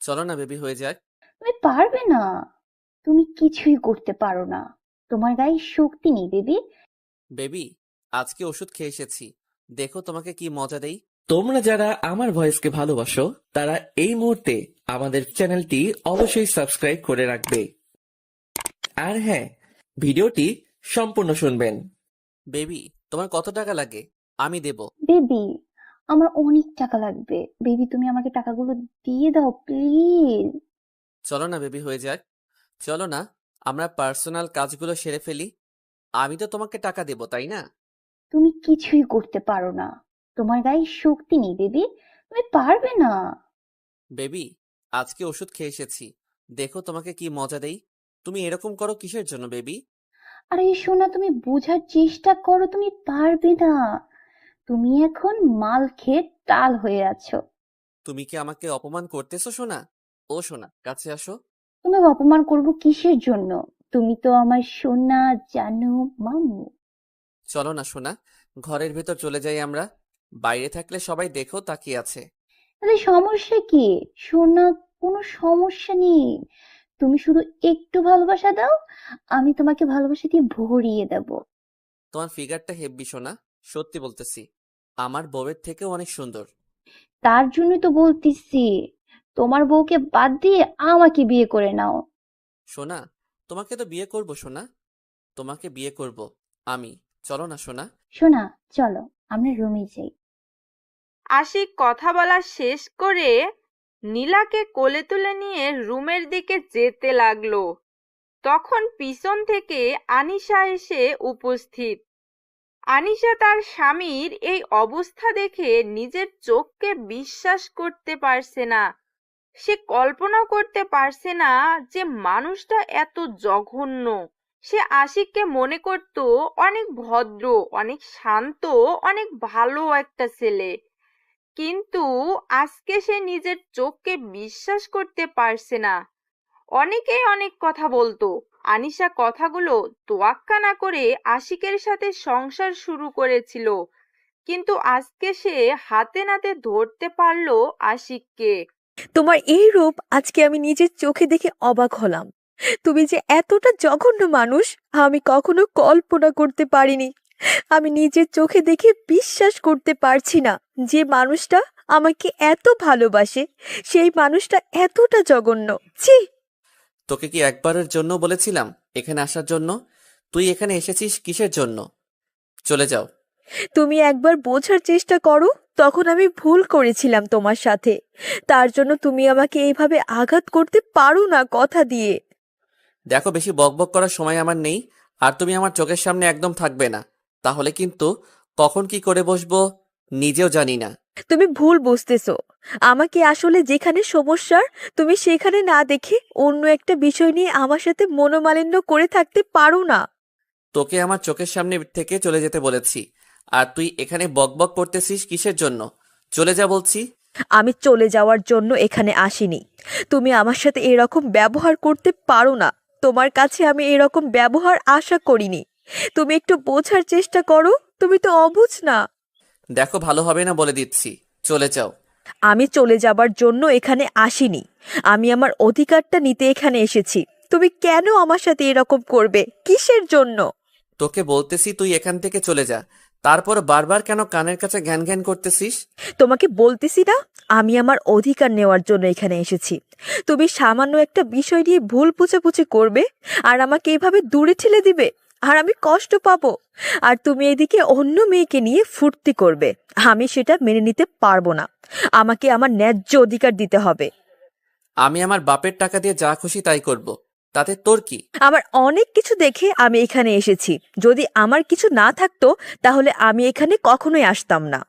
চলো না বেবি, হয়ে যাক। তুমি পারবে না। তুমি কিছুই করতে পারো না। তোমার গায়ে শক্তি নেই বেবি। বেবি, আজকে ওষুধ খেয়ে এসেছি, দেখো তোমাকে কি মজা দেই। তোমরা যারা আমার ভয়েসকে ভালোবাসো তারা এই মুহূর্তে আমাদের চ্যানেলটি অবশ্যই সাবস্ক্রাইব করে রাখবে। আর হ্যাঁ, ভিডিওটি সম্পূর্ণ শুনবেন। বেবি, তোমার কত টাকা লাগে? আমি দেব। বেবি, আমার অনেক টাকা লাগবে। বেবি, তুমি আমাকে টাকাগুলো দিয়ে দাও প্লিজ। চলো না বেবি, হয়ে যাক। চলো না, আমরা পার্সোনাল কাজগুলো সেরে ফেলি। আমি তো তোমাকে টাকা দেব, তাই না? তুমি কিছুই করতে পারো না। তোমার গায়ে শক্তি নেই বেবি। তুমি পারবে না। বেবি, আজকে ওষুধ খেয়ে এসেছি, দেখো তোমাকে কি মজা দেই। তুমি এরকম করো কিসের জন্য বেবি? আরে সোনা, তুমি বোঝার চেষ্টা করো, তুমি পারবে না। তুমি এখন মাল খেয়ে টাল হয়ে আছো। তুমি কি আমাকে অপমান করতেছো সোনা? ও সোনা, কাছে আসো। তোমাকে অপমান করব কিসের জন্য? তুমি তো আমার সোনা, জানু, মামু। চলো না সোনা, ঘরের ভেতর চলে যাই আমরা। বাইরে থাকলে সবাই দেখো তাকিয়ে আছে। তাহলে সমস্যা কি? সোনা, কোনো সমস্যা নেই। তুমি শুধু একটু ভালোবাসা দাও, আমি তোমাকে ভালোবাসা দিয়ে ভরিয়ে দেব। তোমার ফিগারটা হেব্বি সোনা, সত্যি বলতেছি। আমার বউয়ের থেকেও অনেক সুন্দর। তার জন্যই তো বলতেছি, তোমার বউকে বাদ দিয়ে আমাকে বিয়ে করে নাও। সোনা, তোমাকে তো বিয়ে করব সোনা, তোমাকে বিয়ে করব আমি। চলো না সোনা। সোনা, চলো আমরা রুমে যাই। আশিক কথা বলা শেষ করে নীলাকে কোলে তুলে নিয়ে রুমের দিকে যেতে লাগলো। তখন পিছন থেকে আনিশা এসে উপস্থিত। আনিশা তার স্বামীর এই অবস্থা দেখে নিজের চোখকে বিশ্বাস করতে পারছে না। সে কল্পনা করতে পারছে না যে মানুষটা এত জঘন্য। সে আশিককে মনে করত অনেক ভদ্র, অনেক শান্ত, অনেক ভালো একটা ছেলে। কিন্তু আজকে সে নিজের চোখকে বিশ্বাস করতে পারছে না। অনেকেই অনেক কথা বলতো, আনিশা কথাগুলো তোয়াক্কা না করে আশিকের সাথে সংসার শুরু করেছিল। কিন্তু আজকে সে হাতে নাতে ধরতে পারলো আশিককে। তোমার এই রূপ আজকে আমি নিজের চোখে দেখে অবাক হলাম। তুমি যে এতটা জঘন্য মানুষ আমি কখনো কল্পনা করতে পারিনি। আমি নিজের চোখে দেখে বিশ্বাস করতে পারছি না যে মানুষটা আমাকে এত ভালোবাসে সেই মানুষটা এতটা জঘন্য। ছি! তোকে কি একবারের জন্য বলেছিলাম এখানে আসার জন্য? তুই এখানে এসেছিস কিসের জন্য? চলে যাও। তুমি একবার বোঝার চেষ্টা করো। তখন আমি ভুল করেছিলাম তোমার সাথে। তার জন্য তুমি আমাকে এইভাবে আঘাত করতে পারো না কথা দিয়ে। দেখো, বেশি বকবক করার সময় আমার নেই। আর তুমি আমার চোখের সামনে একদম থাকবে না, তাহলে কিন্তু কখন কি করে বসবো নিজেও জানি না। তুমি ভুল বুঝতেছো। আমাকে আসলে যেখানে সমস্যার তুমি সেখানে না দেখে অন্য একটা বিষয় নিয়ে আমার সাথে মনোমালিন্য করে থাকতে পারো না। তোকে আমার চোখের সামনে থেকে চলে যেতে বলেছি, আর তুই এখানে বকবক করতেছিস কিসের জন্য? চলে যা বলছি। আমি চলে যাওয়ার জন্য এখানে আসিনি। তুমি আমার সাথে এরকম ব্যবহার করতে পারো না। তোমার কাছে আমি এরকম ব্যবহার আশা করিনি। তুমি একটু বোঝার চেষ্টা করো। তুমি তো অবুঝ না। দেখো, ভালো হবে না বলে দিচ্ছি, চলে যাও। আমি চলে যাবার জন্য এখানে আসিনি। আমি আমার অধিকারটা নিতে এখানে এসেছি। তুমি কেন আমার সাথে এরকম করবে? কিসের জন্য? তোকে বলতেছি তুই এখান থেকে চলে যা, তারপর বারবার কেন কানের কাছে ঘ্যান ঘ্যান করতেছিস? তোমাকে বলতেছি না, আমি আমার অধিকার নেওয়ার জন্য এখানে এসেছি। তুমি সামান্য একটা বিষয় নিয়ে ভুল বুঝাবুঝি করবে আর আমাকে এইভাবে দূরে ঠেলে দিবে, আর আমি কষ্ট পাবো। আর তুমি এদিকে অন্য মেয়েকে নিয়ে ফুর্তি করবে। আমি সেটা মেনে নিতে পারবো না। আমাকে আমার ন্যায্য অধিকার দিতে হবে। আমি আমার বাপের টাকা দিয়ে যা খুশি তাই করব, তাতে তোর কি? আমার অনেক কিছু দেখে আমি এখানে এসেছি। যদি আমার কিছু না থাকতো তাহলে আমি এখানে কখনোই আসতাম না।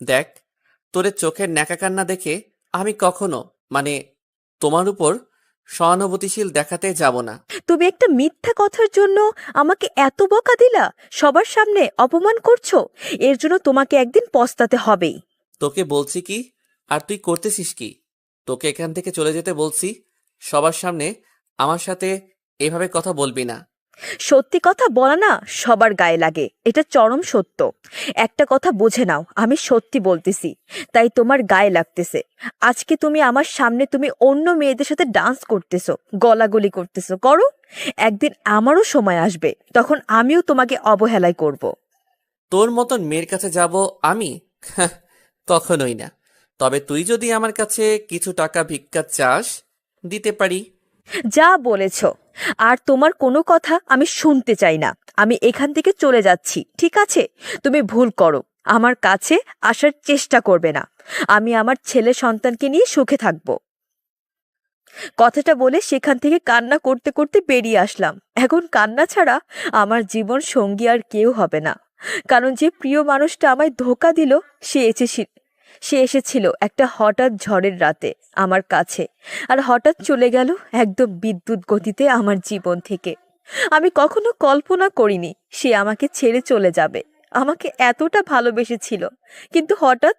দেখ, তোরে চোখের ন্যাকা কান্না দেখে আমি কখনো, মানে, তোমার উপর সহানুভূতিশীল দেখাতে যাব না। তুমি একটা মিথ্যা কথার জন্য আমাকে এত বকা দিলা, সবার সামনে অপমান করছো। এর জন্য তোমাকে একদিন পস্তাতে হবেই। তোকে বলছি কি, আর তুই করতেছিস কি? তোকে এখান থেকে চলে যেতে বলছি, সবার সামনে আমার সাথে এভাবে কথা বলবি না। সত্যি কথা বলা না সবার গায়ে লাগে, এটা চরম সত্য। একটা কথা বুঝে নাও, আমি সত্যি বলতেছি, তাই তোমার গায়ে লাগতেছে। আজকে তুমি আমার সামনে তুমি অন্য মেয়েদের সাথে ডান্স করতেছো, গলাগলি করতেছো, করো। একদিন আমারও সময় আসবে, তখন আমিও তোমাকে অবহেলায় করব। তোর মতন মেয়ের কাছে যাব আমি? হ্যাঁ, কখনোই না। তবে তুই যদি আমার কাছে কিছু টাকা ভিক্ষা চাস, দিতে পারি। যা বলেছ, আর তোমার কোনো কথা আমি শুনতে চাই না। আমি এখান থেকে চলে যাচ্ছি, ঠিক আছে? তুমি ভুল করো, আমার কাছে আসার চেষ্টা করবে না। আমি আমার ছেলে সন্তানকে নিয়ে সুখে থাকব। কথাটা বলে সেখান থেকে কান্না করতে করতে বেরিয়ে আসলাম। এখন কান্না ছাড়া আমার জীবন সঙ্গী আর কেউ হবে না, কারণ যে প্রিয় মানুষটা আমায় ধোঁকা দিল সে এসেছিল একটা হঠাৎ ঝড়ের রাতে আমার কাছে, আর হঠাৎ চলে গেল একদম বিদ্যুৎ গতিতে আমার জীবন থেকে। আমি কখনো কল্পনা করিনি সে আমাকে ছেড়ে চলে যাবে, আমাকে এতটা ভালোবেসেছিল। কিন্তু হঠাৎ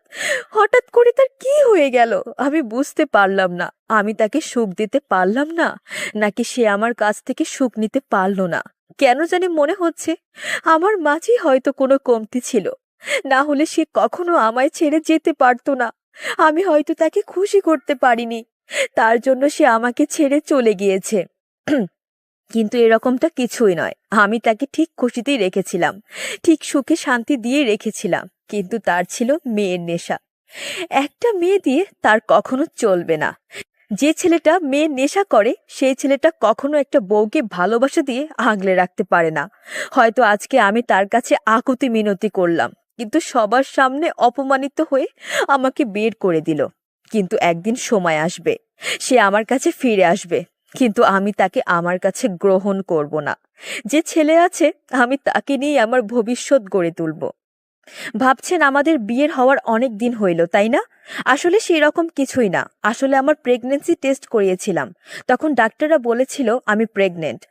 হঠাৎ করে তার কি হয়ে গেল আমি বুঝতে পারলাম না। আমি তাকে সুখ দিতে পারলাম না, নাকি সে আমার কাছ থেকে সুখ নিতে পারলো না। কেন জানি মনে হচ্ছে আমার মাঝেই হয়তো কোনো কমতি ছিল, না হলে সে কখনো আমায় ছেড়ে যেতে পারতো না। আমি হয়তো তাকে খুশি করতে পারিনি, তার জন্য সে আমাকে ছেড়ে চলে গিয়েছে। কিন্তু এরকমটা কিছুই নয়, আমি তাকে ঠিক খুশিতেই রেখেছিলাম, ঠিক সুখে শান্তি দিয়ে রেখেছিলাম। কিন্তু তার ছিল মেয়ের নেশা। একটা মেয়ে দিয়ে তার কখনো চলবে না। যে ছেলেটা মেয়ের নেশা করে সেই ছেলেটা কখনো একটা বউকে ভালোবাসা দিয়ে আগলে রাখতে পারে না। হয়তো আজকে আমি তার কাছে আকুতি মিনতি করলাম, কিন্তু সবার সামনে অপমানিত হয়ে আমাকে বের করে দিল। কিন্তু একদিন সময় আসবে, সে আমার কাছে ফিরে আসবে, কিন্তু আমি তাকে আমার কাছে গ্রহণ করব না। যে ছেলে আছে আমি তাকে নিয়ে আমার ভবিষ্যৎ গড়ে তুলব। ভাবছেন আমাদের বিয়ের হওয়ার অনেক দিন হইল, তাই না? আসলে সেই রকম কিছুই না। আসলে আমার প্রেগন্যান্সি টেস্ট করিয়েছিলাম, তখন ডাক্তাররা বলেছিল আমি প্রেগনেন্ট।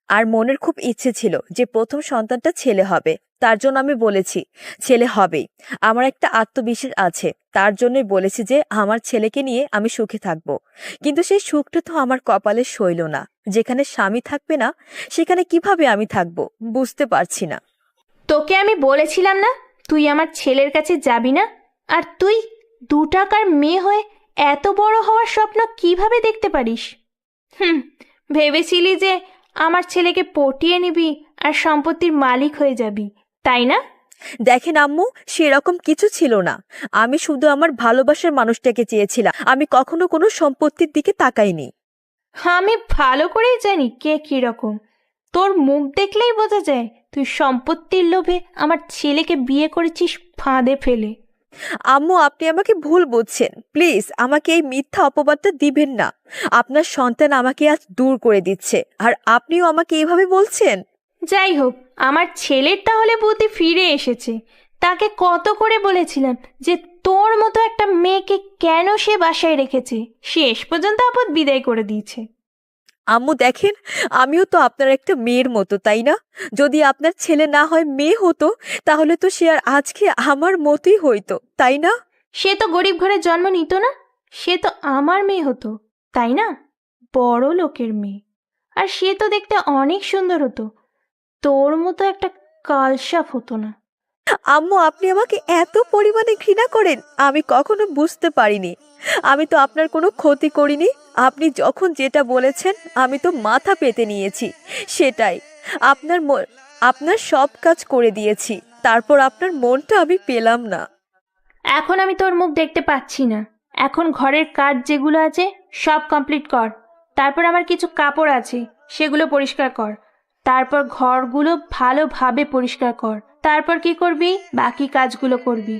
আর মনের খুব ইচ্ছে ছিল যে প্রথম সন্তানটা ছেলে হবে, তার জন্য আমি বলেছি ছেলে হবেই। আমার একটা আত্মবিশ্বাস আছে, তার জন্যই বলেছি যে আমার ছেলেকে নিয়ে আমি সুখে থাকবো। কিন্তু সেই সুখটা তো আমার কপালে সইল না। যেখানে স্বামী থাকবে না সেখানে কিভাবে আমি থাকবো বুঝতে পারছি না। তোকে আমি বলেছিলাম না তুই আমার ছেলের কাছে যাবি না? আর তুই 2 টাকার মেয়ে হয়ে এত বড় হওয়ার স্বপ্ন কিভাবে দেখতে পারিস? ভেবেছিলি যে আমার ছেলেকে পটিয়ে নিবি আর সম্পত্তির মালিক হয়ে যাবি, তাই না? দেখেন আম্মু, সেরকম কিছু ছিল না। আমি শুধু আমার ভালোবাসার মানুষটাকে চেয়েছিলাম, আমি কখনো কোনো সম্পত্তির দিকে তাকাইনি। আমি ভালো করেই জানি কে কিরকম। তোর মুখ দেখলেই বোঝা যায় তুই সম্পত্তির লোভে আমার ছেলেকে বিয়ে করেছিস ফাঁদে ফেলে। আম্মু, আপনি আমাকে ভুল বুঝছেন। প্লিজ আমাকে এই মিথ্যা অপবাদটা দিবেন না। আপনার সন্তান আমাকে আজ দূর করে দিচ্ছে, আর আপনিও আমাকে এইভাবে বলছেন। যাই হোক, আমার ছেলের তাহলে বুদ্ধি ফিরে এসেছে। তাকে কত করে বলেছিলাম যে তোর মতো একটা মেয়েকে কেন সে বাসায় রেখেছে, শেষ পর্যন্ত আপদ বিদায় করে দিয়েছে। আম্মু দেখেন, আমিও তো আপনার একটা মেয়ের মতো, তাই না? যদি আপনার ছেলে না হয় মেয়ে হতো, তাহলে তো সে আর আজকে আমার মতোই হইতো, তাই না? সে তো গরিব ঘরে জন্ম নিত না, সে তো আমার মেয়ে হতো, তাই না? বড় লোকের মেয়ে। আর সে তো দেখতে অনেক সুন্দর হতো, তোর মতো একটা কালসাপ হতো না। আম্মু, আপনি আমাকে এত পরিমাণে ঘৃণা করেন আমি কখনো বুঝতে পারিনি। আমি তো আপনার কোনো ক্ষতি করিনি। আপনি যখন যেটা বলেছেন আমি তো মাথা পেতে নিয়েছি, সেটাই। আপনার সব কাজ করে দিয়েছি, তারপর আপনার মনটা আমি পেলাম না। এখন আমি তোর মুখ দেখতে পাচ্ছি না। এখন ঘরের কাজ যেগুলো আছে সব কমপ্লিট কর। তারপর আমার কিছু কাপড় আছে, সেগুলো পরিষ্কার কর। তারপর ঘরগুলো ভালোভাবে পরিষ্কার কর। তারপর কি করবি? বাকি কাজগুলো করবি।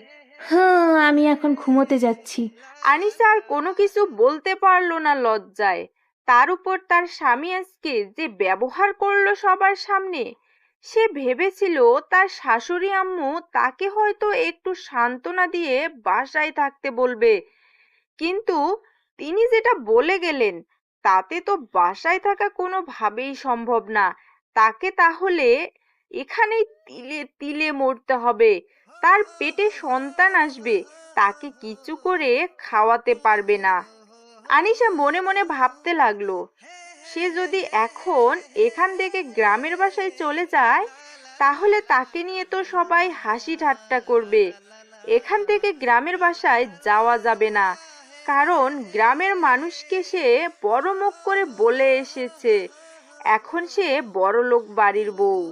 আমি এখন ঘুমোতে যাচ্ছি। আনিসা আর কোনো কিছু বলতে পারলো না লজ্জায়। তার উপর তার স্বামী আজকে যে ব্যবহার করলো সবার সামনে, সে ভেবেছিল তার শাশুড়ি আম্মু তাকে হয়তো একটু সান্ত্বনা দিয়ে বাসায় থাকতে বলবে, কিন্তু তিনি যেটা বলে গেলেন তাতে তো বাসায় থাকা কোনোভাবেই সম্ভব না। তাকে তাহলে এখানেই তিলে তিলে মরতে হবে। তার পেটে সন্তান আসবে, তাকে কিছু করে খাওয়াতে পারবে না। আনিশা মনে মনে ভাবতে লাগলো, সে যদি এখন এখান থেকে গ্রামের বাসায় চলে যায় তাহলে তাকে নিয়ে তো সবাই হাসি ঠাট্টা করবে। এখান থেকে গ্রামের বাসায় যাওয়া যাবে না, কারণ গ্রামের মানুষকে সে বড় মুখ করে বলে এসেছে এখন সে বড়লোক বাড়ির বউ।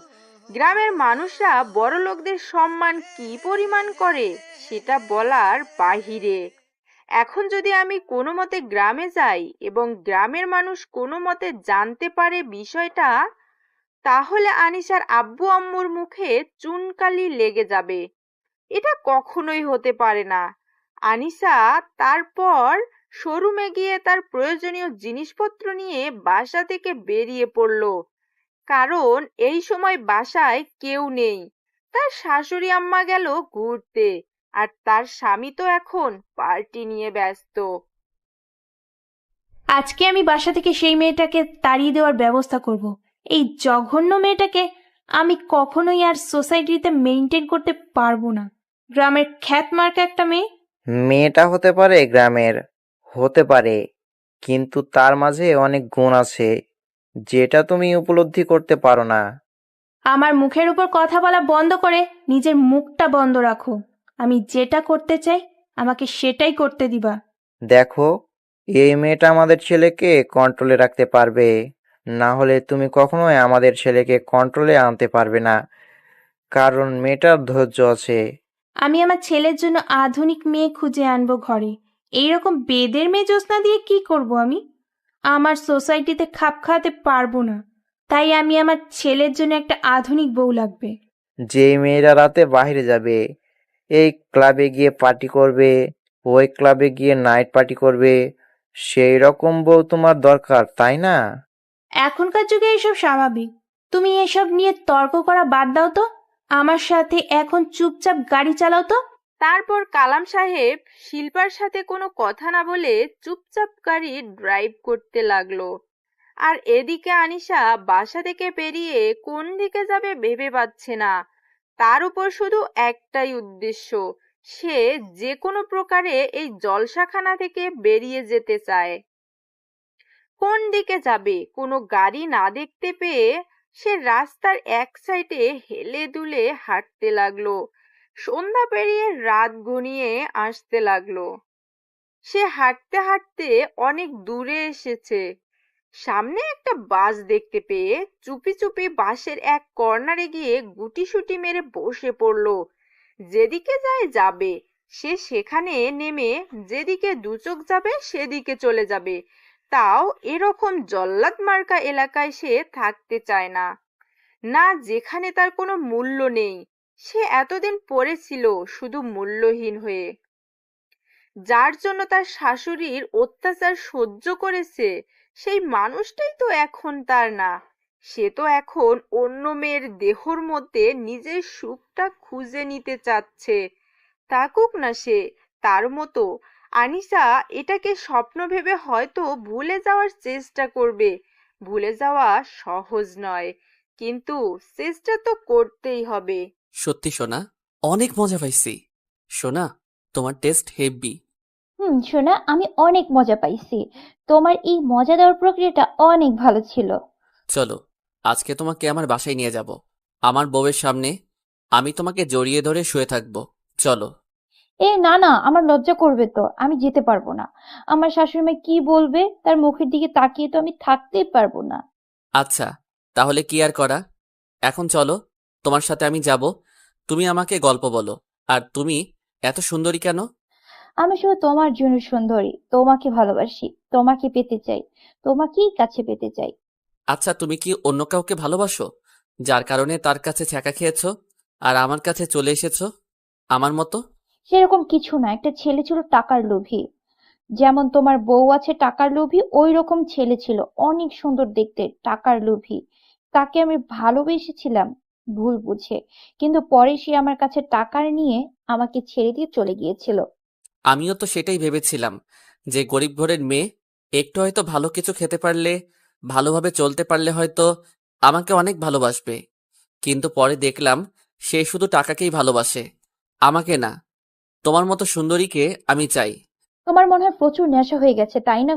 গ্রামের মানুষরা বড়লোকদের সম্মান কি পরিমাণ করে সেটা বলার বাহিরে। এখন যদি আমি কোনো মতে গ্রামে যাই এবং গ্রামের মানুষ কোনো মতে জানতে পারে বিষয়টা, তাহলে আনিশার আব্বু আম্মুর মুখে চুনকালি লেগে যাবে। এটা কখনোই হতে পারে না। আনিশা তারপর শোরুমে গিয়ে তার প্রয়োজনীয় জিনিসপত্র নিয়ে বাসা থেকে বেরিয়ে পড়ল, কারণ এই সময় বাসায় কেউ নেই। তার শাশুড়ি আম্মা গেল ঘুরতে, আর তার স্বামী তো এখন পার্টি নিয়ে ব্যস্ত। আজকে আমি বাসা থেকে সেই মেয়েটাকে তাড়িয়ে দেওয়ার ব্যবস্থা করব। এই জঘন্য মেয়েটাকে আমি কখনোই আর সোসাইটিতে মেইনটেইন করতে পারবো না। গ্রামের খ্যাতমার্কা একটা মেয়ে। মেয়েটা হতে পারে গ্রামের, হতে পারে, কিন্তু তার মাঝে অনেক গুণ আছে যেটা তুমি উপলব্ধি করতে পারো না। আমার মুখের উপর কথা বলা বন্ধ করে নিজের মুখটা বন্ধ রাখো। আমি যেটা করতে চাই আমাকে সেটাই করতে দিবা। দেখো, এই মেয়েটা আমাদের ছেলেকে কন্ট্রোলে রাখতে পারবে, না হলে তুমি কখনোই আমাদের ছেলেকে কন্ট্রোলে আনতে পারবে না, কারণ মেয়েটার ধৈর্য আছে। আমি আমার ছেলের জন্য আধুনিক মেয়ে খুঁজে আনবো ঘরে। এইরকম বেদের মেয়ে জ্যোৎস্না দিয়ে কি করব আমি? আমার সোসাইটিতে খাপ খাওয়াতে পারবো না, তাই আমি আমার ছেলের জন্য একটা আধুনিক বউ লাগবে। যে মেয়েরা রাতে বাইরে যাবে, এই ক্লাবে গিয়ে পার্টি করবে, ওই ক্লাবে গিয়ে নাইট পার্টি করবে, সেই রকম বউ তোমার দরকার, তাই না? এখনকার যুগে এসব স্বাভাবিক। তুমি এসব নিয়ে তর্ক করা বাদ দাও তো। আমার সাথে এখন চুপচাপ গাড়ি চালাও তো। তারপর কালাম সাহেব শিল্পার সাথে কোনো কথা না বলে চুপচাপ গাড়ি ড্রাইভ করতে লাগলো। আর এদিকে আনিশা বাসা থেকে বেরিয়ে কোন দিকে যাবে ভেবে পাচ্ছে না। তার উপর শুধু একটাই উদ্দেশ্য, সে যে কোনো প্রকারে এই জলসাখানা থেকে বেরিয়ে যেতে চায়। কোন দিকে যাবে কোনো গাড়ি না দেখতে পেয়ে সে রাস্তার এক সাইডে হেলে দুলে হাঁটতে লাগলো। সন্ধ্যা পেরিয়ে রাত ঘনিয়ে আসতে লাগলো। সে হাঁটতে হাঁটতে অনেক দূরে এসেছে। সামনে একটা বাস দেখতে পেয়ে চুপি চুপি বাসের এক কর্নারে গিয়ে গুটিসুটি মেরে বসে পড়লো। যেদিকে যায় যাবে, সে সেখানে নেমে যেদিকে দুচোখ যাবে সেদিকে চলে যাবে। তাও এরকম জল্লাদ মার্কা এলাকায় সে থাকতে চায় না, না যেখানে তার কোনো মূল্য নেই। সে এতদিন পড়েছিল শুধু মূল্যহীন হয়ে, যার জন্য তার শাশুড়ির অত্যাচার সহ্য করেছে, সেই মানুষটাই তো এখন তার না। সে তো এখন অন্য মেয়ের দেহর মধ্যে নিজের সুখটা খুঁজে নিতে চাচ্ছে। থাকুক না সে তার মতো। আনিশা এটাকে স্বপ্ন ভেবে হয়তো ভুলে যাওয়ার চেষ্টা করবে। ভুলে যাওয়া সহজ নয়, কিন্তু চেষ্টা তো করতেই হবে। সত্যি সোনা, অনেক মজা পাইছি। সোনা, তোমার টেস্ট হেভি। শোনা, আমি অনেক মজা পাইছি। তোমার এই মজা দেওয়ার প্রক্রিয়াটা অনেক ভালো ছিল। চলো, আজকে তোমাকে আমার বাসায় নিয়ে যাব। আমার বউয়ের সামনে আমি তোমাকে জড়িয়ে ধরে শুয়ে থাকবো। চলো। না না, আমার লজ্জা করবে তো, আমি যেতে পারবো না। আমার শাশুড়ি মা কি বলবে, তার মুখের দিকে তাকিয়ে তো আমি থাকতেই পারবো না। আচ্ছা, তাহলে কি আর করা। এখন চলো, তোমার সাথে আমি যাব। তুমি আমাকে গল্প বলো। আর তুমি এত সুন্দরী কেন? আমি শুধু তোমার জন্য সুন্দরী, তোমাকে ভালোবাসি, তোমাকে পেতে চাই, তোমাকেই কাছে পেতে চাই। আচ্ছা, তুমি কি অন্য কাউকে ভালোবাসো, যার কারণে তার কাছে ছ্যাঁকা খেয়েছো আর আমার কাছে চলে এসেছো আমার মতো? সেরকম কিছু না, একটা ছেলে ছিল টাকার লোভী। যেমন তোমার বউ আছে টাকার লোভী, ওই রকম ছেলে ছিল, অনেক সুন্দর দেখতে, টাকার লোভী। তাকে আমি ভালোবেসেছিলাম ভুল বুঝে, কিন্তু পরে সে আমার কাছে টাকা নিয়ে আমাকে ছেড়ে দিয়ে চলে গিয়েছিল। আমিও তো সেটাই ভেবেছিলাম, যে গরিব ঘরের মেয়ে একটু হয়তো ভালো কিছু খেতে পারলে, ভালোভাবে চলতে পারলে হয়তো আমাকে অনেক ভালোবাসবে। কিন্তু পরে দেখলাম সে শুধু টাকাকেই ভালোবাসে, আমাকে না। তোমার মতো সুন্দরীকে আমি চাই। তোমার মনে হয় প্রচুর নেশা হয়ে গেছে, তাই না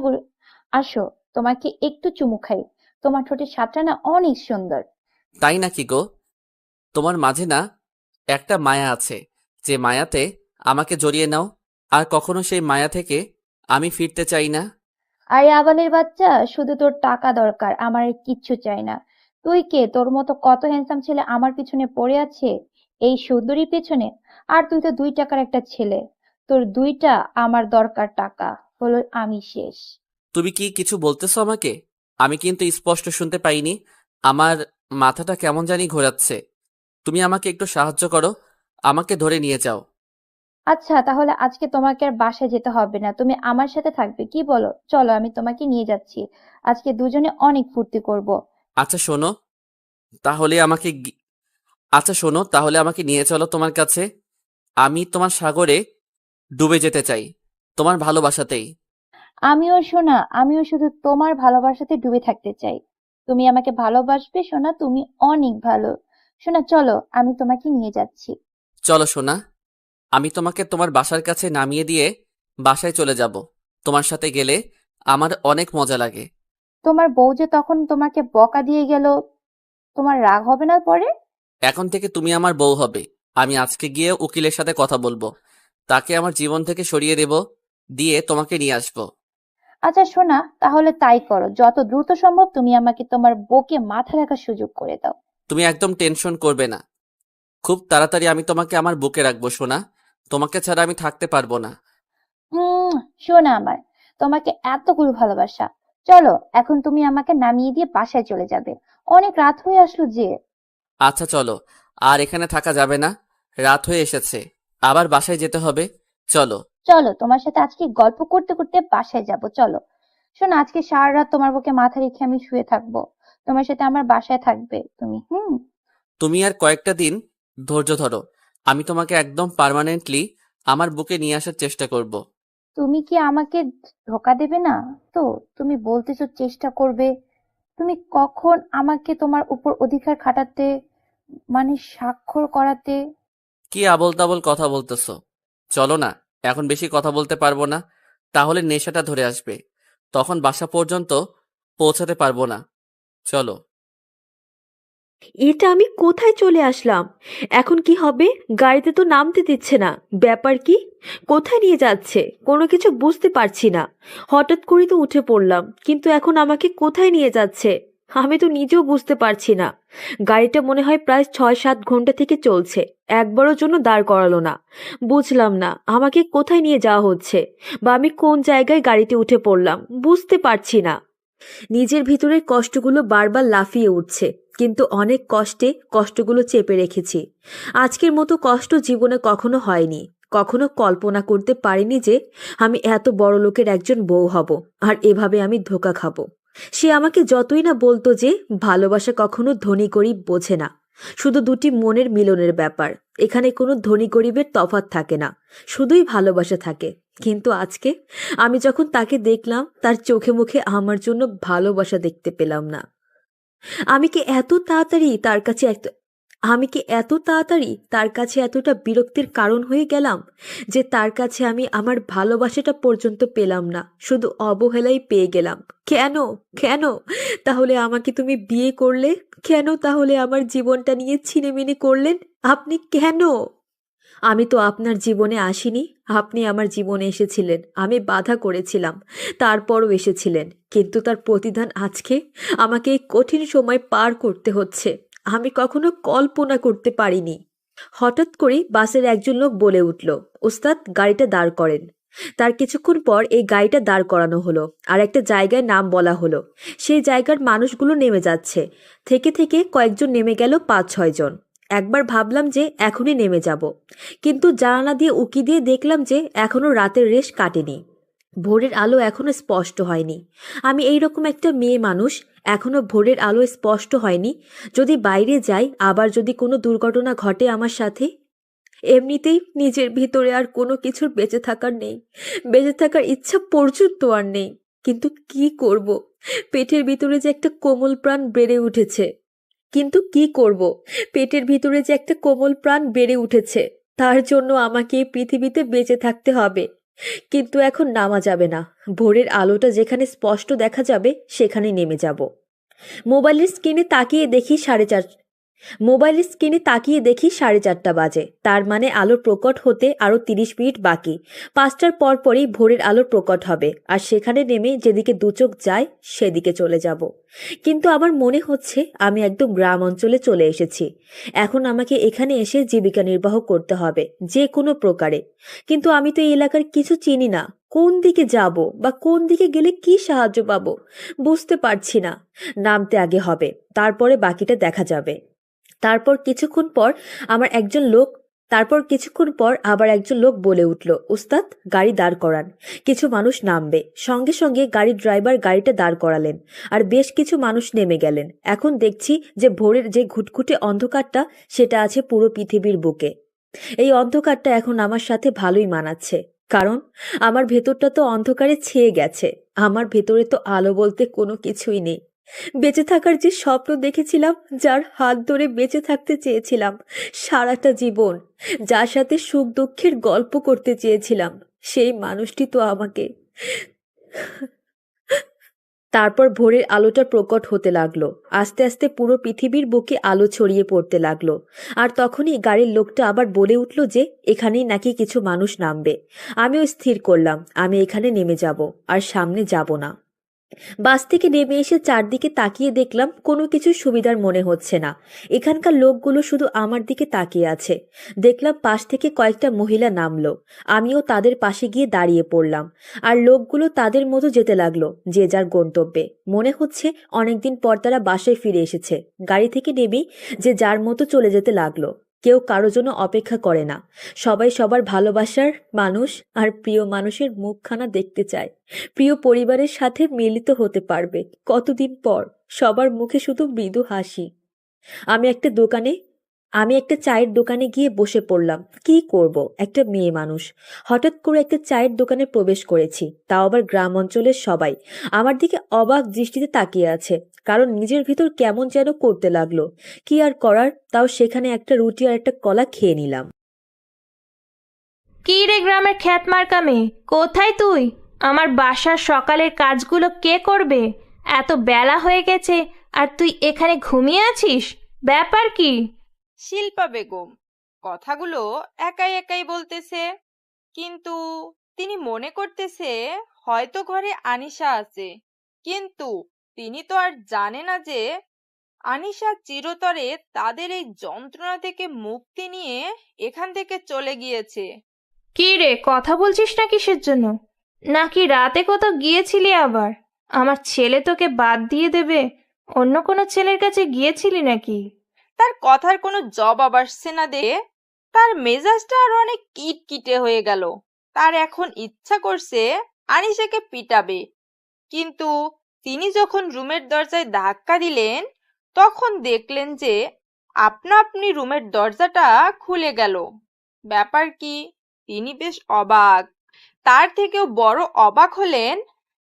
আসো, তোমাকে একটু চুমু খাই। তোমার ঠোঁটের স্বাদটা না অনেক সুন্দর। তাই নাকি গো? তোমার মাঝে না একটা মায়া আছে, যে মায়াতে আমাকে জড়িয়ে নাও, আর কখনো সেই মায়া থেকে আমি ফিরতে চাই না। আরে আবালের বাচ্চা, শুধু তোর টাকা দরকার, আমার আর কিচ্ছু চাই না। তুই কে? তোর মতো কত হ্যান্ডসাম ছেলে আমার পিছনে পড়ে আছে, এই সুন্দরী পেছনে। আর তুই তো 2 টাকার একটা ছেলে। তোর 2টা, আমার দরকার টাকা। হলো আমি শেষ। তুমি কি কিছু বলতেছো আমাকে? আমি কিন্তু স্পষ্ট শুনতে পাইনি। আমার মাথাটা কেমন জানি ঘোরাচ্ছে। তুমি আমাকে একটু সাহায্য করো, আমাকে ধরে নিয়ে যাও। আচ্ছা, তাহলে আজকে তোমাকে আর বাসায় যেতে হবে না, তুমি আমার সাথে থাকবে, কি বলো? চলো, আমি তোমাকে নিয়ে যাচ্ছি। আজকে দুজনে অনেক ফুর্তি করব। আচ্ছা শোনো, তাহলে আমাকে আচ্ছা শোনো, তাহলে আমাকে নিয়ে চলো তোমার কাছে। আমি তোমার সাগরে ডুবে যেতে চাই, তোমার ভালোবাসাতেই। আমিও সোনা, আমিও শুধু তোমার ভালোবাসাতে ডুবে থাকতে চাই। তুমি আমাকে ভালোবাসবে সোনা, তুমি অনেক ভালো। সোনা চলো, আমি তোমাকে নিয়ে যাচ্ছি। চলো সোনা, আমি তোমাকে তোমার বাসার কাছে নামিয়ে দিয়ে বাসায় চলে যাব। তোমার সাথে গেলে আমার অনেক মজা লাগে। তোমার বউ যে তখন তোমাকে বকা দিয়ে গেল, তোমার রাগ হবে না পরে? এখন থেকে তুমি আমার বউ হবে। আমি আজকে গিয়ে উকিলের সাথে কথা বলবো, তাকে আমার জীবন থেকে সরিয়ে দেব, দিয়ে তোমাকে নিয়ে আসবো। আচ্ছা সোনা, তাহলে তাই করো, যত দ্রুত সম্ভব তুমি আমাকে তোমার বউকে মাথা রাখার সুযোগ করে দাও। তুমি একদম টেনশন করবে না, খুব তাড়াতাড়ি আমি তোমাকে আমার বুকে রাখবো সোনা। তোমাকে ছাড়া আমি থাকতে পারবো না। হুম। সোনা আমার, তোমাকে এতগুলো ভালোবাসা। চলো, এখন তুমি আমাকে নামিয়ে দিয়ে বাসায় চলে যাবে। অনেক রাত হয়ে আসলো যে। আচ্ছা চলো, আর এখানে থাকা যাবে না, রাত হয়ে এসেছে, আবার বাসায় যেতে হবে। চলো। চলো, তোমার সাথে আজকে গল্প করতে করতে বাসায় যাব, চলো। শোনো, আজকে সারা রাত তোমার বুকে মাথা রেখে আমি শুয়ে থাকবো। তোমার সাথে আমার বাসায় থাকবে তুমি। হুম। তুমি আর কয়েকটা দিন ধৈর্য ধরো, আমি তোমাকে একদম পার্মানেন্টলি আমার বুকে নিয়ে আসার চেষ্টা করব। তুমি কি আমাকে ধোকা দেবে না? তো তুমি বলতেছো চেষ্টা করবে। তুমি কখন আমাকে তোমার উপর অধিকার খাটাতে, মানে স্বাক্ষর করাতে? কি আবোল তাবোল কথা বলতেছো? চলো না, এখন বেশি কথা বলতে পারবো না, তাহলে নেশাটা ধরে আসবে, তখন বাসা পর্যন্ত পৌঁছাতে পারবো না। চলো। এটা আমি কোথায় চলে আসলাম? এখন কি হবে? গাড়িতে তো নামতে দিচ্ছে না। ব্যাপার কি? কোথায় নিয়ে যাচ্ছে কোনো কিছু বুঝতে পারছি না। হঠাৎ করে তো উঠে পড়লাম, কিন্তু এখন আমাকে কোথায় নিয়ে যাচ্ছে আমি তো নিজেও বুঝতে পারছি না। গাড়িটা মনে হয় প্রায় 6-7 ঘন্টা থেকে চলছে, একবারও জন্য দাঁড় করালো না। বুঝলাম না আমাকে কোথায় নিয়ে যাওয়া হচ্ছে, বা আমি কোন জায়গায় গাড়িতে উঠে পড়লাম বুঝতে পারছি না। নিজের ভিতরের কষ্টগুলো বারবার লাফিয়ে উঠছে, কিন্তু অনেক কষ্টে কষ্টগুলো চেপে রেখেছি। আজকের মতো কষ্ট জীবনে কখনো হয়নি। কখনো কল্পনা করতে পারিনি যে আমি এত বড় লোকের একজন বউ হব, আর এভাবে আমি ধোঁকা খাবো। সে আমাকে যতই না বলতো যে ভালোবাসা কখনো ধনী গরিব বোঝে না, শুধু দুটি মনের মিলনের ব্যাপার। এখানে কোনো ধনী গরিবের তফাৎ থাকে না, শুধুই ভালোবাসা থাকে। কিন্তু আজকে আমি যখন তাকে দেখলাম, তার চোখে মুখে আমার জন্য ভালোবাসা দেখতে পেলাম না। আমি কি এত তাড়াতাড়ি তার কাছে আমি কি এত তাড়াতাড়ি তার কাছে এতটা বিরক্তির কারণ হয়ে গেলাম, যে তার কাছে আমি আমার ভালোবাসাটা পর্যন্ত পেলাম না, শুধু অবহেলাই পেয়ে গেলাম? কেন? কেন তাহলে আমাকে তুমি বিয়ে করলে? কেন তাহলে আমার জীবনটা নিয়ে ছিনেমিনে করলেন আপনি? কেন? আমি তো আপনার জীবনে আসিনি, আপনি আমার জীবনে এসেছিলেন। আমি বাধা করেছিলাম, তারপরও এসেছিলেন, কিন্তু তার প্রতিদান আজকে আমাকে এই কঠিন সময় পার করতে হচ্ছে। আমি কখনো কল্পনা করতে পারিনি। হঠাৎ করেই বাসের একজন লোক বলে উঠল, ওস্তাদ গাড়িটা দাঁড় করেন। তার কিছুক্ষণ পর এই গাড়িটা দাঁড় করানো হলো, আর একটা জায়গায় নাম বলা হলো। সেই জায়গার মানুষগুলো নেমে যাচ্ছে। থেকে থেকে কয়েকজন নেমে গেল, 5-6 জন। একবার ভাবলাম যে এখনই নেমে যাব, কিন্তু জানালা দিয়ে উকি দিয়ে দেখলাম যে এখনো রাতের রেশ কাটেনি, ভোরের আলো এখনো স্পষ্ট হয়নি। আমি এইরকম একটা মেয়ে মানুষ, এখনো ভোরের আলো স্পষ্ট হয়নি। যদি বাইরে যাই, আবার যদি কোনো দুর্ঘটনা ঘটে আমার সাথে। এমনিতেই নিজের ভিতরে আর কোনো কিছুর বেঁচে থাকার নেই, বেঁচে থাকার ইচ্ছা পর্যন্ত আর নেই। কিন্তু কি করব? পেটের ভিতরে যে একটা কোমল প্রাণ বেড়ে উঠেছে, কিন্তু কি করব? পেটের ভিতরে যে একটা কোমল প্রাণ বেড়ে উঠেছে, তার জন্য আমাকে এই পৃথিবীতে বেঁচে থাকতে হবে। কিন্তু এখন নামা যাবে না। ভোরের আলোটা যেখানে স্পষ্ট দেখা যাবে সেখানে নেমে যাব। মোবাইলের স্ক্রিনে তাকিয়ে দেখি 4:30 বাজে। তার মানে আলো প্রকট হতে আরো 30 মিনিট বাকি। 5টার পরই ভোরের আলো প্রকট হবে, আর সেখানে নেমে যেদিকে দুচোখ যায় সেদিকে চলে যাব। কিন্তু আমার মনে হচ্ছে আমি একদম গ্রাম অঞ্চলে চলে এসেছি। এখন আমাকে এখানে এসে জীবিকা নির্বাহ করতে হবে যে কোনো প্রকারে। কিন্তু আমি তো এই এলাকার কিছু চিনি না। কোন দিকে যাব বা কোন দিকে গেলে কি সাহায্য পাবো বুঝতে পারছি না। নামতে আগে হবে, তারপরে বাকিটা দেখা যাবে। তারপর কিছুক্ষণ পর আবার একজন লোক বলে উঠল, উস্তাদ, গাড়ি দাঁড় করান, কিছু মানুষ নামবে। সঙ্গে সঙ্গে গাড়ির ড্রাইভার গাড়িটা দাঁড় করালেন, আর বেশ কিছু মানুষ নেমে গেলেন। এখন দেখছি যে ভোরের যে ঘুটঘুটে অন্ধকারটা সেটা আছে পুরো পৃথিবীর বুকে। এই অন্ধকারটা এখন আমার সাথে ভালোই মানাচ্ছে, কারণ আমার ভেতরটা তো অন্ধকারে ছেয়ে গেছে। আমার ভেতরে তো আলো বলতে কোনো কিছুই নেই। বেঁচে থাকার যে স্বপ্ন দেখেছিলাম, যার হাত ধরে বেঁচে থাকতে চেয়েছিলাম সারাটা জীবন, যার সাথে সুখ দুঃখের গল্প করতে চেয়েছিলাম, সেই মানুষটি তো আমাকে। তারপর ভোরের আলোটা প্রকট হতে লাগলো। আস্তে আস্তে পুরো পৃথিবীর বুকে আলো ছড়িয়ে পড়তে লাগলো। আর তখনই গাড়ির লোকটা আবার বলে উঠল যে এখানেই নাকি কিছু মানুষ নামবে। আমিও স্থির করলাম আমি এখানে নেমে যাব, আর সামনে যাব না। বাস থেকে নেমে এসে চারদিকে তাকিয়ে দেখলাম কোনো কিছু সুবিধার মনে হচ্ছে না। এখানকার লোকগুলো শুধু আমার দিকে তাকিয়ে আছে। দেখলাম পাশ থেকে কয়েকটা মহিলা নামলো। আমিও তাদের পাশে গিয়ে দাঁড়িয়ে পড়লাম, আর লোকগুলো তাদের মতো যেতে লাগলো যে যার গন্তব্যে। মনে হচ্ছে অনেকদিন পর তারা বাসায় ফিরে এসেছে। গাড়ি থেকে নেমেই যে যার মতো চলে যেতে লাগলো। কেউ কারো জন্য অপেক্ষা করে না। সবাই সবার ভালোবাসার মানুষ আর প্রিয় মানুষের মুখখানা দেখতে চায়, প্রিয় পরিবারের সাথে মিলিত হতে পারবে কতদিন পর। সবার মুখে শুধু মৃদু হাসি। আমি একটা চায়ের দোকানে গিয়ে বসে পড়লাম। কি করব, একটা মেয়ে মানুষ। হঠাৎ করে একটা চায়ের দোকানে প্রবেশ করেছি, তাও আবার গ্রাম অঞ্চলের সবাই আমার দিকে অবাক দৃষ্টিতে তাকিয়ে আছে, কারণ নিজের ভিতর কেমন যেন করতে লাগলো। কি আর করার, তাও সেখানে একটা রুটি আর একটা কলা খেয়ে নিলাম। কি রে গ্রামের খ্যাত মার্কা মেয়ে, কোথায় তুই? আমার বাসার সকালের কাজগুলো কে করবে? এত বেলা হয়ে গেছে আর তুই এখানে ঘুমিয়ে আছিস, ব্যাপার কি? শিল্পা বেগম কথাগুলো একাই একাই বলতেছে, কিন্তু তিনি মনে করতেছে হয়তো ঘরে আনিশা আছে। কিন্তু তিনি তো আর জানে না যে আনিশা চিরতরে তাদের এই যন্ত্রণা থেকে মুক্তি নিয়ে এখান থেকে চলে গিয়েছে। কি রে, কথা বলছিস না কিসের জন্য? নাকি রাতে কোথাও গিয়েছিলি আবার? আমার ছেলে তোকে বাদ দিয়ে দেবে, অন্য কোনো ছেলের কাছে গিয়েছিলি নাকি? তার কথার কোনো জবাব আসছে না দেখে তার মেজাজটা আরো অনেক কিটকিটে হয়ে গেল। তার এখন ইচ্ছা করছে আনিশাকে পিটাবে, কিন্তু তিনি যখন রুমের দরজায় ধাক্কা দিলেন তখন দেখলেন যে আপনা আপনি রুমের দরজাটা খুলে গেল। ব্যাপার কি, তিনি বেশ অবাক। তার থেকেও বড় অবাক হলেন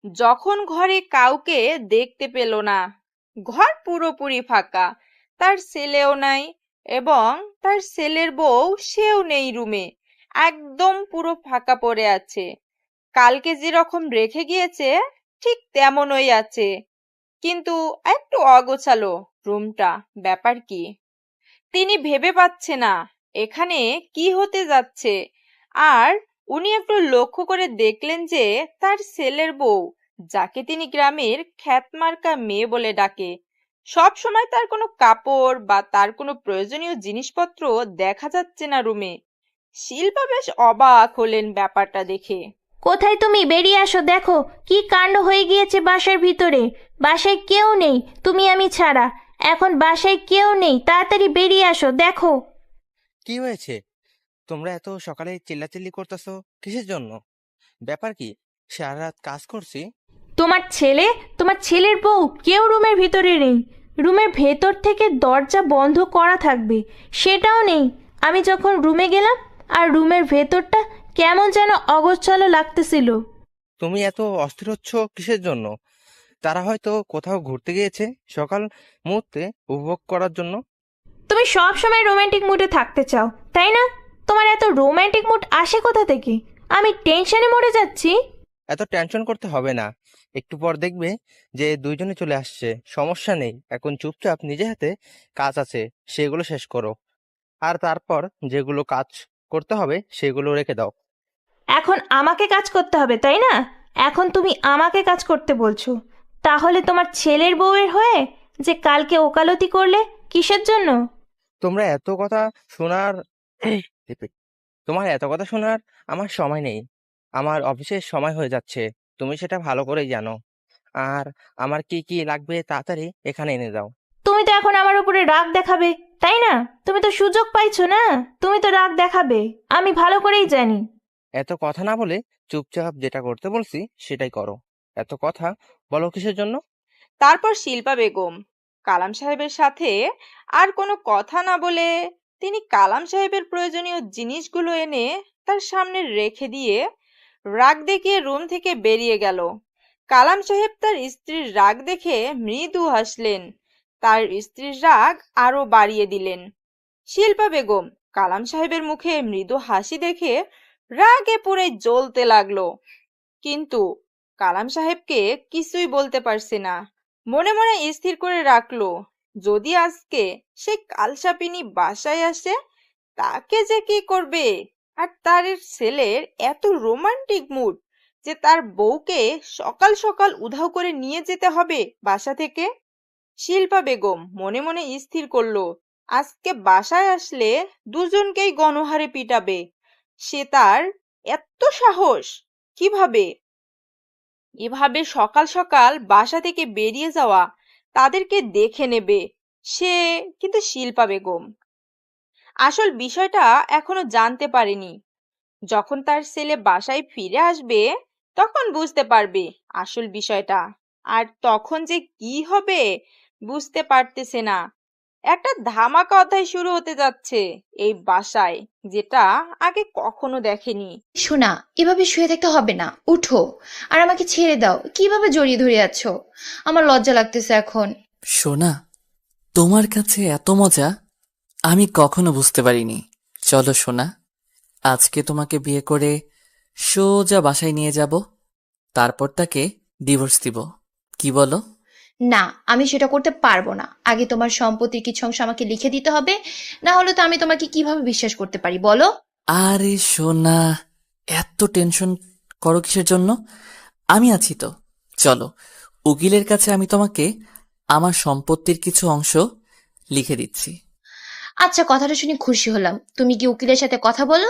যখন ঘরে কাউকে দেখতে পেল না। ঘর পুরোপুরি ফাঁকা, তার ছেলেও নাই এবং তার ছেলের বউ সেও নেই রুমে, একদম পুরো ফাঁকা পড়ে আছে। কালকে যেরকম রেখে গিয়েছে ঠিক তেমনই আছে, কিন্তু একটু অগোছালো রুমটা। ব্যাপার কি, তিনি ভেবে পাচ্ছে না এখানে কি হতে যাচ্ছে। আর উনি একটু লক্ষ্য করে দেখলেন যে তার ছেলের বউ, যাকে তিনি গ্রামের খ্যাতমার্কা মেয়ে বলে ডাকে, সব সময় তার কোনো কাপড় বা তার কোনো প্রয়োজনীয় জিনিসপত্র দেখা যাচ্ছে না রুমে। শিল্পা বেশ অবাক হলেন ব্যাপারটা দেখে। কোথায় তুমি? বেরিয়ে আসো, দেখো কি কাণ্ড হয়ে গিয়েছে বাসার ভিতরে। বাসায় কেউ নেই, তুমি আমি ছাড়া। এখন বাসায় কেউ নেই, তাড়াতাড়ি বেরিয়ে আসো, দেখো। কি হয়েছে? তোমরা এত সকালে চিল্লাচিল্লি করতেছো কিসের জন্য? ব্যাপার কি? সারা রাত কাজ করছি। তোমার ছেলের বউ কেউ রুমের ভিতরে নেই। রুমের ভেতর থেকে দরজা বন্ধ করা থাকবে, সেটাও নেই। আমি যখন রুমে গেলাম আর রুমের ভেতরটা কেমন যেন অগোছালো লাগতেছিল। তুমি এত অস্থির হচ্ছ কিসের জন্য? তারা হয়তো কোথাও ঘুরতে গিয়েছে সকাল মুহূর্তে উপভোগ করার জন্য। তুমি সব সময় রোমান্টিক মুডে থাকতে চাও, তাই না? তোমার এত রোমান্টিক মুড আসে কোথা থেকে? আমি টেনশনে মরে যাচ্ছি। এত টেনশন করতে হবে না, একটু পর দেখবে যে দুইজনে চলে আসছে, সমস্যা নেই। এখন চুপচাপ নিজে হাতে কাজ আছে সেগুলো শেষ করো, আর তারপর যেগুলো কাজ করতে হবে সেগুলো রেখে দাও। এখন আমাকে কাজ করতে হবে, তাই না? এখন তুমি আমাকে কাজ করতে বলছো। তাহলে তোমার ছেলের বউয়ের হয়ে যে কালকে ওকালতি করলে, কিসের জন্য? তোমরা এত কথা শোনার Repeat. তোমার এত কথা শোনার আমার সময় নেই। আমার অফিসের সময় হয়ে যাচ্ছে, তুমি সেটা ভালো করেই জানো। আর আমার কি কি লাগবে তাড়াতাড়ি এখানে এনে দাও। তুমি তো এখন আমার উপরে রাগ দেখাবে, তাই না? তুমি তো সুযোগ পাইছো না, তুমি তো রাগ দেখাবে, আমি ভালো করেই জানি। এত কথা না বলে চুপচাপ যেটা করতে বলছি সেটাই করো। এত কথা বলো কিসের জন্য? তারপর শিল্পা বেগম কালাম সাহেবের সাথে আর কোনো কথা না বলে তিনি কালাম সাহেবের প্রয়োজনীয় জিনিসগুলো এনে তার সামনে রেখে দিয়ে রাগ দেখিয়ে রুম থেকে বেরিয়ে গেল। কালাম সাহেব তার স্ত্রীর রাগ দেখে মৃদু হাসলেন, তার স্ত্রীর রাগ আরো বাড়িয়ে দিলেন। শিল্পা বেগম কালাম সাহেবের মুখে মৃদু হাসি দেখে রাগে পুরে জ্বলতে লাগলো, কিন্তু কালাম সাহেবকে কিছুই বলতে পারছে না। মনে মনে স্থির করে রাখলো, যদি আজকে সেই কালসাপিনী বাসায় আসে তাকে যে কি করবে। আর তার ছেলের এত রোমান্টিক মুড যে তার বউকে সকাল সকাল উধাও করে নিয়ে যেতে হবে বাসা থেকে। শিল্পা বেগম মনে মনে স্থির করলো, আজকে বাসায় আসলে দুজনকেই গণহারে পিটাবে। সে তার এত সাহস কিভাবে এভাবে সকাল সকাল বাসা থেকে বেরিয়ে যাওয়া, তাদেরকে দেখে নেবে সে। কিন্তু শিল্পা বেগম আসল বিষয়টা এখনো জানতে পারেনি। যখন তার ছেলে বাসায় ফিরে আসবে তখন বুঝতে পারবে আসল বিষয়টা। আর তখন যে কি হবে বুঝতে পারতেছে না। একটা ধামাকা অধ্যায় শুরু হতে যাচ্ছে এই বাসায়, যেটা আগে কখনো দেখেনি। শোনা, এভাবে শুয়ে থাকতে হবে না, উঠো আর আমাকে ছেড়ে দাও। কিভাবে জড়িয়ে ধরে আছো? আমার লজ্জা লাগতেছে এখন। সোনা, তোমার কাছে এত মজা আমি কখনো বুঝতে পারিনি। চলো সোনা, আজকে তোমাকে বিয়ে করে সোজা বাসায় নিয়ে যাব, তারপর তাকে ডিভোর্স দিব। কি বলো? না, আমি সেটা করতে পারবো না। আগে তোমার সম্পত্তির কিছু অংশ আমাকে লিখে দিতে হবে, না হলে তো আমি তোমাকে কিভাবে বিশ্বাস করতে পারি বলো? আরে সোনা, এত টেনশন করো কিসের জন্য? আমি আছি তো। চলো, উকিলের কাছে আমি তোমাকে আমার সম্পত্তির কিছু অংশ লিখে দিচ্ছি। আচ্ছা, কথাটা শুনে খুশি হলাম। তুমি কি উকিলের সাথে কথা বলো,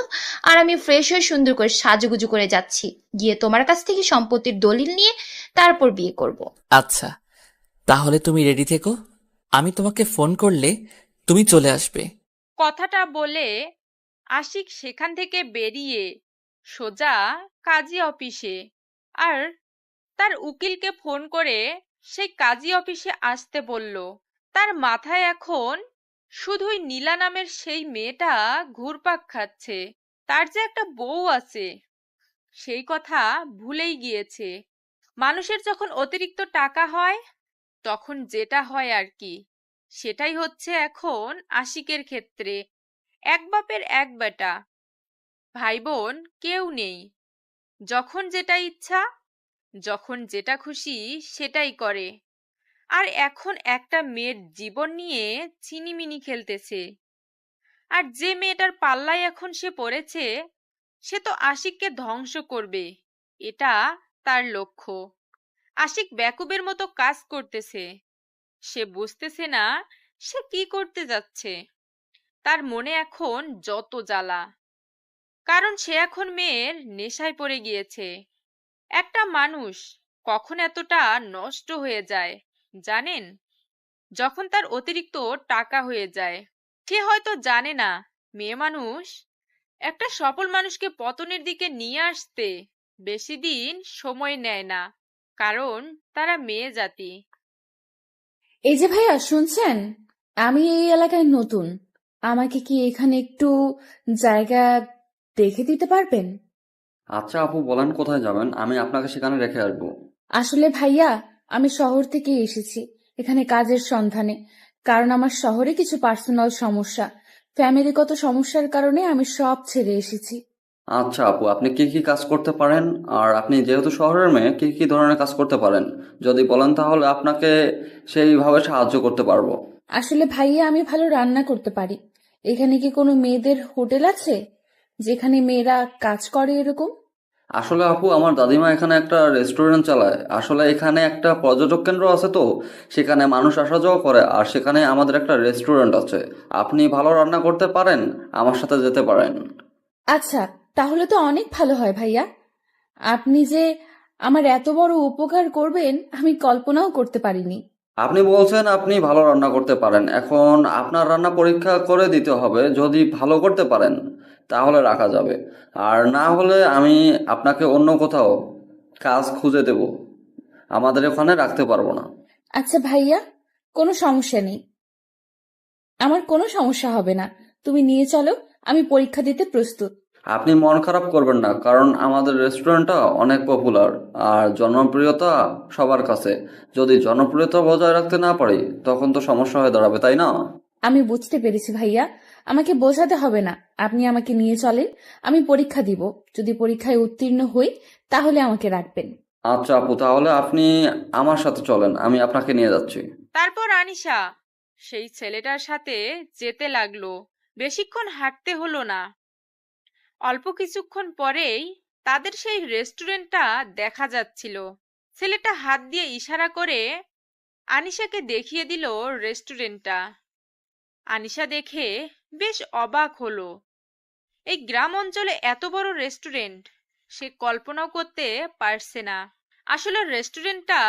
আর আমি ফ্রেশ হয়ে সুন্দর করে সাজুগুজু করে যাচ্ছি, গিয়ে তোমার কাছ থেকে সম্পত্তির দলিল নিয়ে তারপর বিয়ে করব। আচ্ছা, তাহলে তুমি রেডি থেকো, আমি তোমাকে ফোন করলে তুমি চলে আসবে। কথাটা বলে আশিক সেখান থেকে বেরিয়ে সোজা কাজী অফিসে আর তার উকিলকে ফোন করে সেই কাজী অফিসে আসতে বলল। তার মাথায় এখন শুধুই নীলা নামের সেই মেয়েটা ঘুরপাক খাচ্ছে। তার যে একটা বউ আছে সেই কথা ভুলেই গিয়েছে। মানুষের যখন অতিরিক্ত টাকা হয় তখন যেটা হয় আর কি, সেটাই হচ্ছে এখন আশিকের ক্ষেত্রে। এক বাপের এক বেটা, ভাই বোন কেউ নেই। যখন যেটা ইচ্ছা, যখন যেটা খুশি সেটাই করে। আর এখন একটা মেয়ের জীবন নিয়ে চিনিমিনি খেলতেছে। আর যে মেয়েটার পাল্লায় এখন সে পড়েছে সে তো আশিককে ধ্বংস করবে, এটা তার লক্ষ্য। আশিক বেকুবের মতো কাজ করতেছে, সে বুঝতেছে না সে কি করতে যাচ্ছে। তার মনে এখন যত জ্বালা, কারণ সে এখন মেয়ের নেশায় পড়ে গিয়েছে। একটা মানুষ কখন এতটা নষ্ট হয়ে যায় জানেন? যখন তার অতিরিক্ত টাকা হয়ে যায়। সে হয়তো জানে না মেয়ে মানুষ একটা সফল মানুষকে পতনের দিকে নিয়ে আসতে বেশি দিন সময় নেয় না, কারণ তারা মেয়ে জাতি। এই যে ভাইয়া, শুনছেন? আমি এই এলাকায় নতুন, আমাকে কি এখানে একটু জায়গা দেখে দিতে পারবেন? আচ্ছা আপু, বলেন কোথায় যাবেন, আমি আপনাকে সেখানে রেখে আসবো। আসলে ভাইয়া, আমি শহর থেকে এসেছি এখানে কাজের সন্ধানে, কারণ আমার শহরে কিছু পার্সোনাল সমস্যা, ফ্যামিলিগত সমস্যার কারণে আমি সব ছেড়ে এসেছি। আচ্ছা আপু, আপনি কি কি কাজ করতে পারেন? আর আপনি যেহেতু শহরের মেয়ে, কি কি ধরনের কাজ করতে পারেন যদি বলেন তাহলে আপনাকে সেইভাবে সাহায্য করতে পারবো। আসলে ভাইয়া আমি ভালো রান্না করতে পারি। এখানে কি কোনো মেয়েদের হোটেল আছে যেখানে মেয়েরা কাজ করে এরকম? আসলে আপু, আমার দাদিমা এখানে একটা রেস্টুরেন্ট চালায়। আসলে এখানে একটা পর্যটক কেন্দ্র আছে, তো সেখানে মানুষ আসা যাওয়া করে, আর সেখানে আমাদের একটা রেস্টুরেন্ট আছে। আপনি ভালো রান্না করতে পারেন, আমার সাথে যেতে পারেন। আচ্ছা, তাহলে তো অনেক ভালো হয় ভাইয়া। আপনি যে আমার এত বড় উপকার করবেন আমি কল্পনাও করতে পারিনি। আপনি বলছেন আপনি ভালো রান্না করতে পারেন, এখন আপনার রান্না পরীক্ষা করে দিতে হবে। যদি ভালো করতে পারেন তাহলে রাখা যাবে, আর না হলে আমি আপনাকে অন্য কোথাও কাজ খুঁজে দেব। আমাদের ওখানে রাখতে পারবো না। আচ্ছা ভাইয়া, কোনো সমস্যা নেই, আমার কোনো সমস্যা হবে না। তুমি নিয়ে চলো, আমি পরীক্ষা দিতে প্রস্তুত। আপনি মন খারাপ করবেন না, কারণ আমাদের রেস্টুরেন্টটা অনেক পপুলার আর জনপ্রিয়তা সবার কাছে। যদি জনপ্রিয়তা বজায় রাখতে না পারি তখন তো সমস্যা হয়ে দাঁড়াবে, তাই না? আমি বুঝতে পেরেছি ভাইয়া, আমাকে বোঝাতে হবে না। আপনি আমাকে নিয়ে চলেন, আমি পরীক্ষা দিব। যদি পরীক্ষায় উত্তীর্ণ হই তাহলে আমাকে রাখবেন। আচ্ছা আপু, তাহলে আপনি আমার সাথে চলেন, আমি আপনাকে নিয়ে যাচ্ছি। তারপর আনিশা সেই ছেলেটার সাথে যেতে লাগলো। বেশিক্ষণ হাঁটতে হলো না। অল্প কিছুক্ষণ পরেই তাদের সেই রেস্টুরেন্টটা দেখা যাচ্ছিল। ছেলেটা হাত দিয়ে ইশারা করে আনিশাকে দেখিয়ে দিল রেস্টুরেন্টটা। আনিশা দেখে বেশ অবাক হলো। এই গ্রাম অঞ্চলে এত বড় রেস্টুরেন্ট সে কল্পনাও করতে পারছে না। আসলে রেস্টুরেন্টটা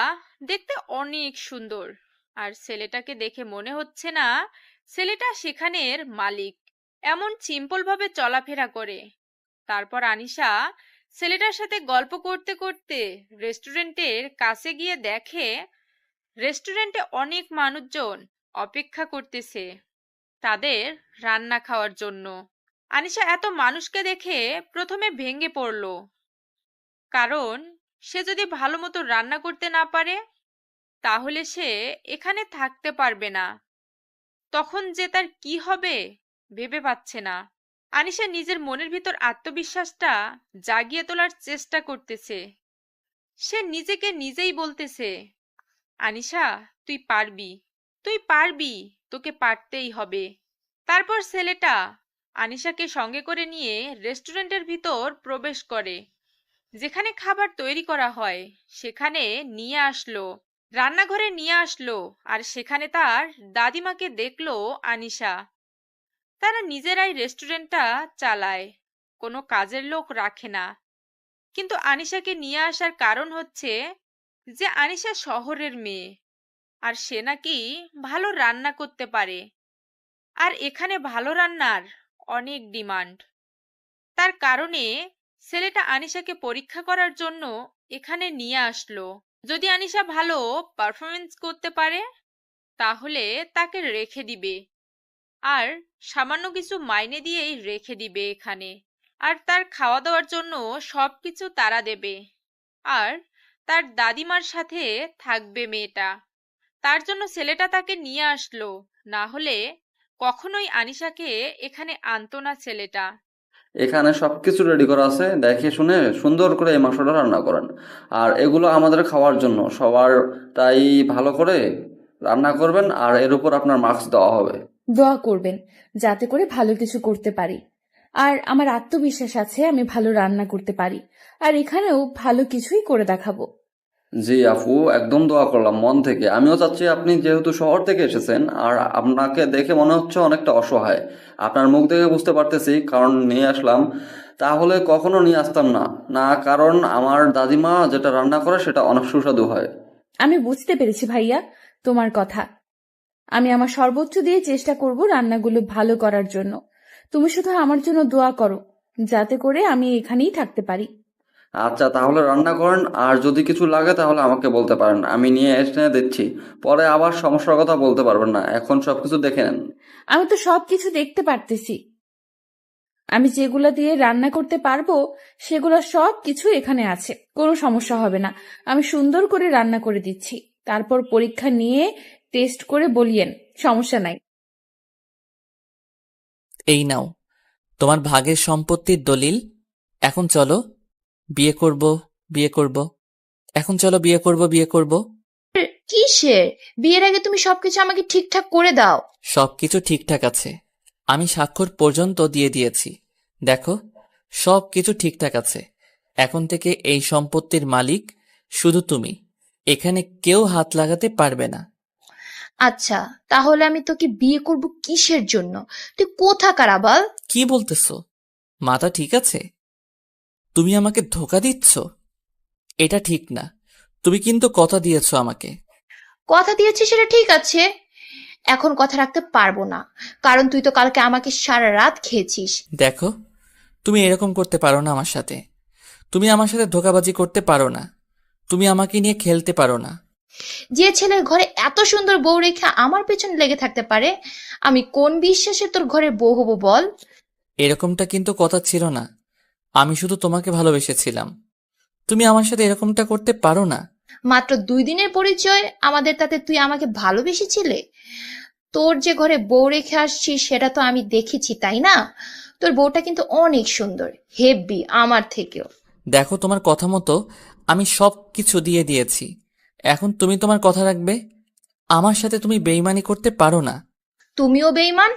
দেখতে অনেক সুন্দর, আর ছেলেটাকে দেখে মনে হচ্ছে না ছেলেটা সেখানের মালিক। এমন সিম্পল ভাবে চলাফেরা করে। তারপর আনিশা ছেলেটার সাথে গল্প করতে করতে রেস্টুরেন্টের কাছে গিয়ে দেখে রেস্টুরেন্টে অনেক মানুষজন অপেক্ষা করতেছে তাদের রান্না খাওয়ার জন্য। আনিশা এত মানুষকে দেখে প্রথমে ভেঙে পড়ল, কারণ সে যদি ভালো মতো রান্না করতে না পারে তাহলে সে এখানে থাকতে পারবে না। তখন যে তার কি হবে ভেবে পাচ্ছে না। আনিশা নিজের মনের ভিতর আত্মবিশ্বাসটা জাগিয়ে তোলার চেষ্টা করতেছে। সে নিজেকে নিজেই বলতেছে, আনিশা তুই পারবি, তুই পারবি, তোকে পারতেই হবে। তারপর ছেলেটা আনিশাকে সঙ্গে করে নিয়ে রেস্টুরেন্টের ভিতর প্রবেশ করে। যেখানে খাবার তৈরি করা হয় সেখানে নিয়ে আসলো, রান্নাঘরে নিয়ে আসলো, আর সেখানে তার দাদিমাকে দেখলো আনিশা। তারা নিজেরাই রেস্টুরেন্টটা চালায়, কোনো কাজের লোক রাখে না। কিন্তু আনিশাকে নিয়ে আসার কারণ হচ্ছে যে আনিশা শহরের মেয়ে, আর সে নাকি ভালো রান্না করতে পারে। আর এখানে ভালো রান্নার অনেক ডিমান্ড। তার কারণে ছেলেটা আনিশাকে পরীক্ষা করার জন্য এখানে নিয়ে আসলো। যদি আনিশা ভালো পারফরমেন্স করতে পারে তাহলে তাকে রেখে দিবে, আর সামান্য কিছু মাইনে দিয়েই রেখে দিবে এখানে। আর তার খাওয়া দাওয়ার জন্য সবকিছু তারা দেবে। আর তার দাদিমার সাথে থাকবে মেয়েটা। তার জন্য ছেলেটা তাকে নিয়ে আসলো, না হলে কখনোই আনিশাকে এখানে আনতো না ছেলেটা। এখানে সবকিছু রেডি করা আছে, দেখে শুনে সুন্দর করে এই মাংসটা রান্না করেন। আর এগুলো আমাদের খাওয়ার জন্য সবার, তাই ভালো করে রান্না করবেন, আর এর উপর আপনার মার্কস দেওয়া হবে। দোয়া করবেন যাতে করে ভালো কিছু করতে পারি। আর আমার আত্মবিশ্বাস আছে আমি ভালো রান্না করতে পারি, আর এখানেও ভালো কিছুই করে দেখাবো। জি আপু, একদম দোয়া করলাম মন থেকে। আমিও চাচ্ছি, আপনি যেহেতু শহর থেকে এসেছেন আর আপনাকে দেখে মনে হচ্ছে অনেকটা অসহায়, আপনার মুখ দেখে বুঝতে পারতেছি, কারণ নিয়ে আসলাম। তাহলে কখনো নিয়ে আসতাম না, না কারণ আমার দাদিমা যেটা রান্না করে সেটা অনেক সুস্বাদু হয়। আমি বুঝতে পেরেছি ভাইয়া তোমার কথা। আমি আমার সর্বোচ্চ দিয়ে চেষ্টা করব রান্নাগুলো ভালো করার জন্য। তুমি শুধু আমার জন্য দোয়া করো যাতে করে আমি এখানেই থাকতে পারি। আচ্ছা তাহলে রান্না করেন, আর যদি কিছু লাগে তাহলে আমাকে বলতে পারেন, আমি নিয়ে এসে দিচ্ছি। পরে আবার সমস্যার কথা বলতে পারবেন না, এখন সবকিছু দেখে নেন। আমি তো সবকিছু দেখতে পারতেছি। আমি যেগুলো দিয়ে রান্না করতে পারবো সেগুলো সব কিছু এখানে আছে, কোনো সমস্যা হবে না। আমি সুন্দর করে রান্না করে দিচ্ছি, তারপর পরীক্ষা নিয়ে টেস্ট করে বলিয়েন, সমস্যা নাই। এই নাও তোমার ভাগের সম্পত্তির দলিল। এখন চলো বিয়ে করব, বিয়ে করব। এখন চলো বিয়ে করব, বিয়ে করব। কিসের? বিয়ের আগে তুমি সবকিছু আমাকে ঠিকঠাক করে দাও। সবকিছু ঠিকঠাক আছে, আমি স্বাক্ষর পর্যন্ত দিয়ে দিয়েছি। দেখো, সবকিছু ঠিকঠাক আছে। এখন থেকে এই সম্পত্তির মালিক শুধু তুমি, এখানে কেউ হাত লাগাতে পারবে না। আচ্ছা, তাহলে আমি তোকে বিয়ে করব কিসের জন্য? তুই কোথাকার আবাল? কি বলতেছো? মাথা ঠিক আছে? তুমি আমাকে ধোকা দিচ্ছ, এটা ঠিক না। তুমি কিন্তু কথা দিয়েছো আমাকে। কথা দিয়েছি সেটা ঠিক আছে, এখন কথা রাখতে পারবো না, কারণ তুই তো কালকে আমাকে সারা রাত খেয়েছিস। দেখো, তুমি এরকম করতে পারো না আমার সাথে। তুমি আমার সাথে ধোকাবাজি করতে পারো না। তুমি আমাকে নিয়ে খেলতে পারো না। যে ছেলের ঘরে এত সুন্দর বউ রেখে আমার পেছনে লেগে থাকতে পারে, আমি কোন বিশ্বাসে তোর ঘরে বউ হবো বল? এরকমটা কিন্তু কথা ছিল না। আমি শুধু তোমাকে ভালোবেসেছিলাম। তুমি আমার সাথে এরকমটা করতে পারো না। মাত্র 2 দিনের পরিচয় আমাদের, তাতে তুই আমাকে ভালোবেসেছিলে? তোর যে ঘরে বউ রেখে আসছিস সেটা তো আমি দেখেছি, তাই না? তোর বউটা কিন্তু অনেক সুন্দর, হেব্বি আমার থেকেও। দেখো, তোমার কথা মতো আমি সব কিছু দিয়ে দিয়েছি। এখন তুমি তোমার কথা রাখবে। আমার সাথে তুমি বেইমানি করতে পারো না। তুমিও বেইমান,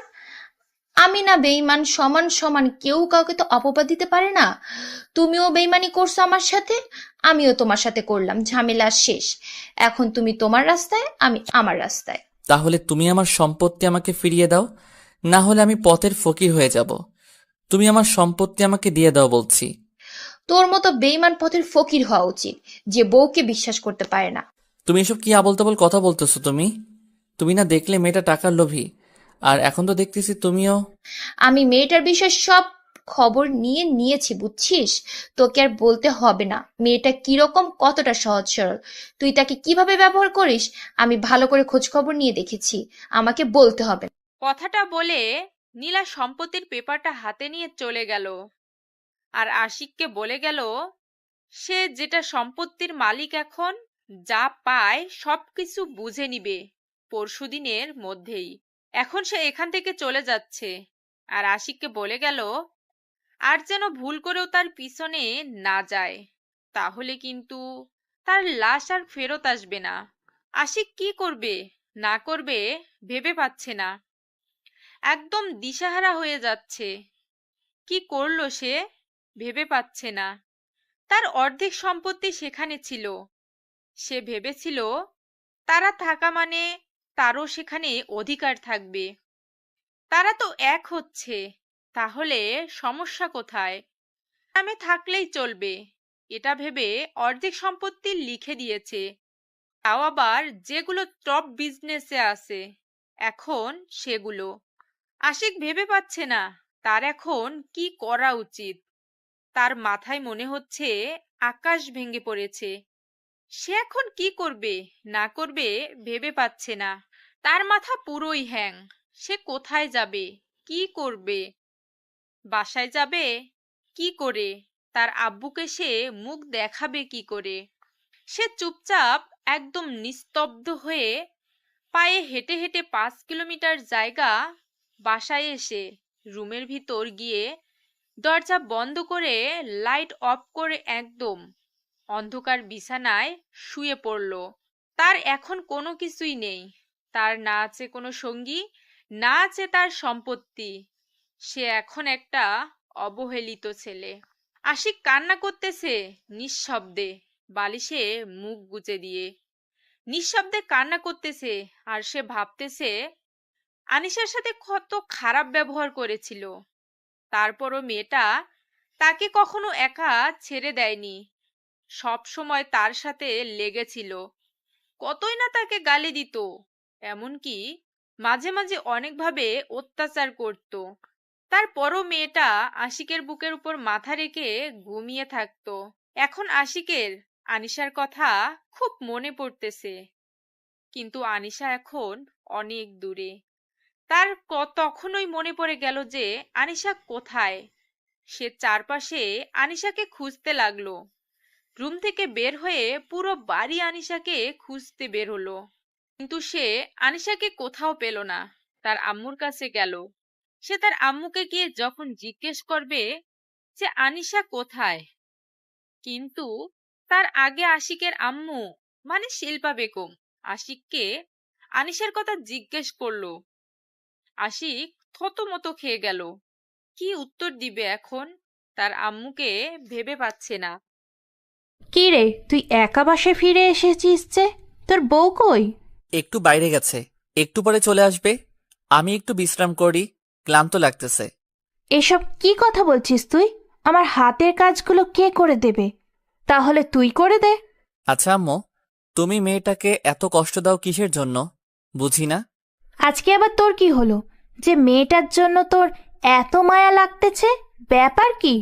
আমি না বেইমান, সমান সমান, কেউ কাউকে তো অপবাদ দিতে পারে না। তুমিও বেইমানি করছো আমার সাথে, আমিও তোমার সাথে করলাম, ঝামেলা শেষ। এখন তুমি তোমার রাস্তায়, আমি আমার রাস্তায়। তাহলে তুমি আমার সম্পত্তি আমাকে ফিরিয়ে দাও, না হলে আমি পথের ফকির হয়ে যাব। তুমি আমার সম্পত্তি আমাকে দিয়ে দাও বলছি। তোর মতো বেইমান পথের ফকির হওয়া উচিত, যে বউকে বিশ্বাস করতে পারে না। তুমি এসব কি আবোল তাবোল কথা বলতেছো? তুমি তুমি না দেখলে মেয়েটা টাকার লোভী, আর এখন তো দেখতেছি তুমিও। আমি মেয়েটার বিষয়ে সব খবর নিয়েছি, বুঝছিস? তোকে আর বলতে হবে না মেয়েটা কিরকম, কতটা সহজ সরল। তুই তাকে কিভাবে ব্যবহার করিস আমি ভালো করে খোঁজ খবর নিয়ে দেখেছি, আমাকে বলতে হবে না। কথাটা বলে নীলা সম্পত্তির পেপারটা হাতে নিয়ে চলে গেল আর আশিককে বলে গেল সে যেটা সম্পত্তির মালিক, এখন যা পায় সবকিছু বুঝে নিবে পরশুদিনের মধ্যেই। এখন সে এখান থেকে চলে যাচ্ছে। আর আশিককে বলে গেল আর যেন ভুল করেও তার পিছনে না যায়, তাহলে কিন্তু তার লাশ আর ফেরত আসবে না। আশিক কি করবে না করবে ভেবে পাচ্ছে না, একদম দিশাহারা হয়ে যাচ্ছে। কি করলো সে ভেবে পাচ্ছে না। তার অর্ধেক সম্পত্তি সেখানে ছিল, সে ভেবেছিল তারা থাকা মানে তারও সেখানে অধিকার থাকবে। তারা তো এক হচ্ছে, তাহলে সমস্যা কোথায়? নামে থাকলেই চলবে, এটা ভেবে অর্ধেক সম্পত্তি লিখে দিয়েছে, তাও আবার যেগুলো টপ বিজনেসে আছে এখন সেগুলো। আশিক ভেবে পাচ্ছে না তার এখন কি করা উচিত। তার মাথায় মনে হচ্ছে আকাশ ভেঙে পড়েছে। সে এখন কি করবে না করবে ভেবে পাচ্ছে না। তার মাথা পুরোই হ্যাং। সে কোথায় যাবে, কি করবে? বাসায় যাবে কি করে? তার আব্বুকে সে মুখ দেখাবে কি করে? সে চুপচাপ একদম নিস্তব্ধ হয়ে পায়ে হেঁটে হেঁটে 5 কিলোমিটার জায়গা বাসায় এসে রুমের ভিতর গিয়ে দরজা বন্ধ করে লাইট অফ করে একদম অন্ধকার বিছানায় শুয়ে পড়ল। তার এখন কোনো কিছুই নেই, তার না আছে কোনো সঙ্গী, না আছে তার সম্পত্তি। সে এখন একটা অবহেলিত ছেলে। আশিক কান্না করতেছে নিঃশব্দে, বালিশে মুখ গুজে দিয়ে নিঃশব্দে কান্না করতেছে। আর সে ভাবতেছে আনিশার সাথে কত খারাপ ব্যবহার করেছিল, তারপরও মেয়েটা তাকে কখনো একা ছেড়ে দেয়নি, সব সময় তার সাথে লেগেছিল। কতই না তাকে গালি দিত, এমনকি মাঝে মাঝে অনেকভাবে অত্যাচার করত। তারপরও মেয়েটা আশিকের বুকের উপর মাথা রেখে ঘুমিয়ে থাকতো। এখন আশিকের আনিশার কথা খুব মনে পড়তেছে, কিন্তু আনিশা এখন অনেক দূরে। তার তখনই মনে পড়ে গেল যে আনিশা কোথায়। সে চারপাশে আনিশাকে খুঁজতে লাগলো। রুম থেকে বের হয়ে পুরো বাড়ি আনিশাকে খুঁজতে বের হলো, কিন্তু সে আনিশাকে কোথাও পেল না। তার আম্মুর কাছে গেল। সে তার আম্মুকে গিয়ে যখন জিজ্ঞেস করবে যে আনিশা কোথায়, কিন্তু তার আগে আশিকের আম্মু মানে শিল্পা বেগম আশিককে আনিশার কথা জিজ্ঞেস করলো। আশিক থতমত খেয়ে গেল। কি উত্তর দিবে এখন? তার আম্মুকে ভেবে পাচ্ছে না। কি রে, তুই একা বাসায় ফিরে এসেছিস যে? তোর বউ কই? একটু বাইরে গেছে, একটু পরে চলে আসবে। আমি একটু বিশ্রাম করি, ক্লান্ত লাগতেছে। এসব কি কথা বলছিস তুই? আমার হাতের কাজগুলো কে করে দেবে? তাহলে তুই করে দে। আচ্ছা আম্মু, তুমি মেয়েটাকে এত কষ্ট দাও কিসের জন্য? বুঝি না। আজকে আবার তোর কি হলো যে মেয়েটার জন্য তোর এত মায়া লাগতেছে? ব্যাপার কি?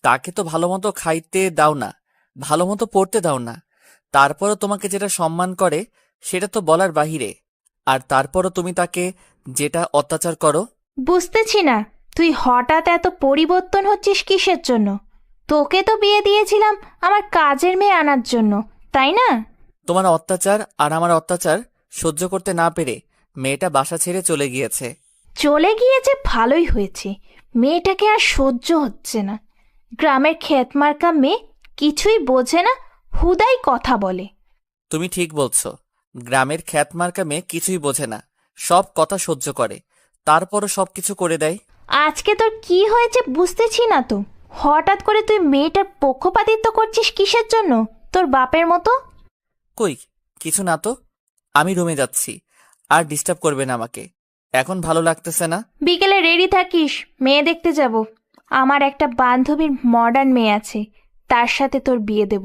তাকে তো ভালো মতো খাইতে দাও না, ভালো মতো পড়তে দাও না, তারপরও তোমাকে যেটা সম্মান করে সেটা তো বলার বাহিরে। আর তারপরও তুমি তাকে যেটা অত্যাচার করো। বুঝতেছি না তুই হঠাৎ এত পরিবর্তন হচ্ছিস কিসের জন্য? তোকে তো বিয়ে দিয়েছিলাম আমার কাজের মেয়ে আনার জন্য, তাই না? তোমার অত্যাচার আর আমার অত্যাচার সহ্য করতে না পেরে মেয়েটা বাসা ছেড়ে চলে গিয়েছে। চলে গিয়েছে ভালোই হয়েছে, মেয়েটাকে আর সহ্য হচ্ছে না। গ্রামের ক্ষেতমার্কা মেয়ে, কিছুই বোঝে না, হুদাই কথা বলে। তুমি ঠিক বলছো, গ্রামের খ্যাতমার্কা মেয়ে কিছুই বোঝে না, সব কথা সহ্য করে, তারপরও সবকিছু করে দেয়। আজকে তোর কি হয়েছে বুঝতেছি না তো। হঠাৎ করে তুই মেয়েটার পক্ষপাতিত্ব করছিস কিসের জন্য? তোর বাপের মতো। কই কিছু না তো, আমি রুমে যাচ্ছি, আর ডিস্টার্ব করবে না আমাকে, এখন ভালো লাগতেছে না। বিকেলে রেডি থাকিস, মেয়ে দেখতে যাব। আমার একটা বান্ধবীর মডার্ন মেয়ে আছে, তার সাথে তোর বিয়ে দেব।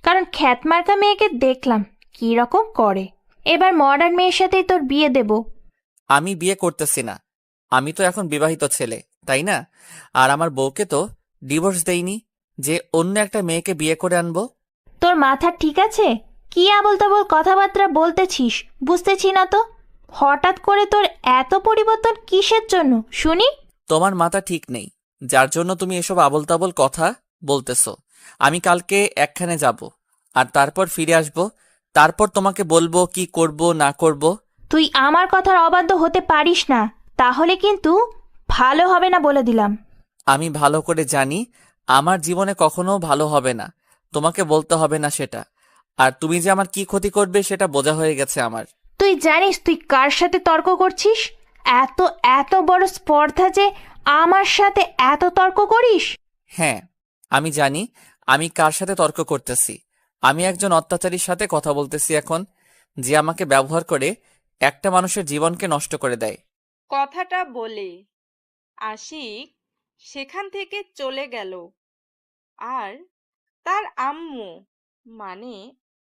কারণ খ্যাতমার্কা মেয়েকে দেখলাম কি রকম করে। এবার মডার্ন মেয়ের সাথেই তোর বিয়ে দেব। আমি বিয়ে করতেছি না, আমি তো এখন বিবাহিত ছেলে, তাই না? আর আমার বউকে তো ডিভোর্স দেইনি যে অন্য একটা মেয়েকে বিয়ে করে আনবো। তোর মাথা ঠিক আছে? কি আবল তাবল কথাবার্তা বলতেছিস বুঝতেছি না তো। হঠাৎ করে তোর এত পরিবর্তন কিসের জন্য শুনি? তোমার মাথা ঠিক নেই, যার জন্য তুমি এসব আবল তাবল কথা বলতেছো। আমি কালকে একখানে যাব, আর তারপর ফিরে আসব, তারপর তোমাকে বলবো কি করব না করব। তুই আমার কথার অবাধ্য হতে পারিস না, তাহলে কিন্তু ভালো হবে না বলে দিলাম। আমি ভালো করে জানি আমার জীবনে কখনো ভালো হবে না, তোমাকে বলতে হবে না সেটা। আর তুমি যে আমার কি ক্ষতি করবে সেটা বোঝা হয়ে গেছে আমার। তুই জানিস তুই কার সাথে তর্ক করছিস? এত এত বড় স্পর্ধা যে আমার সাথে এত তর্ক করিস? হ্যাঁ, আমি জানি আমি কার সাথে তর্ক করতেছি। আমি একজন অত্যাচারীর সাথে কথা বলতেছি এখন, যে আমাকে ব্যবহার করে একটা মানুষের জীবনকে নষ্ট করে দেয়। কথাটা বলে আশিক সেখান থেকে চলে গেল। আর তার আম্মু মানে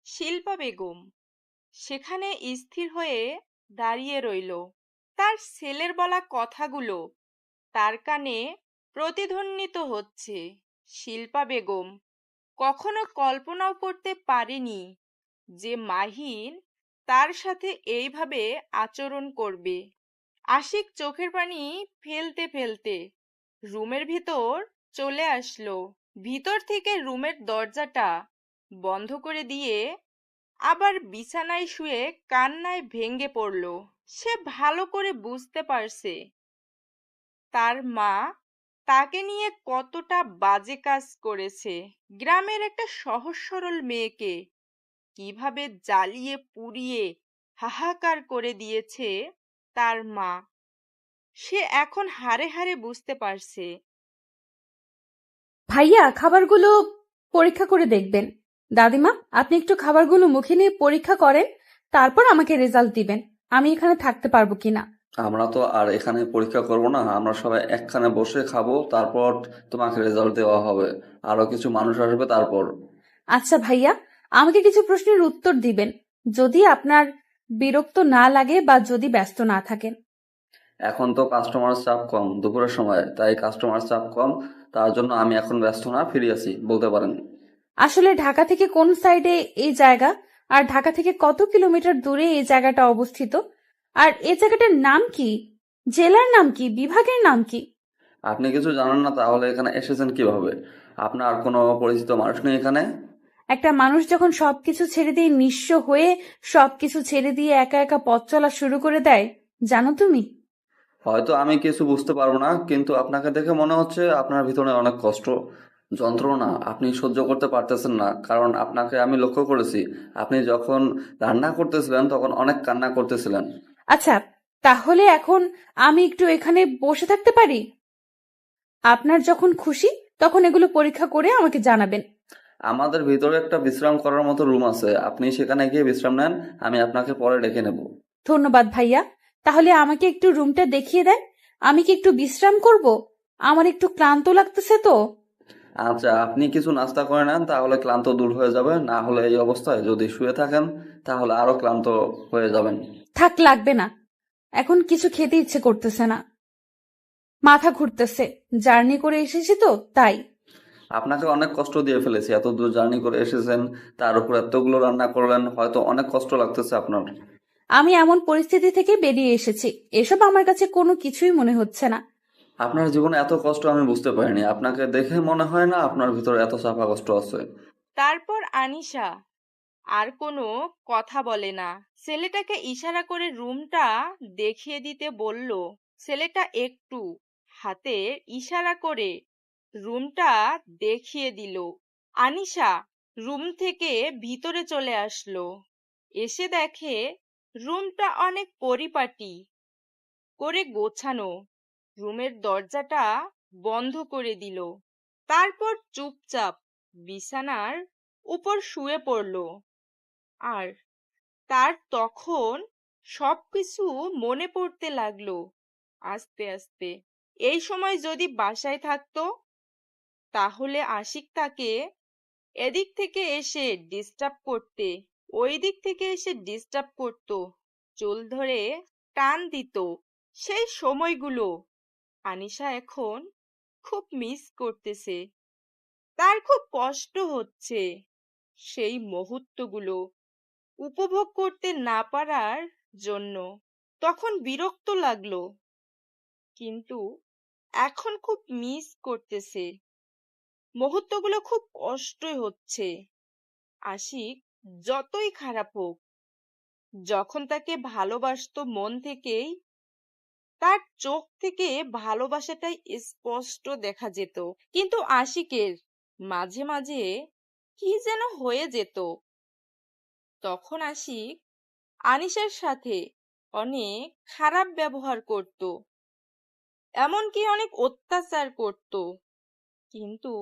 শিল্পা বেগম সেখানে স্থির হয়ে দাঁড়িয়ে রইল। তার ছেলের বলা কথাগুলো তার কানে প্রতিধ্বনিত হচ্ছে। শিল্পা বেগম কখনো কল্পনাও করতে পারেনি যে মাহিন তার সাথে এইভাবে আচরণ করবে। আশিক চোখের পানি ফেলতে ফেলতে রুমের ভিতর চলে আসলো। ভিতর থেকে রুমের দরজাটা বন্ধ করে দিয়ে আবার বিছানায় শুয়ে কান্নায় ভেঙে পড়ল। সে ভালো করে বুঝতে পারছে তার মা তাকে নিয়ে কতটা বাজে কাজ করেছে। গ্রামের একটা সহজ সরল মেয়েকে কিভাবে জ্বালিয়ে পুড়িয়ে হাহাকার করে দিয়েছে তার মা, সে এখন হাড়ে হাড়ে বুঝতে পারছে। ভাইয়া, খাবারগুলো পরীক্ষা করে দেখবেন। দাদিমা, আপনি একটু খাবারগুলো মুখে নিয়ে পরীক্ষা করেন, তারপর আমাকে রেজাল্ট দিবেন আমি এখানে থাকতে পারবো কিনা। আমরা তো আর এখানে পরীক্ষা করব না, আমরা সবাই একখানে বসে খাবো, তারপর তোমাকে রেজাল্ট দেওয়া হবে, আরো কিছু মানুষ আসবে তারপর। আচ্ছা ভাইয়া, আমাকে কিছু প্রশ্নের উত্তর দিবেন, যদি আপনার বিরক্ত না লাগে বা যদি ব্যস্ত না থাকেন। এখন তো কাস্টমার চাপ কম, দুপুরের সময়, তাই কাস্টমার চাপ কম, তার জন্য আমি এখন ব্যস্ত না, ফিরে আছি, বলতে পারেন। আসলে ঢাকা থেকে কোন সাইডে এই জায়গা, আর ঢাকা থেকে কত কিলোমিটার দূরে এই জায়গাটা অবস্থিত, আর এই জায়গাটার নাম কি, জেলার নাম কি, বিভাগের নাম কি? আপনি কিছু জানেন না, তাহলে এখানে এসেছেন কিভাবে? আপনার কোনো পরিচিত মানুষ নেই এখানে? একটা মানুষ যখন সবকিছু ছেড়ে দিয়ে নিঃস্ব হয়ে সবকিছু ছেড়ে দিয়ে একা একা পথ চলা শুরু করে দেয়, জানো তুমি? হয়তো আমি কিছু বুঝতে পারবো না, কিন্তু আপনাকে দেখে মনে হচ্ছে আপনার ভিতরে অনেক কষ্ট, যন্ত্রণা আপনি সহ্য করতে পারতেছেন না। কারণ আপনাকে আমি লক্ষ্য করেছি, আপনি যখন রান্না করতেছিলেন তখন অনেক কান্না করতেছিলেন। আচ্ছা, তাহলে এখন আমি একটু এখানে বসে থাকতে পারি? আপনার যখন খুশি তখন এগুলো পরীক্ষা করে আমাকে জানাবেন। আমাদের ভিতরে একটা বিশ্রাম করার মতো রুম আছে, আপনি সেখানে গিয়ে বিশ্রাম নেন, আমি আপনাকে পরে ডেকে নেব। ধন্যবাদ ভাইয়া। তাহলে আমাকে একটু রুমটা দেখিয়ে দেন, আমি কি একটু বিশ্রাম করব? আমার একটু ক্লান্ত লাগতেছে তো। আচ্ছা, আপনি কিছু নাস্তা করে নেন, তাহলে ক্লান্ত দূর হয়ে যাবে। না হলে এই অবস্থায় যদি শুয়ে থাকেন তাহলে আরো ক্লান্ত হয়ে যাবেন। থাক, লাগবে না, এখন কিছু খেতে ইচ্ছে করতেছে না, মাথা ঘুরতেছে, জার্নি করে এসেছি তো তাই। আপনাকে অনেক কষ্ট দিয়ে ফেলেছি, এত দূর জার্নি করে এসেছেন, তার উপর এতগুলো রান্না করলেন, হয়তো অনেক কষ্ট লাগতেছে আপনার। আমি এমন পরিস্থিতি থেকে বেরিয়ে এসেছি, এসব আমার কাছে কোনো কিছুই মনে হচ্ছে না। আপনার জীবনে এত কষ্ট আমি বুঝতে পারিনি, আপনাকে দেখে মনে হয় না আপনার ভিতরে এত চাপা কষ্ট আছে। তারপর আনিশা আর কোনো কথা বলে না। ছেলেটাকে ইশারা করে রুমটা দেখিয়ে দিতে বলল। ছেলেটা একটু হাতের ইশারা করে রুমটা দেখিয়ে দিল। আনিশা রুম থেকে ভিতরে চলে আসলো। এসে দেখে রুমটা অনেক পরিপাটি করে গোছানো। রুমের দরজাটা বন্ধ করে দিল। তারপর চুপচাপ বিছানার উপর শুয়ে পড়ল। আর তার তখন সবকিছু মনে পড়তে লাগলো আস্তে আস্তে। এই সময় যদি বাসায় থাকতো তাহলে আশিক তাকে এদিক থেকে এসে ডিস্টার্ব করতে, ওই দিক থেকে এসে ডিস্টার্ব করতো, চুল ধরে টান দিত। সেই সময়গুলো আনিশা এখন খুব মিস করতেছে। তার খুব কষ্ট হচ্ছে সেই মুহূর্তগুলো উপভোগ করতে না পারার জন্য। তখন বিরক্ত লাগলো, কিন্তু এখন খুব মিস করতেছে। মুহূর্তগুলো খুব কষ্টই হচ্ছে। আশিক যতই খারাপ হোক, যখন তাকে ভালোবাসতো মন থেকেই, তার চোখ থেকে ভালোবাসাটাই স্পষ্ট দেখা যেত। কিন্তু আশিকের মাঝে মাঝে কি যেন হয়ে যেত। তখন আশিক আনিশার সাথে অনেক খারাপ ব্যবহার করত, এমনকি অনেক অত্যাচার করত। কিন্তু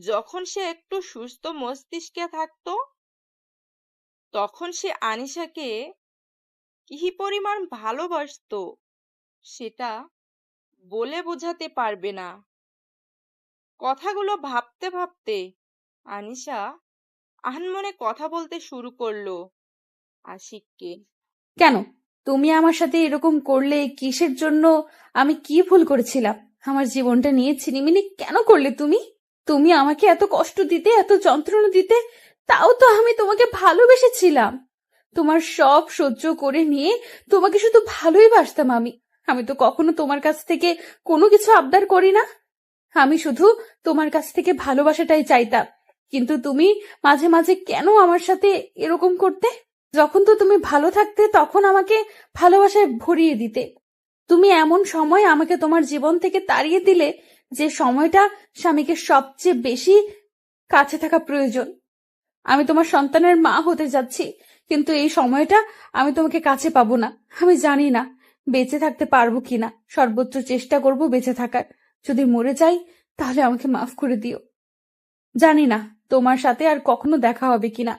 যখন সে একটু সুস্থ মস্তিষ্কে থাকতো, তখন সে আনিশাকে কি পরিমাণ ভালোবাসতো সেটা বলে বোঝাতে পারবে না। কথাগুলো ভাবতে ভাবতে আনিশা আনমনে কথা বলতে শুরু করলো আশিককে। কেন তুমি আমার সাথে এরকম করলে? কিসের জন্য? আমি কি ভুল করেছিলাম? আমার জীবনটা নিয়ে ছিনিমিনি কেন করলে তুমি? তুমি আমাকে এত কষ্ট দিতে, এত যন্ত্রণা দিতে, তাও তো আমি তোমাকে ভালোবেসেছিলাম। তোমার সব সহ্য করে নিয়ে তোমাকে শুধু ভালোই বাসতাম আমি। আমি তো কখনো তোমার কাছ থেকে কোনো কিছু আবদার করি না, আমি শুধু তোমার কাছ থেকে ভালোবাসাটাই চাইতাম। কিন্তু তুমি মাঝে মাঝে কেন আমার সাথে এরকম করতে? যখন তো তুমি ভালো থাকতে তখন আমাকে ভালোবাসায় ভরিয়ে দিতে। তুমি এমন সময় আমাকে তোমার জীবন থেকে তাড়িয়ে দিলে যে সময়টা স্বামীকে সবচেয়ে বেশি কাছে থাকা প্রয়োজন। আমি তোমার সন্তানের মা হতে যাচ্ছি, কিন্তু এই সময়টা আমি তোমাকে কাছে পাবো না। আমি জানি না বেঁচে থাকতে পারবো কিনা, সর্বোচ্চ চেষ্টা করব বেঁচে থাকার। যদি মরে যাই তাহলে আমাকে মাফ করে দিও। জানি না তোমার সাথে আর কখনো দেখা হবে কিনা।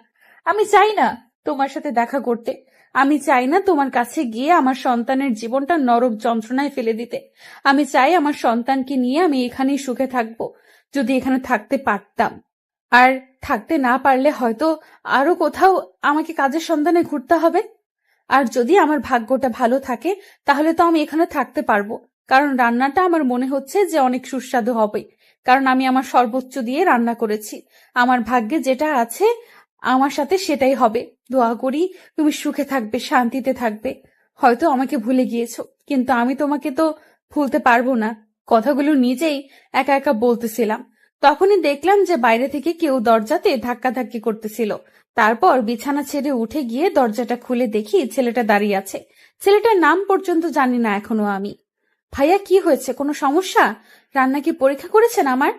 আমি চাই না তোমার সাথে দেখা করতে। আমি চাই না তোমার কাছে গিয়ে আমার সন্তানের জীবনটা নরক যন্ত্রণায় ফেলে দিতে। আমি চাই আমার সন্তানকে নিয়ে আমি এখানেই সুখে থাকবো, যদি এখানে থাকতে পারতাম। আর থাকতে না পারলে হয়তো আরো কোথাও আমাকে কাজের সন্ধানে ঘুরতে হবে। আর যদি আমার ভাগ্যটা ভালো থাকে তাহলে তো আমি এখানে থাকতে পারবো, কারণ রান্নাটা আমার মনে হচ্ছে যে অনেক সুস্বাদু হবে, কারণ আমি আমার সর্বোচ্চ দিয়ে রান্না করেছি। আমার ভাগ্যে যেটা আছে আমার সাথে সেটাই হবে। দোয়া করি তুমি সুখে থাকবে, শান্তিতে থাকবে। হয়তো আমাকে ভুলে গিয়েছো, কিন্তু আমি তোমাকে তো ভুলতে পারবো না। কথাগুলো নিজেই একা একা বলতেছিলাম, তখনই দেখলাম যে বাইরে থেকে কেউ দরজাতে ধাক্কাধাক্কি করতেছিল। তারপর বিছানা ছেড়ে উঠে গিয়ে দরজাটা খুলে দেখি ছেলেটা দাঁড়িয়ে আছে। ছেলেটার নাম পর্যন্ত জানি না এখনো আমি। ভাইয়া, কি হয়েছে? কোনো সমস্যা? রান্না কি পরীক্ষা করেছেন আমার?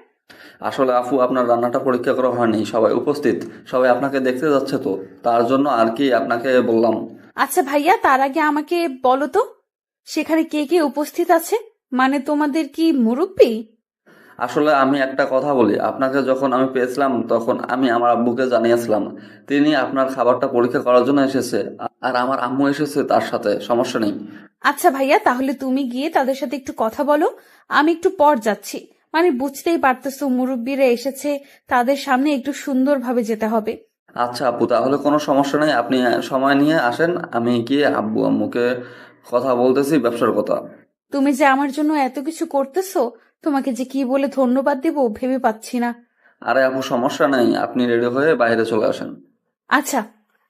আসলে আফু, আপনার রান্নাটা পরীক্ষা করা হয়নি, সবাই উপস্থিত, সবাই আপনাকে দেখতে যাচ্ছে তো, তার জন্য আর কি আপনাকে বললাম। আচ্ছা ভাইয়া, তার আগে আমাকে বলো তো, সেখানে কে কে উপস্থিত আছে? মানে তোমাদের কি মুরব্বি? আসলে আমি একটা কথা বলি, আপনাকে যখন আমি পেয়েছিলাম তখন আমি আমার আব্বুকে জানিয়েছিলাম, তিনি আপনার খাবারটা পরীক্ষা করার জন্য এসেছে, আর আমার আম্মু এসেছে তার সাথে, সমস্যা নেই। আচ্ছা ভাইয়া, তাহলে তুমি গিয়ে তাদের সাথে একটু কথা বলো, আমি একটু পর যাচ্ছি। মানে বুঝতেই পারতেছো, মুরব্বিরা এসেছে, তাদের সামনে একটু সুন্দরভাবে যেতে হবে। আচ্ছা আপু, তাহলে কোনো সমস্যা নেই, আপনি সময় নিয়ে আসেন, আমি গিয়ে আব্বু আম্মুকে কথা বলতেছি ব্যবসার কথা। তুমি যে আমার জন্য এত কিছু করতেছো, তোমাকে যে কি বলে ধন্যবাদ দেবো ভেবে পাচ্ছি না। আরে আপু, সমস্যা নেই, আপনি রেডি হয়ে বাইরে চলে আসেন। আচ্ছা,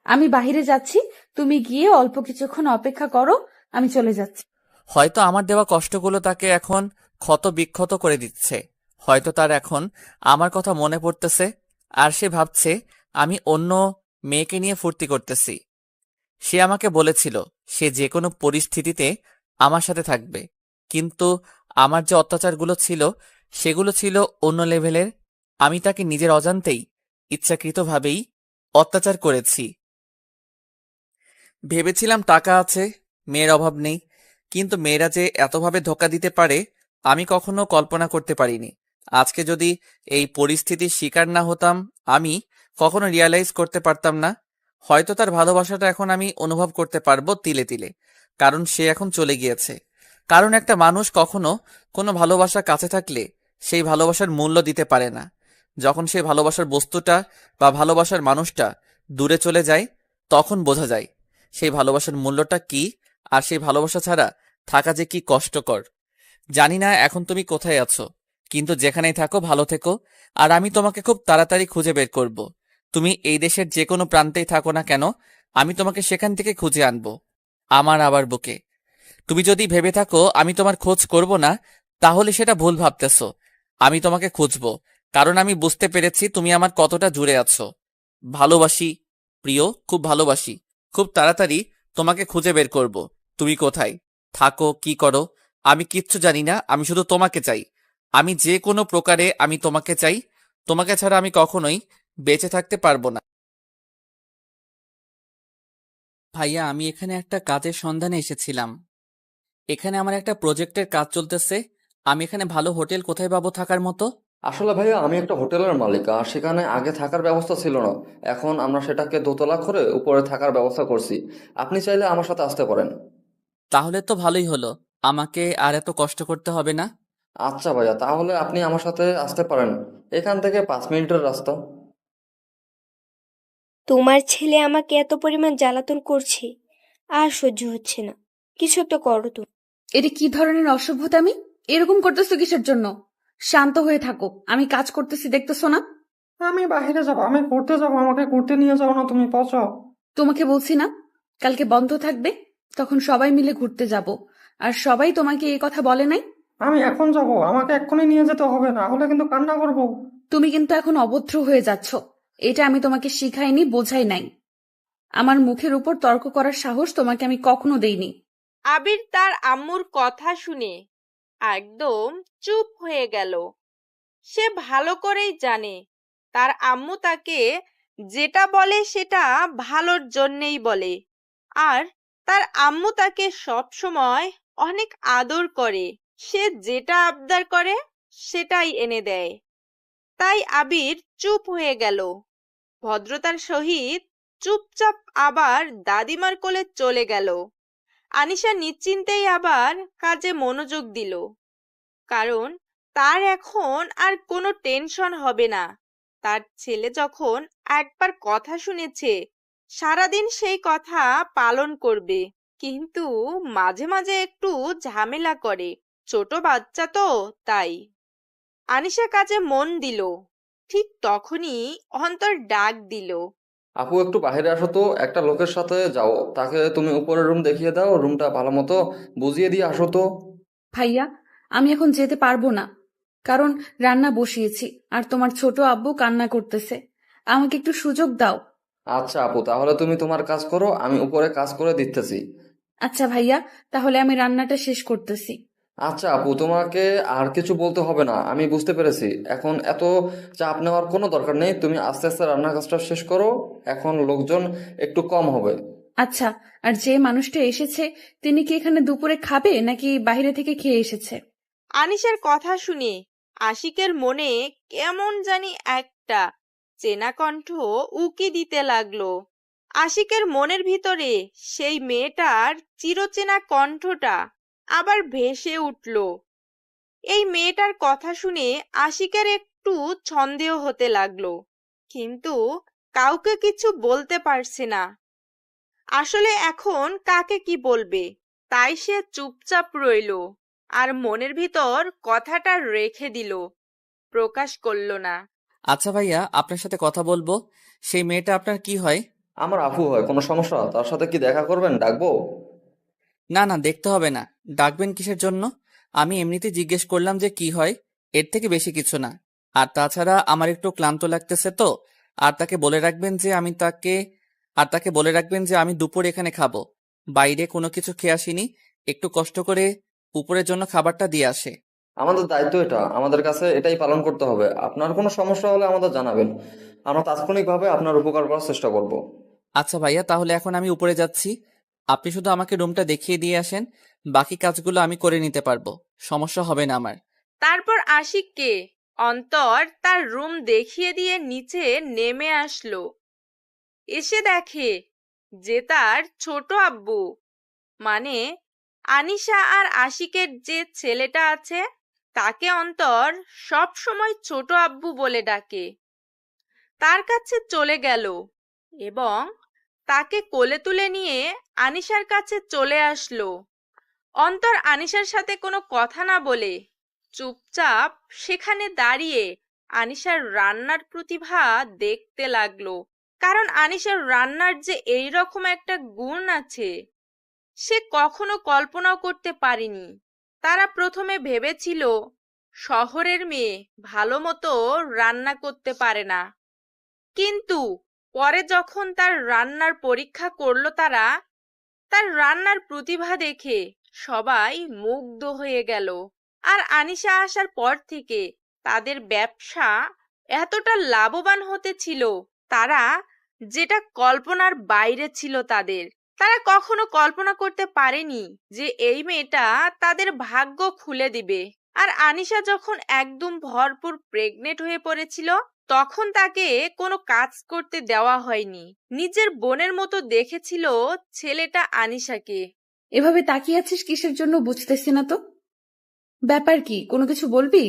আমি বাইরে যাচ্ছি, তুমি গিয়ে অল্প কিছুক্ষণ অপেক্ষা করো, আমি চলে যাচ্ছি। হয়তো আমার দেওয়া কষ্টগুলো তাকে এখন ক্ষত বিক্ষত করে দিচ্ছে। হয়তো তার এখন আমার কথা মনে পড়তেছে, আর সে ভাবছে আমি অন্য মেয়েকে নিয়ে ফুর্তি করতেছি। সে আমাকে বলেছিল সে যে কোনো পরিস্থিতিতে আমার সাথে থাকবে, কিন্তু আমার যে অত্যাচারগুলো ছিল সেগুলো ছিল অন্য লেভেলের। আমি তাকে নিজের অজান্তেই ইচ্ছাকৃতভাবেই অত্যাচার করেছি। ভেবেছিলাম টাকা আছে, মেয়ের অভাব নেই, কিন্তু মেয়েরা যে এতভাবে ধোঁকা দিতে পারে আমি কখনো কল্পনা করতে পারিনি। আজকে যদি এই পরিস্থিতির শিকার না হতাম, আমি কখনো রিয়ালাইজ করতে পারতাম না। হয়তো তার ভালোবাসাটা এখন আমি অনুভব করতে পারবো তিলে তিলে, কারণ সে এখন চলে গিয়েছে। কারণ একটা মানুষ কখনো কোনো ভালোবাসা কাছে থাকলে সেই ভালোবাসার মূল্য দিতে পারে না। যখন সেই ভালোবাসার বস্তুটা বা ভালোবাসার মানুষটা দূরে চলে যায়, তখন বোঝা যায় সেই ভালোবাসার মূল্যটা কি, আর সেই ভালোবাসা ছাড়া থাকা যে কি কষ্টকর। জানি না এখন তুমি কোথায় আছো, কিন্তু যেখানেই থাকো ভালো থেকো, আর আমি তোমাকে খুব তাড়াতাড়ি খুঁজে বের করব। তুমি এই দেশের যে কোনো প্রান্তেই থাকো না কেন, আমি তোমাকে সেখান থেকে খুঁজে আনবো আমার আবার বুকে। তুমি যদি ভেবে থাকো আমি তোমার খোঁজ করব না, তাহলে সেটা ভুল ভাবতেছো। আমি তোমাকে খুঁজবো, কারণ আমি বুঝতে পেরেছি তুমি আমার কতটা জুড়ে আছো। ভালোবাসি প্রিয়, খুব ভালোবাসি। খুব তাড়াতাড়ি তোমাকে খুঁজে বের করব। তুমি কোথায় থাকো, কি করো, আমি কিচ্ছু জানি না, আমি শুধু তোমাকে চাই। আমি যে কোনো প্রকারে আমি তোমাকে চাই। তোমাকে ছাড়া আমি কখনোই বেঁচে থাকতে পারবো না। ভাইয়া, আমি এখানে একটা কাজের সন্ধানে এসেছিলাম। এখানে আমার একটা প্রজেক্টের কাজ চলতেছে। আমি এখানে ভালো হোটেল কোথায় পাবো থাকার মতো? আসলে ভাইয়া, আমি একটা হোটেলের মালিক, আর সেখানে আগে থাকার ব্যবস্থা ছিল না, এখন আমরা সেটাকে দোতলা করে উপরে থাকার ব্যবস্থা করছি। আপনি চাইলে আমার সাথে আসতে পারেন। তাহলে তো ভালোই হলো, আমাকে আর এত কষ্ট করতে হবে না। আচ্ছা ভাইয়া, তাহলে আপনি আমার সাথে আসতে পারেন, এখান থেকে 5 মিনিটের রাস্তা। তোমার ছেলে আমাকে এত পরিমাণ জ্বালাতন করছে, আর সহ্য হচ্ছে না। কিছু একটা করো তুমি। এটা কি ধরনের অসভ্যতামি? এরকম করতেছো কিসের জন্য? শান্ত হয়ে থাকো, আমি কাজ করতেছি, দেখতেছো না? আমি বাইরে যাবো, আমি ঘুরতে যাবো, আমাকে ঘুরতে নিয়ে যাও না, তুমি পচো। তোমাকে বলছি না, কালকে বন্ধ থাকবে, তখন সবাই মিলে ঘুরতে যাব। আর সবাই তোমাকে এই কথা বলে নাই? আমি এখন যাব, আমাকে এক্ষুনি নিয়ে যেতে হবে, না হলে কিন্তু কান্না করবো। তুমি কিন্তু এখন অভদ্র হয়ে যাচ্ছ। এটা আমি তোমাকে শিখাইনি, বোঝাই নাই। আমার মুখের উপর তর্ক করার সাহস তোমাকে আমি কখনো দেইনি। আবির তার আম্মুর কথা শুনে একদম চুপ হয়ে গেল। সে ভালো করেই জানে তার আম্মু তাকে যেটা বলে সেটা ভালোর জন্যেই বলে, আর তার আম্মু তাকে সব সময় অনেক আদর করে। সে যেটা আবদার করে সেটাই এনে দেয়। তাই আবির চুপ হয়ে গেল। ভদ্রতার সহিত চুপচাপ আবার দাদিমার কোলে চলে গেল। আনিশা নিশ্চিন্তেই আবার কাজে মনোযোগ দিল, কারণ তার এখন আর কোনো টেনশন হবে না। তার ছেলে যখন একবার কথা শুনেছে, সারাদিন সেই কথা পালন করবে। কিন্তু মাঝে মাঝে একটু ঝামেলা করে, ছোট বাচ্চা তো, তাই। আনিশা কাজে মন দিল। ঠিক তখনই অন্তর ডাক দিল। আপু, একটু বাইরে আসো তো, একটা লোকের সাথে যাও, তাকে তুমি উপরের রুম দেখিয়ে দাও, রুমটা ভালো মতো বুঝিয়ে দিয়ে আসো তো। ভাইয়া, আমি এখন যেতে পারবো না, কারণ রান্না বসিয়েছি আর তোমার ছোট আব্বু কান্না করতেছে। আমাকে একটু সুযোগ দাও। আচ্ছা আপু, তাহলে তুমি তোমার কাজ করো, আমি উপরে কাজ করে দিতেছি। আচ্ছা ভাইয়া, তাহলে আমি রান্নাটা শেষ করতেছি। আচ্ছা আপু, তোমাকে আর কিছু বলতে হবে না, আমি বুঝতে পেরেছি। এখন এত চাপ নেওয়ার কোনো দরকার নেই, তুমি আস্তে আস্তে রান্নার কাজটা শেষ করো। এখন লোকজন একটু কম হবে। আচ্ছা, আর যে মানুষটা এসেছে তিনি কি এখানে দুপুরে খাবে নাকি বাইরে থেকে খেয়ে এসেছে? আনিশার কথা শুনে আশিকের মনে কেমন জানি একটা চেনা কণ্ঠ উকি দিতে লাগলো। আশিকের মনের ভিতরে সেই মেয়েটার চিরচেনা কণ্ঠটা আবার ভেসে উঠল। এই মেয়েটার কথা শুনে আশিকের একটু সন্দেহ হতে লাগলো, কিন্তু কাউকে কিছু বলতে পারছে না। আসলে এখন কাকে কি বলবে, তাই সে চুপচাপ রইল আর মনের ভিতর কথাটা রেখে দিল, প্রকাশ করলো না। আচ্ছা ভাইয়া, আপনার সাথে কথা বলবো। সেই মেয়েটা আপনার কি হয়? আমার আপু হয়, কোনো সমস্যা? তার সাথে কি দেখা করবেন? ডাকবো? না না, দেখতে হবে না। ডাকবেন কিসের জন্য? আমি এমনিতে জিজ্ঞেস করলাম যে কি হয়, এর থেকে বেশি কিছু না। আর তাছাড়া আমার একটু ক্লান্ত লাগতেছে তো। আর তাকে বলে রাখবেন যে আমি তাকে আর তাকে বলে রাখবেন যে আমি দুপুর এখানে খাবো। বাইরে কোনো কিছু খেয়ে আসিনি, একটু কষ্ট করে উপরের জন্য খাবারটা দিয়ে আসে। আমাদের দায়িত্ব এটা, আমাদের কাছে এটাই পালন করতে হবে। আপনার কোনো সমস্যা হলে আমাদের জানাবেন, আমরা তাৎক্ষণিকভাবে আপনার উপকার করার চেষ্টা করব। আচ্ছা ভাইয়া, তাহলে এখন আমি উপরে যাচ্ছি। আপনি শুধু আমাকে রুমটা দেখিয়ে দিয়ে আসেন, বাকি কাজগুলো আমি করে নিতে পারবো, সমস্যা হবে না আমার। তারপর আশিককে অন্তর তার রুম দেখিয়ে দিয়ে নিচে নেমে আসলো। এসে দেখে যে তার ছোট আব্বু, মানে আনিশা আর আশিকের যে ছেলেটা আছে তাকে অন্তর সব সময় ছোট আব্বু বলে ডাকে, তার কাছে চলে গেল এবং তাকে কোলে তুলে নিয়ে আনিশার কাছে চলে আসলো। অন্তর আনিশার সাথে কোনো কথা না বলে চুপচাপ সেখানে দাঁড়িয়ে আনিশার রান্নার প্রতিভা দেখতে লাগলো। কারণ আনিশার রান্নার যে এইরকম একটা গুণ আছে সে কখনো কল্পনাও করতে পারেনি। তারা প্রথমে ভেবেছিল শহরের মেয়ে ভালো মতো রান্না করতে পারে না, কিন্তু পরে যখন তার রান্নার পরীক্ষা করলো তারা, তার রান্নার প্রতিভা দেখে সবাই মুগ্ধ হয়ে গেল। আর আনিশা আসার পর থেকে তাদের ব্যবসা এতটা লাভবান হতে ছিল, তারা যেটা কল্পনার বাইরে ছিল তাদের। তারা কখনো কল্পনা করতে পারেনি যে এই মেয়েটা তাদের ভাগ্য খুলে দিবে। আর আনিশা যখন একদম ভরপুর প্রেগনেন্ট হয়ে পড়েছিল তখন তাকে কোনো কাজ করতে দেওয়া হয়নি, নিজের বোনের মতো দেখেছিল ছেলেটা আনিশাকে। এভাবে তাকিয়ে আছিস কিসের জন্য বুঝতেছি না তো। ব্যাপার কি, কোনো কিছু বলবি?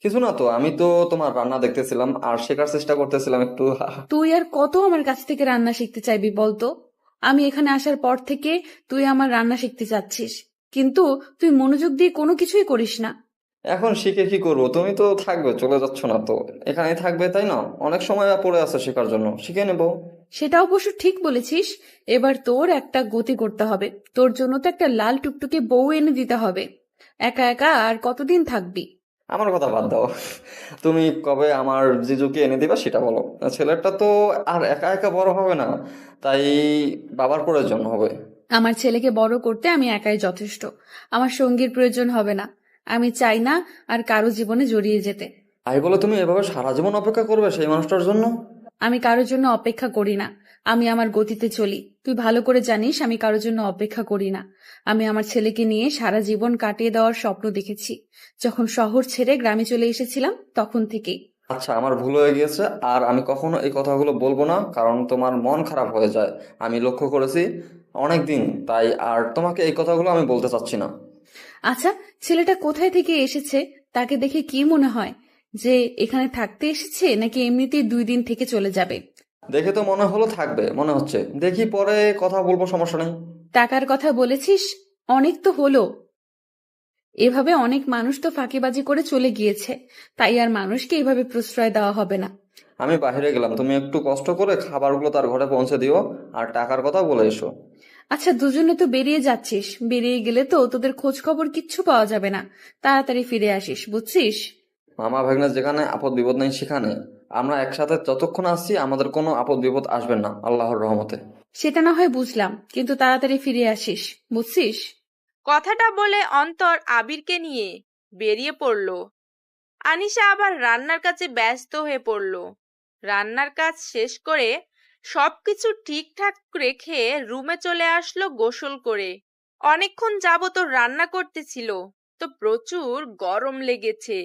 কিছু না তো, আমি তো তোমার রান্না দেখতেছিলাম আর শেখার চেষ্টা করতেছিলাম একটু। তুই আর কত আমার কাছ থেকে রান্না শিখতে চাইবি বলতো? আমি এখানে আসার পর থেকে তুই আমার রান্না শিখতে চাচ্ছিস, কিন্তু তুই মনোযোগ দিয়ে কোনো কিছুই করিস না। এখন শিখে কি করবো? তুমি তো থাকবে, চলে যাচ্ছ না তো, এখানেই থাকবে তাই না? অনেক সময় পড়ে আছে শেখার জন্য, শিখে নেবো। সেটা অবশ্য ঠিক বলেছিস। এবার তোর একটা গতি করতে হবে, তোর জন্য তো একটা লাল টুকটুকে বউ এনে দিতে হবে। একা একা আর কতদিন থাকবি? আমার কথা বাদ দাও, তুমি কবে আমার জিজুকে এনে দিবা সেটা বলো। ছেলেটা তো আর একা একা বড় হবে না, তাই বাবার প্রয়োজন হবে। আমার ছেলেকে বড় করতে আমি একাই যথেষ্ট, আমার সঙ্গীর প্রয়োজন হবে না। আমি চাই না আর কারো জীবনে জড়িয়ে যেতে। তাই বলে তুমি এভাবে সারা জীবন অপেক্ষা করবে সেই মানুষটার জন্য? আমি কারোর জন্য অপেক্ষা করি না, আমি আমার গতিতে চলি। তুই ভালো করে জানিস আমি কারোর জন্য অপেক্ষা করি না। আমি আমার ছেলেকে নিয়ে সারা জীবন কাটিয়ে দেওয়ার স্বপ্ন দেখেছি, যখন শহর ছেড়ে গ্রামে চলে এসেছিলাম তখন থেকেই। আচ্ছা, আমার ভুল হয়ে গিয়েছে, আর আমি কখনো এই কথাগুলো বলবো না, কারণ তোমার মন খারাপ হয়ে যায়। আমি লক্ষ্য করেছি অনেক দিন, তাই আর তোমাকে এই কথাগুলো আমি বলতে চাচ্ছি না। আচ্ছা, ছেলেটা কোথায় থেকে এসেছে? তাকে দেখে কি মনে হয় যে এখানে থাকতে এসেছে নাকি এমনিতেই 2 দিন থেকে চলে যাবে? দেখে তো মনে হলো থাকবে, মনে হচ্ছে। দেখি পরে কথা বলবো, সমস্যা নেই। টাকার কথা বলেছিস, অনেক তো হলো। এভাবে অনেক মানুষ তো ফাঁকিবাজি করে চলে গিয়েছে, তাই আর মানুষকে এভাবে প্রশ্রয় দেওয়া হবে না। আমি বাইরে গেলাম, তুমি একটু কষ্ট করে খাবারগুলো তার ঘরে পৌঁছে দিও আর টাকার কথা বলে এসো। আচ্ছা, দুজনে তো বেরিয়ে যাচ্ছিস, বেরিয়ে গেলে তো তোদের খোঁজ খবর কিচ্ছু পাওয়া যাবে না। তাড়াতাড়ি ফিরে আসিস, বুঝছিস? মামা ভাগ্নে যেখানে আপদ বিপদ নেই সেখানে, আমরা একসাথে যতক্ষণ আসছি আমাদের কোনো আপদ বিপদ আসবে না আল্লাহর রহমতে। সেটা না হয় বুঝলাম, কিন্তু তাড়াতাড়ি ফিরে আসিস, বুঝছিস? কথাটা বলে অন্তর আবিরকে নিয়ে বেরিয়ে পড়ল। আনিশা আবার রান্নার কাজে ব্যস্ত হয়ে পড়ল। রান্নার কাজ শেষ করে সবকিছু ঠিকঠাক রেখে রুমে চলে আসলো গোসল করে। অনেকক্ষণ যাবত রান্না করতেছিল, তো প্রচুর গরম লেগেছে,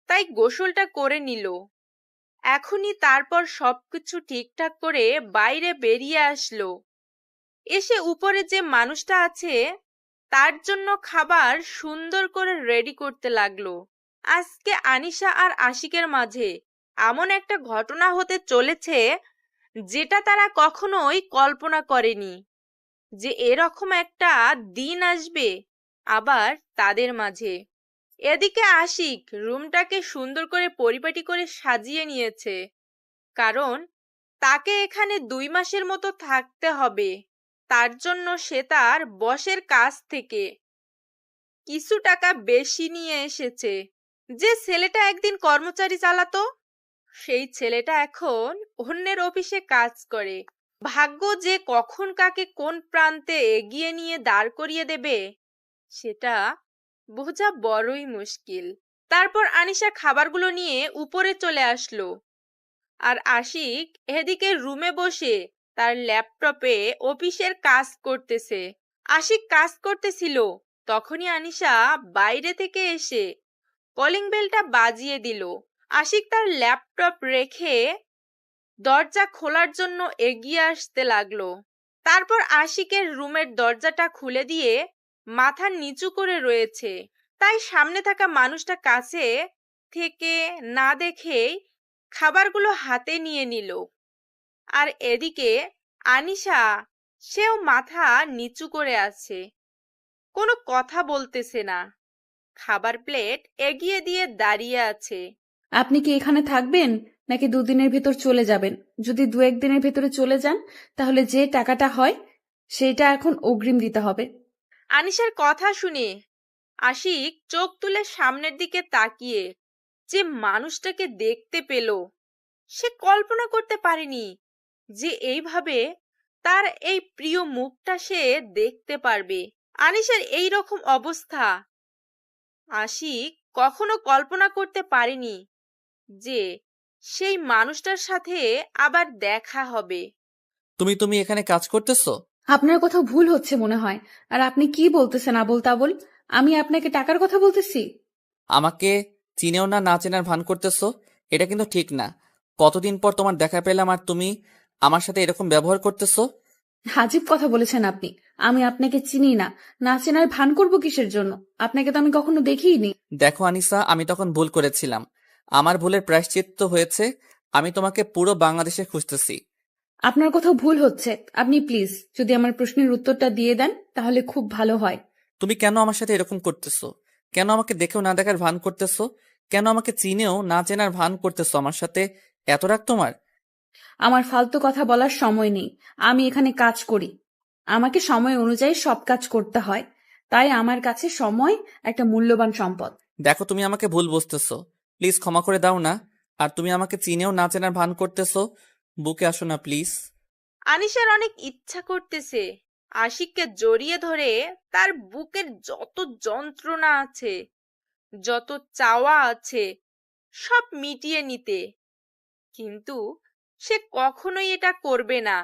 তাই গোসলটা করে নিল। এখনই তারপর সবকিছু ঠিকঠাক করে বাইরে বেরিয়ে আসলো। এসে উপরে যে মানুষটা আছে তার জন্য খাবার সুন্দর করে রেডি করতে লাগলো। আজকে আনিশা আর আশিকের মাঝে এমন একটা ঘটনা হতে চলেছে যেটা তারা কখনোই কল্পনা করেনি, যে এরকম একটা দিন আসবে আবার তাদের মাঝে। এদিকে আশিক রুমটাকে সুন্দর করে পরিপাটি করে সাজিয়ে নিয়েছে, কারণ তাকে এখানে 2 মাসের মতো থাকতে হবে। তার জন্য সে তার বসের কাছ থেকে কিছু টাকা বেশি নিয়ে এসেছে। যে ছেলেটা একদিন কর্মচারী চালাতো, সেই ছেলেটা এখন অন্যের অফিসে কাজ করে। ভাগ্য যে কখন কাকে কোন প্রান্তে এগিয়ে নিয়ে দাঁড় করিয়ে দেবে সেটা বোঝা বড়ই মুশকিল। তারপর আনিশা খাবারগুলো নিয়ে উপরে চলে আসলো, আর আশিক এদিকে রুমে বসে তার ল্যাপটপে অফিসের কাজ করতেছে। আশিক কাজ করতেছিল, তখনই আনিশা বাইরে থেকে এসে কলিং বেলটা বাজিয়ে দিল। আশিক তার ল্যাপটপ রেখে দরজা খোলার জন্য এগিয়ে আসতে লাগলো। তারপর আশিকের রুমের দরজাটা খুলে দিয়ে মাথা নিচু করে রয়েছে, তাই সামনে থাকা মানুষটা কাছে থেকে না দেখেই খাবারগুলো হাতে নিয়ে নিল। আর এদিকে আনিশা, সেও মাথা নিচু করে আছে, কোনো কথা বলতেছে না, খাবার প্লেট এগিয়ে দিয়ে দাঁড়িয়ে আছে। আপনি কি এখানে থাকবেন নাকি 2 দিনের ভেতর চলে যাবেন? যদি 2-1 দিনের ভেতরে চলে যান তাহলে যে টাকাটা হয় সেটা এখন অগ্রিম দিতে হবে। আনিশার কথা শুনে আশিক চোখ তুলে সামনের দিকে তাকিয়ে যে মানুষটাকে দেখতে পেল, সে কল্পনা করতে পারেনি যে এইভাবে তার এই প্রিয় মুখটা সে দেখতে পারবে। আনিশার এই রকম অবস্থা আশিক কখনো কল্পনা করতে পারেনি যে সেই মানুষটার সাথে আবার দেখা হবে। তুমি এখানে কাজ করতেছো? আপনার কোথাও ভুল হচ্ছে মনে হয়। আর আপনি কি বলতেছেন আবোল তাবোল? আমি আপনাকে টাকার কথা বলতেছি। আমাকে চিনেও না, না চেনার ভান করতেছো, এটা কিন্তু ঠিক না। কতদিন পর তোমার দেখা পেলাম আর তুমি আমার সাথে এরকম ব্যবহার করতেছো? আজীব কথা বলেছেন আপনি। আমি আপনাকে চিনি না, না চেনার ভান করব কিসের জন্য? আপনাকে তো আমি কখনো দেখিইনি। দেখো আনিসা, আমি তখন ভুল করেছিলাম, আমার ভুলের প্রায়শ্চিত্ত হয়েছে। আমি তোমাকে পুরো বাংলাদেশে খুঁজতেছি। আপনার কোথাও ভুল হচ্ছে। আপনি প্লিজ যদি আমার প্রশ্নের উত্তরটা দিয়ে দেন তাহলে খুব ভালো হয়। তুমি কেন আমার সাথে এরকম করতেছো? কেন আমাকে দেখেও না দেখার ভান করতেছো? কেন আমাকে চিনেও না চেনার ভান করতেছো? আমার সাথে এত রাগ তোমার? আমার ফালতু কথা বলার সময় নেই। আমি এখানে কাজ করি, আমাকে সময় অনুযায়ী সব কাজ করতে হয়, তাই আমার কাছে সময় একটা মূল্যবান সম্পদ। দেখো, তুমি আমাকে ভুল বুঝতেছো, প্লিজ ক্ষমা করে দাও না। আর তুমি আমাকে চিনেও না চেনার ভান করতেছো, বুকে আসো না প্লিজ। আনিশার অনেক ইচ্ছা করতেছে আশিককে জড়িয়ে ধরে তার বুকের যত যন্ত্রণা আছে, যত চাওয়া আছে সব মিটিয়ে নিতে, কিন্তু সে কখনোই এটা করবে না।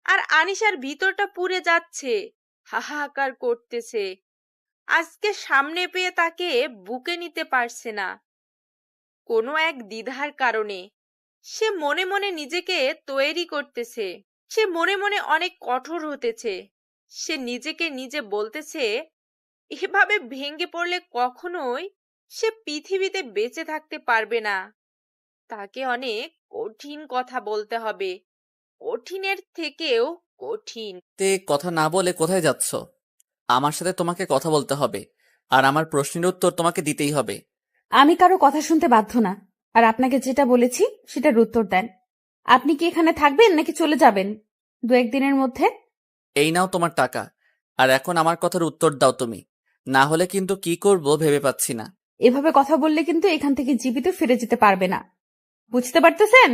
আর আনিশার ভিতরটা পুড়ে যাচ্ছে, হাহাকার করতেছে। আজকে সামনে পেয়ে তাকে বুকে নিতে পারছে না, কোনো এক দ্বিধার কারণে। সে মনে মনে নিজেকে তৈরি করতেছে, সে মনে মনে অনেক কঠোর হতেছে। সে নিজেকে নিজে বলতেছে এভাবে ভেঙে পড়লে কখনোই সে পৃথিবীতে বেঁচে থাকতে পারবে না। তাকে অনেক কঠিন কথা বলতে হবে, কঠিনের থেকেও কঠিন। তে কথা না বলে কোথায় যাচ্ছ? আমার সাথে তোমাকে কথা বলতে হবে, আর আমার প্রশ্নের উত্তর তোমাকে দিতেই হবে। আমি কারো কথা শুনতে বাধ্য না, আর আপনাকে যেটা বলেছি সেটার উত্তর দেন। আপনি কি এখানে থাকবেন নাকি চলে যাবেন 2-1 দিনের মধ্যে? এই নাও তোমার টাকা, আর এখন আমার কথার উত্তর দাও তুমি, না হলে কিন্তু কি করব ভেবে পাচ্ছি না। এভাবে কথা বললে কিন্তু এখান থেকে জীবিত ফিরে যেতে পারবে না। বুঝতে পারতেছেন?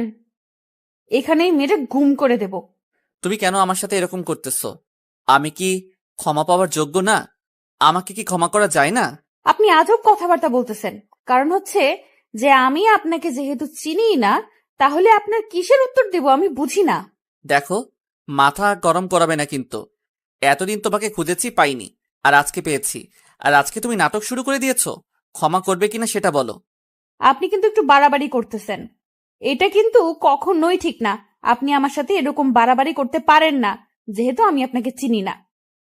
এখানেই মেরে গুম করে দেব। তুমি কেন আমার সাথে এরকম করতেছো? আমি কি ক্ষমা পাওয়ার যোগ্য না? আমাকে কি ক্ষমা করা যায় না? আপনি আজব কথাবার্তা বলতেছেন। কারণ হচ্ছে যে আমি আপনাকে যেহেতু চিনিই না, তাহলে আপনার কিসের উত্তর দেব আমি বুঝি না। দেখো, মাথা গরম করাবে না কিন্তু। এতদিন তোমাকে খুঁজেছি, পাইনি, আর আজকে পেয়েছি। আর আজকে তুমি নাটক শুরু করে দিয়েছো। ক্ষমা করবে কিনা সেটা বলো। আপনি কিন্তু একটু বাড়াবাড়ি করতেছেন। এটা কিন্তু কখনোই ঠিক না। আপনি আমার সাথে এরকম বাড়াবাড়ি করতে পারেন না, যেহেতু আমি আপনাকে চিনি না।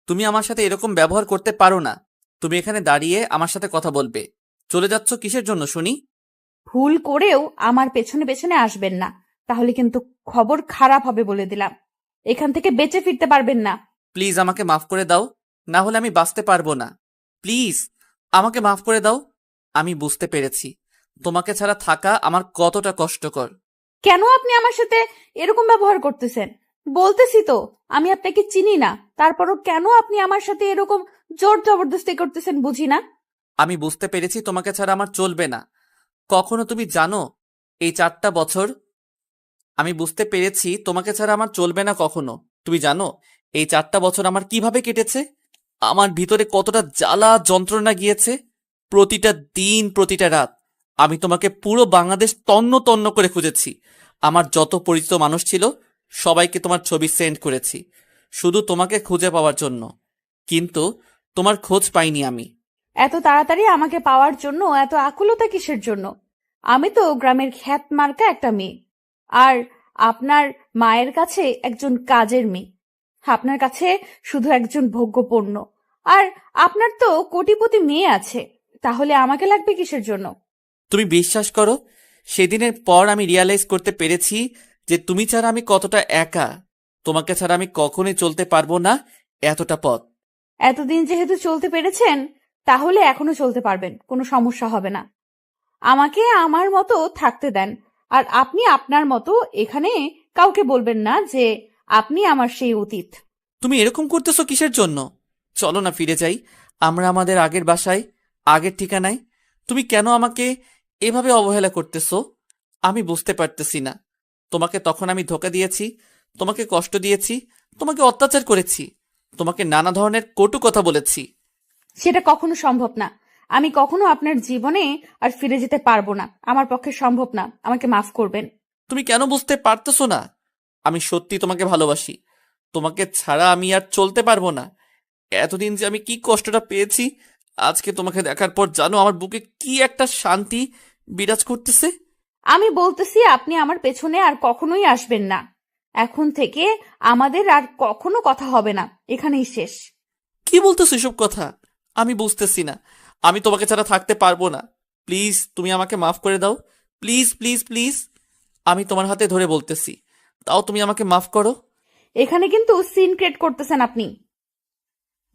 তুমি আমার সাথে এরকম ব্যবহার করতে পারো না। তুমি এখানে দাঁড়িয়ে আমার সাথে কথা বলবে। চলে যাচ্ছ কিসের জন্য শুনি? ভুল করেও আমার পেছনে পেছনে আসবেন না, তাহলে কিন্তু খবর খারাপ হবে বলে দিলাম। এখান থেকে বেঁচে ফিরতে পারবেন না। প্লিজ আমাকে মাফ করে দাও, না হলে আমি বাঁচতে পারবো না। প্লিজ আমাকে মাফ করে দাও। আমি বুঝতে পেরেছি তোমাকে ছাড়া থাকা আমার কতটা কষ্টকর। কেন আপনি আমার সাথে এরকম ব্যবহার করতেছেন? বলতেছি তো আমি আপনাকে চিনি না, তারপরও কেন আপনি আমার সাথে এরকম জোর জবরদস্তি করতেছেন বুঝি না। আমি বুঝতে পেরেছি তোমাকে ছাড়া আমার চলবে না। কখনো তুমি জানো এই 4টা বছর আমি বুঝতে পেরেছি তোমাকে ছাড়া আমার চলবে না কখনো। তুমি জানো এই 4টা বছর আমার কিভাবে কেটেছে? আমার ভিতরে কতটা জ্বালা যন্ত্রণা গিয়েছে। প্রতিটা দিন, প্রতিটা রাত আমি তোমাকে পুরো বাংলাদেশ তন্ন তন্ন করে খুঁজেছি। আমার যত পরিচিত মানুষ ছিল সবাইকে তোমার ছবি সেন্ড করেছি, শুধু তোমাকে খুঁজে পাওয়ার জন্য। কিন্তু তোমার খোঁজ পাইনি আমি। এত তাড়াতাড়ি আমাকে পাওয়ার জন্য এত আকুলতা কিসের জন্য? আমি তো গ্রামের খ্যাত মার্কা একটা মেয়ে, আর আপনার মায়ের কাছে একজন কাজের মেয়ে। আপনার কাছে শুধু একজন ভোগ্যপণ্য। আর আপনার তো কোটিপতি মেয়ে আছে, তাহলে আমাকে লাগবে কিসের জন্য? তুমি বিশ্বাস করো, সেদিনের পর আমি রিয়ালাইজ করতে পেরেছি যে তুমি ছাড়া আমি কতটা একা। তোমাকে ছাড়া আমি কখনোই চলতে পারবো না এতটা পথ। এতদিন যেহেতু চলতে পেরেছেন, তাহলে এখনো চলতে পারবেন, কোনো সমস্যা হবে না। আমাকে আমার মতো থাকতে দেন, আর আপনি আপনার মতো এখানে কাউকে বলবেন না যে আপনি আমার সেই অতীত। তুমি এরকম করতেছো কিসের জন্য? চলো না ফিরে যাই আমরা আমাদের আগের বাসায়, আগের ঠিকানায়। তুমি কেন আমাকে এভাবে অবহেলা করতেছো? আমি বুঝতে পারতেছি না। তোমাকে তখন আমি ধোকা দিয়েছি, তোমাকে কষ্ট দিয়েছি, তোমাকে অত্যাচার করেছি, তোমাকে নানা ধরনের কটু কথা বলেছি। সেটা কখনো সম্ভব না। আমি কখনো আপনার জীবনে আর ফিরে যেতে পারবো না। আমার পক্ষে সম্ভব না। আমাকে মাফ করবেন। তুমি কেন বুঝতে পারতেছো না? আমি সত্যি তোমাকে ভালোবাসি। তোমাকে ছাড়া আমি আর চলতে পারবো না। এতদিন যে আমি কি কষ্টটা পেয়েছি, আজকে তোমাকে দেখার পর জানো আমার বুকে কি একটা শান্তি বিরাজ করতেছে। আমি বলতেছি আপনি আমার পেছনে আর কখনোই আসবেন না। এখন থেকে আমাদের আর কখনো কথা হবে না, এখানেই শেষ। কি বলতেছো এসব কথা? আমি বুঝতেছি না। আমি তোমাকে ছাড়া থাকতে পারবো না। প্লিজ তুমি আমাকে মাফ করে দাও। প্লিজ প্লিজ প্লিজ, আমি তোমার হাতে ধরে বলতেছি, তাও তুমি আমাকে মাফ করো। এখানে কিন্তু সিন ক্রিয়েট করতেছেন আপনি।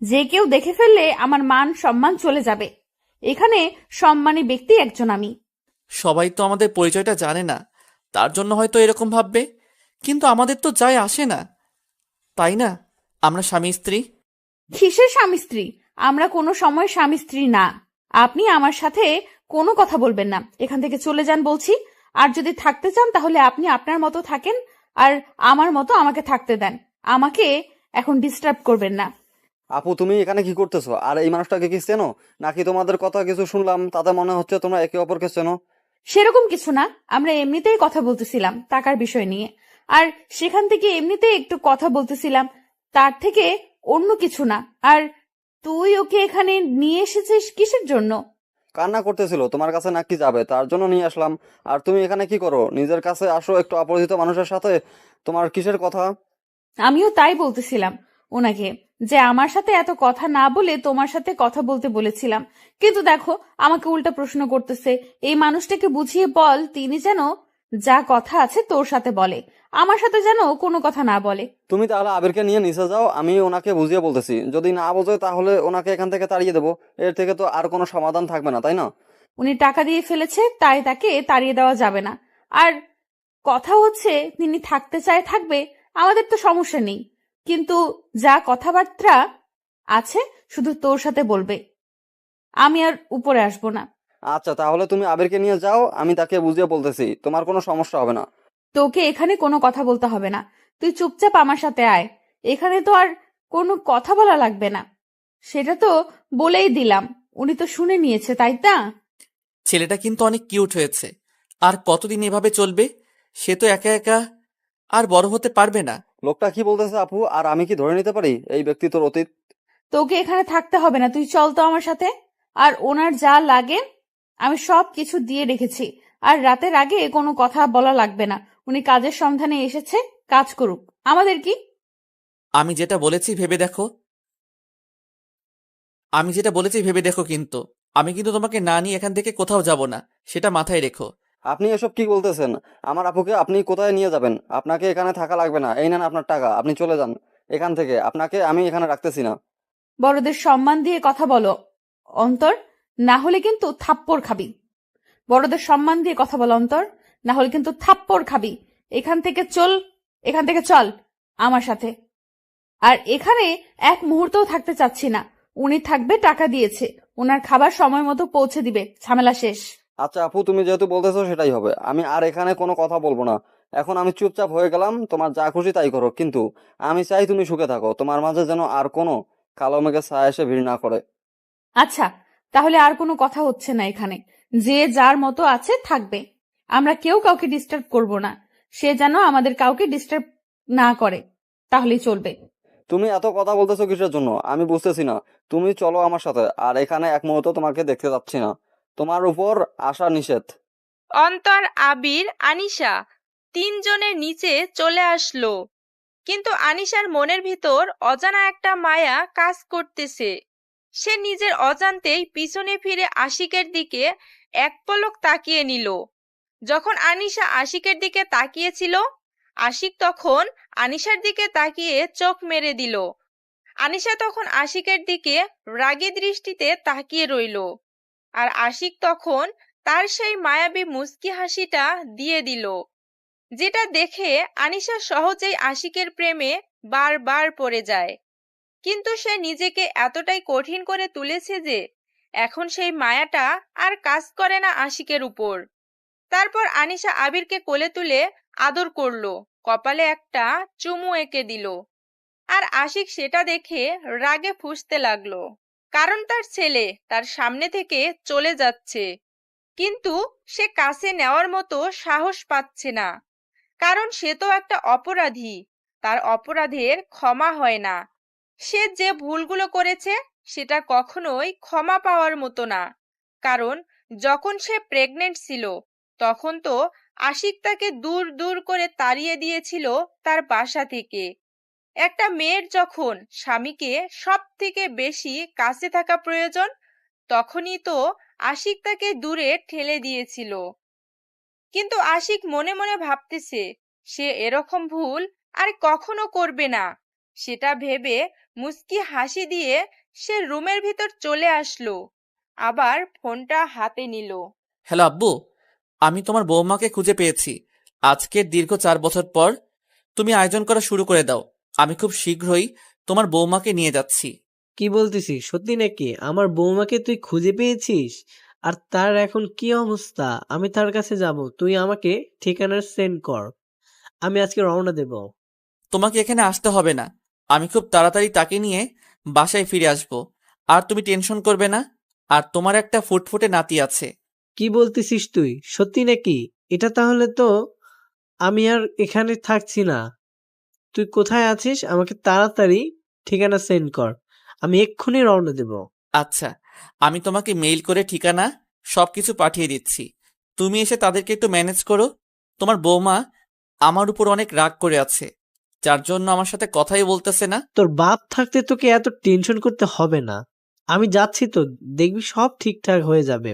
যে কেউ দেখে ফেললে আমার মান সম্মান চলে যাবে। এখানে সম্মানী ব্যক্তি একজন আমি। সবাই তো আমাদের পরিচয়টা জানে না, তার জন্য হয়তো এরকম ভাববে, কিন্তু আমাদের তো যায় আসে না, তাই না? আমরা স্বামী স্ত্রী। কিসের স্বামী স্ত্রী? আমরা কোনো সময় স্বামী স্ত্রী না। আপনি আমার সাথে কোনো কথা বলবেন না। এখান থেকে চলে যান বলছি। আর যদি থাকতে চান তাহলে আপনি আপনার মতো থাকেন, আর আমার মতো আমাকে থাকতে দেন। আমাকে এখন ডিস্টার্ব করবেন না। আপু, তুমি এখানে কি করতেছো? আর এই মানুষটাকে কি চেনো? নাকি তোমাদের কথা কিছু শুনলাম তাতে মনে হচ্ছে তোমরা একে অপরকে চেনো? সেরকম কিছু না, আমরা এমনিতেই কথা বলতেছিলাম টাকার বিষয় নিয়ে। আর সেখান থেকে এমনিতেই একটু কথা বলতেছিলাম, তার থেকে অন্য কিছু না। আর তুই ওকে এখানে নিয়ে এসেছিস কিসের জন্য? কান্না করতেছিল, তোমার কাছে নাকি যাবে, তার জন্য নিয়ে আসলাম। আর তুমি এখানে কি করো? নিজের কাছে আসো, একটু অপরিচিত মানুষের সাথে। তোমার কিসের কথা? আমিও তাই বলতেছিলাম ওনাকে, যে আমার সাথে এত কথা না বলে তোমার সাথে কথা বলতে বলেছিলাম। কিন্তু দেখো আমাকে উল্টা প্রশ্ন করতেছে। এই মানুষটাকে বুঝিয়ে বল তিনি যেন যা কথা আছে তোর সাথে বলে, আমার সাথে যেন কোনো কথা না বলে। তুমি তাহলে আবিরকে নিয়ে নিচে যাও, আমি ওনাকে বুঝিয়ে বলতেছি। যদি না বোঝে তাহলে ওনাকে এখান থেকে তাড়িয়ে দেবো। এর থেকে তো আর কোনো সমাধান থাকবে না, তাই না? উনি টাকা দিয়ে ফেলেছে, তাই তাকে তাড়িয়ে দেওয়া যাবে না। আর কথা হচ্ছে তিনি থাকতে চায় থাকবে, আমাদের তো সমস্যা নেই। কিন্তু যা কথাবার্তা আছে শুধু তোর সাথে বলবে, আমি আর উপরে আসবো না। আচ্ছা, তাহলে তুমি আবিরকে নিয়ে যাও, আমি তাকে বুঝিয়ে বলতেছি, তোমার কোনো সমস্যা হবে না। তোকে এখানে কোনো কথা বলতে হবে না, তুই চুপচাপ আমার সাথে আয়। এখানে তো আর কোনো কথা বলা লাগবে না, সেটা তো বলেই দিলাম। উনি তো শুনে নিয়েছে, তাই না? ছেলেটা কিন্তু অনেক কিউট হয়েছে। আর কতদিন এভাবে চলবে? সে তো একা একা আর বড় হতে পারবে না। লোকটা কি বলতেছে আপু, আর আমি কি ধরে নিতে পারি এই ব্যক্তি তোর অতীত? তোকে এখানে থাকতে হবে না, তুই চল তো আমার সাথে। আর ওনার যা লাগে আমি সব কিছু দিয়ে রেখেছি। আর রাতের আগে কোনো কথা বলা লাগবে না। উনি কাজের সন্ধানে এসেছে, কাজ করুক, আমাদের কি? আমি যেটা বলেছি ভেবে দেখো। কিন্তু আমি কিন্তু তোমাকে না নিয়ে এখান থেকে কোথাও যাব না, সেটা মাথায় রেখো। আপনি এসব কি বলতেছেন? আমার আপুকে আপনি কোথায় নিয়ে যাবেন? আপনাকে এখানে থাকা লাগবে না, এই নেন আপনার টাকা, আপনি চলে যান এখান থেকে, আপনাকে আমি এখানে রাখতেছি না। বড়দের সম্মান দিয়ে কথা বলো অন্তর, না হলে কিন্তু থাপ্পড় খাবি। বড়দের সম্মান দিয়ে কথা বলো অন্তর, না হলে কিন্তু থাপ্পড় খাবি। এখান থেকে চল আমার সাথে। আর এখানে এক মুহূর্তও থাকতে চাচ্ছি না। উনি থাকবে, টাকা দিয়েছে, ওনার খাবার সময় মতো পৌঁছে দিবে, ঝামেলা শেষ। আচ্ছা আপু, তুমি যেহেতু বলতেছো সেটাই হবে, আমি আর এখানে কোনো কথা বলবো না। এখন আমি চুপচাপ হয়ে গেলাম, তোমার যা খুশি তাই করো, কিন্তু আমি চাই তুমি সুখে থাকো, তোমার মাঝে যেন আর কোনো কালো মেঘের ছায়া এসে ভিড় না করে। আচ্ছা, তাহলে আর কোনো কথা হচ্ছে না এখানে। যে যার মতো আছে থাকবে, আমরা কেউ কাউকে ডিস্টার্ব করব না। সে যেন আমাদের কাউকে ডিস্টার্ব না করে, তাহলেই চলবে। তুমি এত কথা বলতেছো কিসের জন্য আমি বুঝতেছি না। তুমি চলো আমার সাথে, আর এখানে এক মুহূর্ত তোমাকে দেখতে যাচ্ছি না, তোমার উপর আসা নিষেধ। অন্তর, আবির, আনিশা তিনজনের নিচে চলে আসলো, কিন্তু আনিশার মনের ভিতর অজানা একটা মায়া কাজ করতেছে। সে নিজের অজান্তেই পিছনে ফিরে আশিকের দিকে এক পলক তাকিয়ে নিল। যখন আনিশা আশিকের দিকে তাকিয়েছিল, আশিক তখন আনিশার দিকে তাকিয়ে চোখ মেরে দিল। আনিশা তখন আশিকের দিকে রাগী দৃষ্টিতে তাকিয়ে রইল, আর আশিক তখন তার সেই মায়াবী মুচকি হাসিটা দিয়ে দিল, যেটা দেখে আনিশা সহজেই আশিকের প্রেমে বারবার পড়ে যায়। কিন্তু সে নিজেকে এতটাই কঠিন করে তুলেছে যে এখন সেই মায়াটা আর কাজ করে না আশিকের উপর। তারপর আনিশা আবিরকে কোলে তুলে আদর করলো, কপালে একটা চুমু এঁকে দিল। আর আশিক সেটা দেখে রাগে ফুঁসতে লাগলো, কারণ তার ছেলে তার সামনে থেকে চলে যাচ্ছে, কিন্তু সে কাছে নেওয়ার মতো সাহস পাচ্ছে না, কারণ সে তো একটা অপরাধী, তার অপরাধের ক্ষমা হয় না। সে যে ভুলগুলো করেছে সেটা কখনোই ক্ষমা পাওয়ার মতো না, কারণ যখন সে প্রেগনেন্ট ছিল তখন তো আশিক তাকে দূর দূর করে তাড়িয়ে দিয়েছিল তার বাসা থেকে। একটা মেয়ের যখন স্বামীকে সব থেকে বেশি কাছে থাকা প্রয়োজন, তখনই তো আশিক তাকে দূরে ঠেলে দিয়েছিল। কিন্তু আশিক মনে মনে ভাবতেছে সে এরকম ভুল আর কখনো করবে না। সেটা ভেবে মুচকি হাসি দিয়ে সে রুমের ভিতর চলে আসলো, আবার ফোনটা হাতে নিল। হ্যালো আব্বু, আমি তোমার বৌমাকে খুঁজে পেয়েছি। আজকের দীর্ঘ 4 বছর পর তুমি আয়োজন করা শুরু করে দাও, আমি খুব শীঘ্রই তোমার বৌমাকে নিয়ে যাচ্ছি। কি বলতেছিস, সত্যি নাকি? আমার বৌমাকে তুই খুঁজে পেয়েছিস? আর তার এখন কি অবস্থা? আমি তার কাছে যাব, তুই আমাকে ঠিকানা সেন্ড কর, আমি আজকে রওনা দেব। তোমাকে এখানে আসতে হবে না, আমি খুব তাড়াতাড়ি তাকে নিয়ে বাসায় ফিরে আসব। আর তুমি টেনশন করবে না। আর তোমার একটা ফুটফুটে নাতি আছে। কি বলতেছিস তুই, সত্যি নাকি? এটা তাহলে তো আমি আর এখানে থাকছি না। তুই কোথায় আছিস? আমাকে তাড়াতাড়ি ঠিকানা সেন্ড কর, আমি এক্ষুনি রওনা দেব। আচ্ছা, আমি তোমাকে মেইল করে ঠিকানা সবকিছু পাঠিয়ে দিচ্ছি, তুমি এসে তাদেরকে একটু ম্যানেজ করো। তোমার বৌমা আমার উপর অনেক রাগ করে আছে, যার জন্য আমার সাথে কথাই বলতেছে না। তোর বাপ থাকতে তোকে এত টেনশন করতে হবে না, আমি যাচ্ছি তো, দেখবি সব ঠিকঠাক হয়ে যাবে।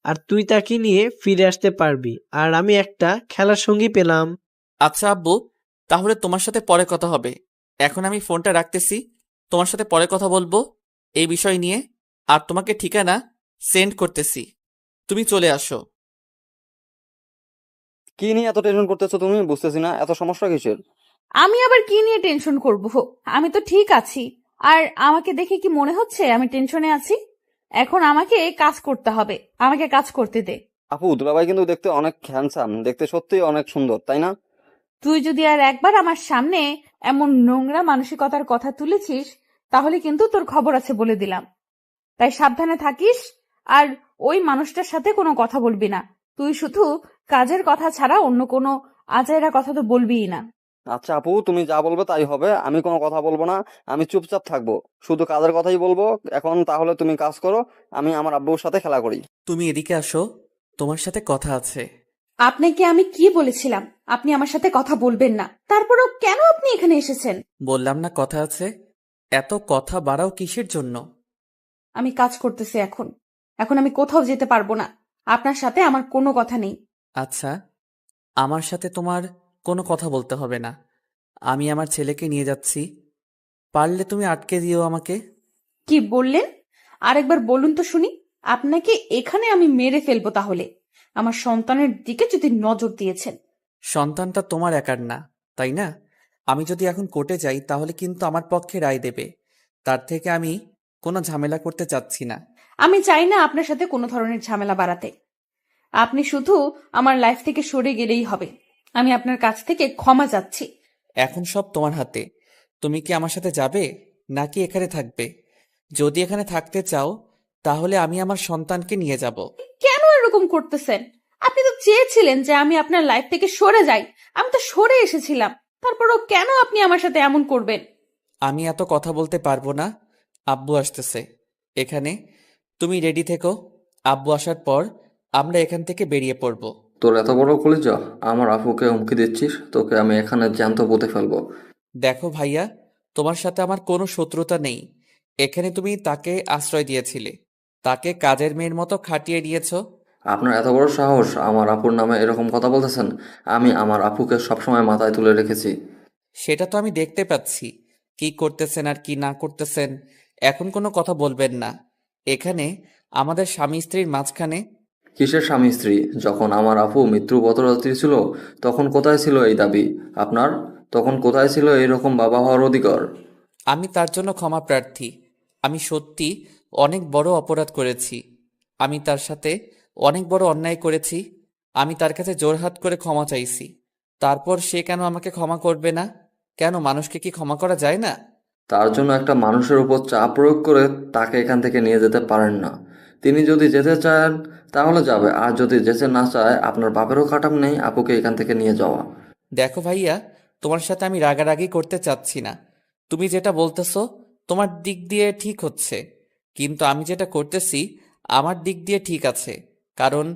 আর তুই তাকে নিয়ে ফিরে আসতে পারবি, আর আমি একটা খেলার সঙ্গী পেলাম। আচ্ছা আব্বু, তাহলে তোমার সাথে পরে কথা হবে। এখন আমি ফোনটা রাখতেছি, তোমার সাথে পরে কথা বলবো এই বিষয় নিয়ে। আর তোমাকে ঠিকানা সেন্ড করতেছি, তুমি চলে আসো। কি নিয়ে এত টেনশন করতেছো তুমি, বুঝতেছি না, এত সমস্যা কিসের? আমি আবার কি নিয়ে টেনশন করব? আমি তো ঠিক আছি। আর আমাকে দেখে কি মনে হচ্ছে আমি টেনশনে আছি? এখন আমাকে কাজ করতে হবে, আমাকে কাজ করতে দে। আপু, দুলাভাই কিন্তু দেখতে অনেক হ্যান্ডসাম, দেখতে সত্যিই অনেক সুন্দর, তাই না? তুই যদি আর একবার আমার সামনে এমন নোংরা মানসিকতার কথা তুলেছিস তাহলে কিন্তু তোর খবর আছে বলে দিলাম। তাই সাবধানে থাকিস, আর ওই মানুষটার সাথে কোনো কথা বলবি না। তুই শুধু কাজের কথা ছাড়া অন্য কোনো আজাইরা কথা তো বলবিই না। আচ্ছা আপু, তুমি যা বলবে তাই হবে, আমি কোনো কথা বলবো না, আমি চুপচাপ থাকবো, শুধু কাজের কথাই বলবো। এখন তাহলে তুমি কাজ করো, আমি আমার আব্বুর সাথে খেলা করি। তুমি এদিকে আসো, তোমার সাথে কথা আছে। আপনাকে আমি কি বলেছিলাম আপনি আমার সাথে কথা বলবেন না, তারপরেও কেন আপনি এখানে এসেছেন? বললাম না কথা আছে। এত কথা বাড়াও কিসের জন্য? আমি কাজ করতেছি এখন, এখন আমি কোথাও যেতে পারবো না। আপনার সাথে আমার কোনো কথা নেই। আচ্ছা, আমার সাথে তোমার কোনো কথা বলতে হবে না। আমি আমার ছেলেকে নিয়ে যাচ্ছি, পারলে তুমি আটকে দিও আমাকে। কি বললেন? আরেকবার বলুন তো শুনি। আপনাকে এখানে আমি মেরে ফেলবো তাহলে। আমার সন্তানের দিকে যদি নজর দিয়েছেন। সন্তানটা তোমার একার না, তাই না? আমি যদি এখন কোর্টে যাই তাহলে কিন্তু আমার পক্ষে রায় দেবে। তার থেকে আমি কোনো ঝামেলা করতে চাচ্ছি না। আমি চাই না আপনার সাথে কোনো ধরনের ঝামেলা বাড়াতে। আপনি শুধু আমার লাইফ থেকে সরে গেলেই হবে। আমি আপনার কাছ থেকে ক্ষমা চাচ্ছি। এখন সব তোমার হাতে। তুমি কি আমার সাথে যাবে নাকি এখানে থাকবে? যদি এখানে থাকতে চাও তাহলে আমি আমার সন্তানকে নিয়ে যাব। কেন এরকম করতেছেন? আপনি তো চেয়েছিলেন যে আমি আপনার লাইফ থেকে সরে যাই। আমি তো সরে এসেছিলাম, তারপরও কেন আপনি আমার সাথে এমন করবেন? আমি এত কথা বলতে পারবো না। আব্বু আসতেছে এখানে, তুমি রেডি থেকো। আব্বু আসার পর আমরা এখান থেকে বেরিয়ে পড়ব। তোর এত বড় কলিজা, আমার আপুকে হুমকি দিচ্ছিস? তোকে আমি এখানে জ্যান্ত পুঁতে ফেলবো। দেখো ভাইয়া, তোমার সাথে আমার কোনো শত্রুতা নেই। এখানে তুমি তাকে আশ্রয় দিয়েছিলে, তাকে কাজের মেয়ের মতো খাটিয়ে দিয়েছো। আপনার এত বড় সাহস আমার আপুর নামে এরকম কথা বলতেছেন? আমি আমার আপুকে সবসময় মাথায় তুলে রেখেছি। সেটা তো আমি দেখতে পাচ্ছি, কি করতেছেন আর কি না করতেছেন। এখন কোনো কথা বলবেন না। এখানে আমাদের স্বামী স্ত্রীর মাঝখানে। কিসের স্বামী স্ত্রী? যখন আমার আপু মৃত্যু পথযাত্রী ছিল তখন কোথায় ছিল এই দাবি আপনার? তখন কোথায় ছিল এইরকম বাবা হওয়ার অধিকার? আমি তার জন্য ক্ষমা প্রার্থী। আমি সত্যি অনেক বড় অপরাধ করেছি। আমি তার সাথে অনেক বড় অন্যায় করেছি। আমি তার কাছে জোরহাত করে ক্ষমা চাইছি, তারপর সে কেন আমাকে ক্ষমা করবে না? কেন, মানুষকে কি ক্ষমা করা যায় না? তার জন্য একটা মানুষের উপর চাপ প্রয়োগ করে তাকে এখান থেকে নিয়ে যেতে পারেন না। তিনি যদি যেতে চান তাহলে যাবে, আর যদি যেতে না চায় আপনার বাপেরও কাটাম নেই আপুকে এখান থেকে নিয়ে যাওয়া। দেখো ভাইয়া, তোমার সাথে আমি রাগারাগি করতে চাচ্ছি না। তুমি যেটা বলতেছো তোমার দিক দিয়ে ঠিক হচ্ছে, কিন্তু আমি যেটা করতেছি আমার দিক দিয়ে ঠিক আছে, কারণ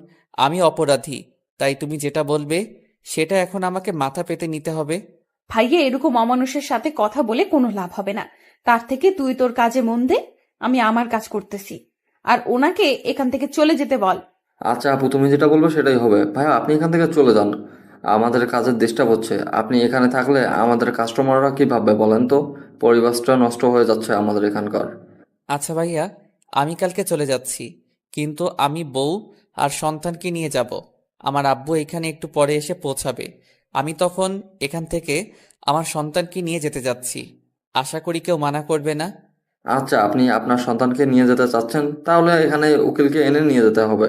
আমি অপরাধী। তাই তুমি যেটা বলবে সেটা এখন আমাকে মাথা পেতে নিতে হবে। ভাইয়া, এরকম অমানুষের সাথে কথা বলে কোনো লাভ হবে না। তার থেকে তুই তোর কাজে মন দে, আমি আমার কাজ করতেছি। আর ওনাকে এখান থেকে চলে যেতে বল। আচ্ছা আপু, তুমি যেটা বলবে সেটাই হবে। ভাইয়া, আপনি এখান থেকে চলে যান, আমাদের কাজের ডিস্টার্ব হচ্ছে। আপনি এখানে থাকলে আমাদের কাস্টমাররা কি ভাববে বলেন তো? পরিবেশটা নষ্ট হয়ে যাচ্ছে আমাদের এখানকার। আচ্ছা ভাইয়া, আমি কালকে চলে যাচ্ছি, কিন্তু আমি বউ আর সন্তানকে নিয়ে যাব। আমার আব্বু এখানে একটু পরে এসে পৌঁছাবে। আমি তখন এখান থেকে আমার সন্তানকে নিয়ে যেতে যাচ্ছি। আশা করি কেউ মানা করবে না। আচ্ছা, আপনি আপনার সন্তানকে নিয়ে যেতে চাচ্ছেন, তাহলে এখানে উকিলকে এনে নিয়ে যেতে হবে।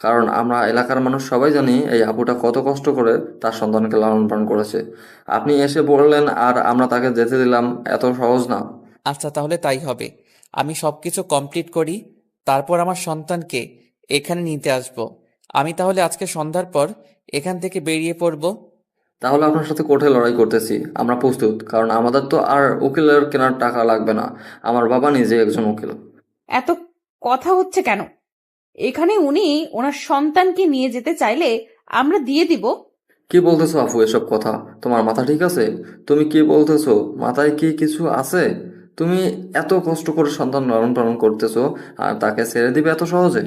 কারণ আমরা এলাকার মানুষ সবাই জানি এই আপুটা কত কষ্ট করে তার সন্তানকে লালন পালন করেছে। আপনি এসে বললেন আর আমরা তাকে যেতে দিলাম, এত সহজ না। আচ্ছা তাহলে তাই হবে। আমি সবকিছু কমপ্লিট করি, তারপর আমার সন্তানকে এখানে নিতে আসব। আমি তাহলে আজকে সন্ধ্যার পর এখান থেকে বেরিয়ে পড়ব। তাহলে আপনার সাথে কোর্টে লড়াই করতেছি, আমরা প্রস্তুত। কারণ আমাদের তো আর উকিলের কেনার টাকা লাগবে না, আমার বাবা নিজে একজন উকিল। এত কথা হচ্ছে কেন? এখানে উনি ওনার সন্তানকে নিয়ে যেতে চাইলে আমরা দিয়ে দিব। কি বলতেছো আফু এসব কথা? তোমার মাথা ঠিক আছে? তুমি কি বলতেছো? মাথায় কি কিছু আছে? তুমি এত কষ্ট করে সন্তান লালন পালন করতেছো আর তাকে ছেড়ে দিবে এত সহজে?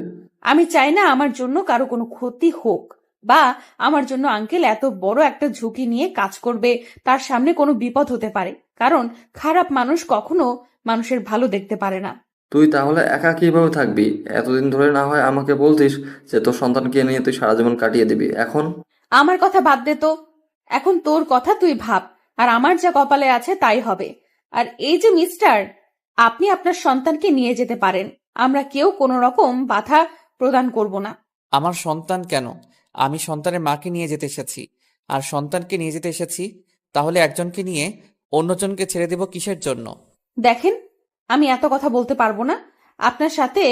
আমি চাই না আমার জন্য কারো কোনো ক্ষতি হোক, বা আমার জন্য আঙ্কেল এত বড় একটা ঝুঁকি নিয়ে কাজ করবে, তার সামনে কোনো বিপদ হতে পারে। কারণ খারাপ মানুষ কখনো মানুষের ভালো দেখতে পারে না। তুই তাহলে একা কিভাবে থাকবি? এতদিন ধরে না হয় আমাকে বলতিস যে তোর সন্তানকে নিয়ে তুই সারা জীবন কাটিয়ে দিবি, এখন? আমার কথা বাদ দে তো, এখন তোর কথা তুই ভাব, আর আমার যা কপালে আছে তাই হবে। আর এই যে মিস্টার, আপনি আপনার সন্তানকে নিয়ে যেতে পারেন, আমরা কেউ কোনো রকম বাধা প্রদান করব না। আমার সন্তান কেন? আমি সন্তানের মাকে নিয়ে যেতে এসেছি, আর সন্তানকে নিয়ে যেতে এসেছি। তাহলে একজনকে নিয়ে অন্যজনকে ছেড়ে দেব কিসের জন্য? দেখেন, আমি এত কথা বলতে পারবো না আপনার সাথে।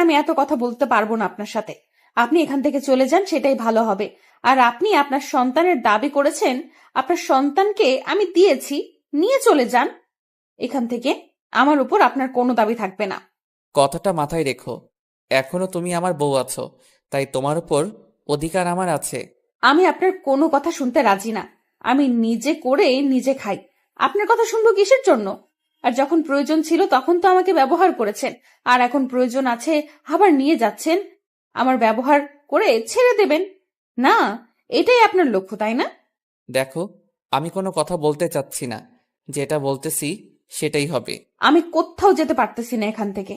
আমি এত কথা বলতে পারবো না আপনার সাথে। আপনি এখান থেকে চলে যান, সেটাই ভালো হবে। আর আপনি আপনার সন্তানের দাবি করেছেন, আপনার সন্তানকে আমি দিয়েছি, নিয়ে চলে যান এখান থেকে। আমার উপর আপনার কোনো দাবি থাকবে না। কথাটা মাথায় রেখো। এখনো তুমি আমার বউ আছো, তাই তোমার উপর অধিকার আমার আছে। আমি আপনার কোনো কথা শুনতে রাজি না। আমি নিজে করে নিজে খাই, আপনার কথা শুনবো কিসের জন্য? আর যখন প্রয়োজন ছিল তখন তো আমাকে ব্যবহার করেছেন, আর এখন প্রয়োজন আছে আবার নিয়ে যাচ্ছেন। আমার ব্যবহার করে ছেড়ে দেবেন না, এটাই আপনার লক্ষ্য, তাই না? দেখো, আমি কোনো কথা বলতে চাচ্ছি না, যেটা বলতেছি সেটাই হবে। আমি কোথাও যেতে পারতেছি না এখান থেকে।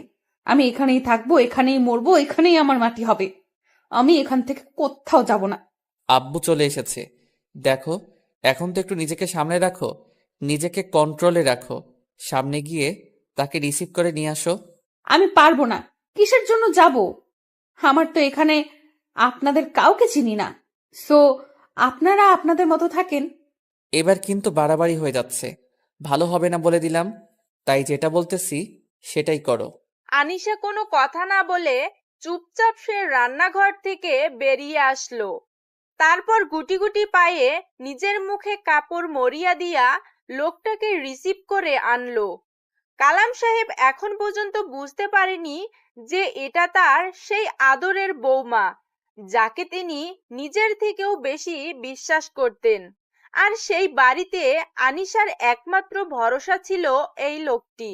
আমি এখানেই থাকবো, এখানেই মরবো, এখানেই আমার মাটি হবে। আমি এখান থেকে কোথাও যাব না। আব্বু চলে এসেছে। দেখো, এখন তো একটু নিজেকে সামনে রাখো, নিজেকে কন্ট্রোলে রাখো। সামনে গিয়ে তাকে রিসিভ করে নিয়ে আসো। আমি পারবো না। কিসের জন্য যাব? আমার তো এখানে আপনাদের কাউকে চিনি না। সো আপনারা আপনাদের মতো থাকেন। এবার কিন্তু বাড়াবাড়ি হয়ে যাচ্ছে, ভালো হবে না বলে দিলাম। তাই যেটা বলতেছি সেটাই করো। আনিশা কোনো কথা না বলে চুপচাপ সে রান্নাঘর থেকে বেরিয়ে আসলো। তারপর গুটি গুটি পায়ে নিজের মুখে কাপড় মরিয়া দিয়া লোকটাকে রিসিভ করে আনলো। কালাম সাহেব এখন পর্যন্ত বুঝতে পারেনি যে এটা তার সেই আদরের বৌমা, যাকে তিনি নিজের থেকেও বেশি বিশ্বাস করতেন। আর সেই বাড়িতে আনিশার একমাত্র ভরসা ছিল এই লোকটি।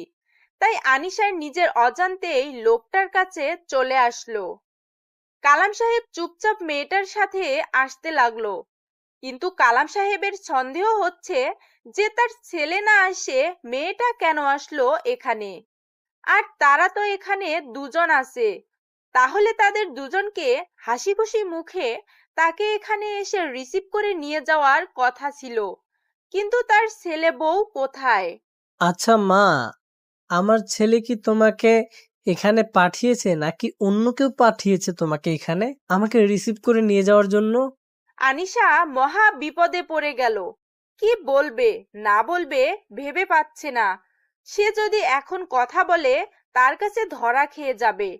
তাই আনিশার নিজের অজান্তেই লোকটার কাছে চলে আসলো। কালাম সাহেব চুপচাপ মেয়েটার সাথে আসতে লাগলো, কিন্তু কালাম সাহেবের সন্দেহ হচ্ছে যে তার ছেলে না আসে মেয়েটা কেন আসলো এখানে। আর তারা তো এখানে দুজন আছে, তাহলে তাদের দুজনকে হাসি খুশি মুখে তাকে এখানে এসে রিসিভ করে নিয়ে যাওয়ার কথা ছিল। কিন্তু তার ছেলে বউ কোথায়? আচ্ছা মা, আমার ছেলে কি তোমাকে এখানে পাঠিয়েছে নাকি অন্য কেউ পাঠিয়েছে তোমাকে এখানে আমাকে রিসিভ করে নিয়ে যাওয়ার জন্য? আনিশা মহা বিপদে পড়ে গেল। কি বলবে না বলবে ভেবে পাচ্ছে না। সে যদি এখন কথা বলে তার কাছে ধরা খেয়ে যাবে,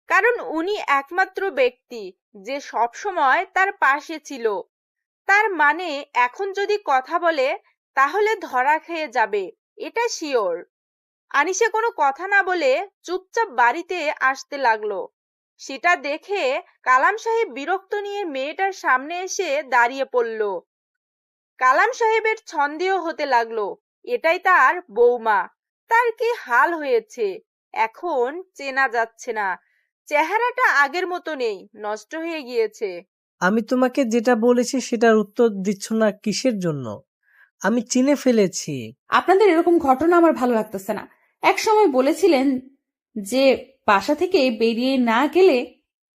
কারণ উনি একমাত্র ব্যক্তি যে সব সময় তার পাশে ছিল। তার মানে এখন যদি কথা বলে তাহলে ধরা খেয়ে যাবে, এটা শিওর। আনিশা কোনো কথা না বলে চুপচাপ বাড়িতে আসতে লাগলো। সেটা দেখে কালাম সাহেব বিরক্ত নিয়ে মেয়েটার সামনে এসে দাঁড়িয়ে পড়ল। কালাম সাহেবের সন্দেহ হতে লাগলো এটাই তার বৌমা। তার কি হাল হয়েছে এখন চেনা যাচ্ছে না, চেহারাটা আগের মতো নেই, নষ্ট হয়ে গিয়েছে। আমি তোমাকে যেটা বলেছি সেটার উত্তর দিচ্ছ না কিসের জন্য? আমি চিনে ফেলেছি। আপনাদের এরকম ঘটনা আমার ভালো লাগতেছে না। এক সময় বলেছিলেন যে বাসা থেকে বেরিয়ে না গেলে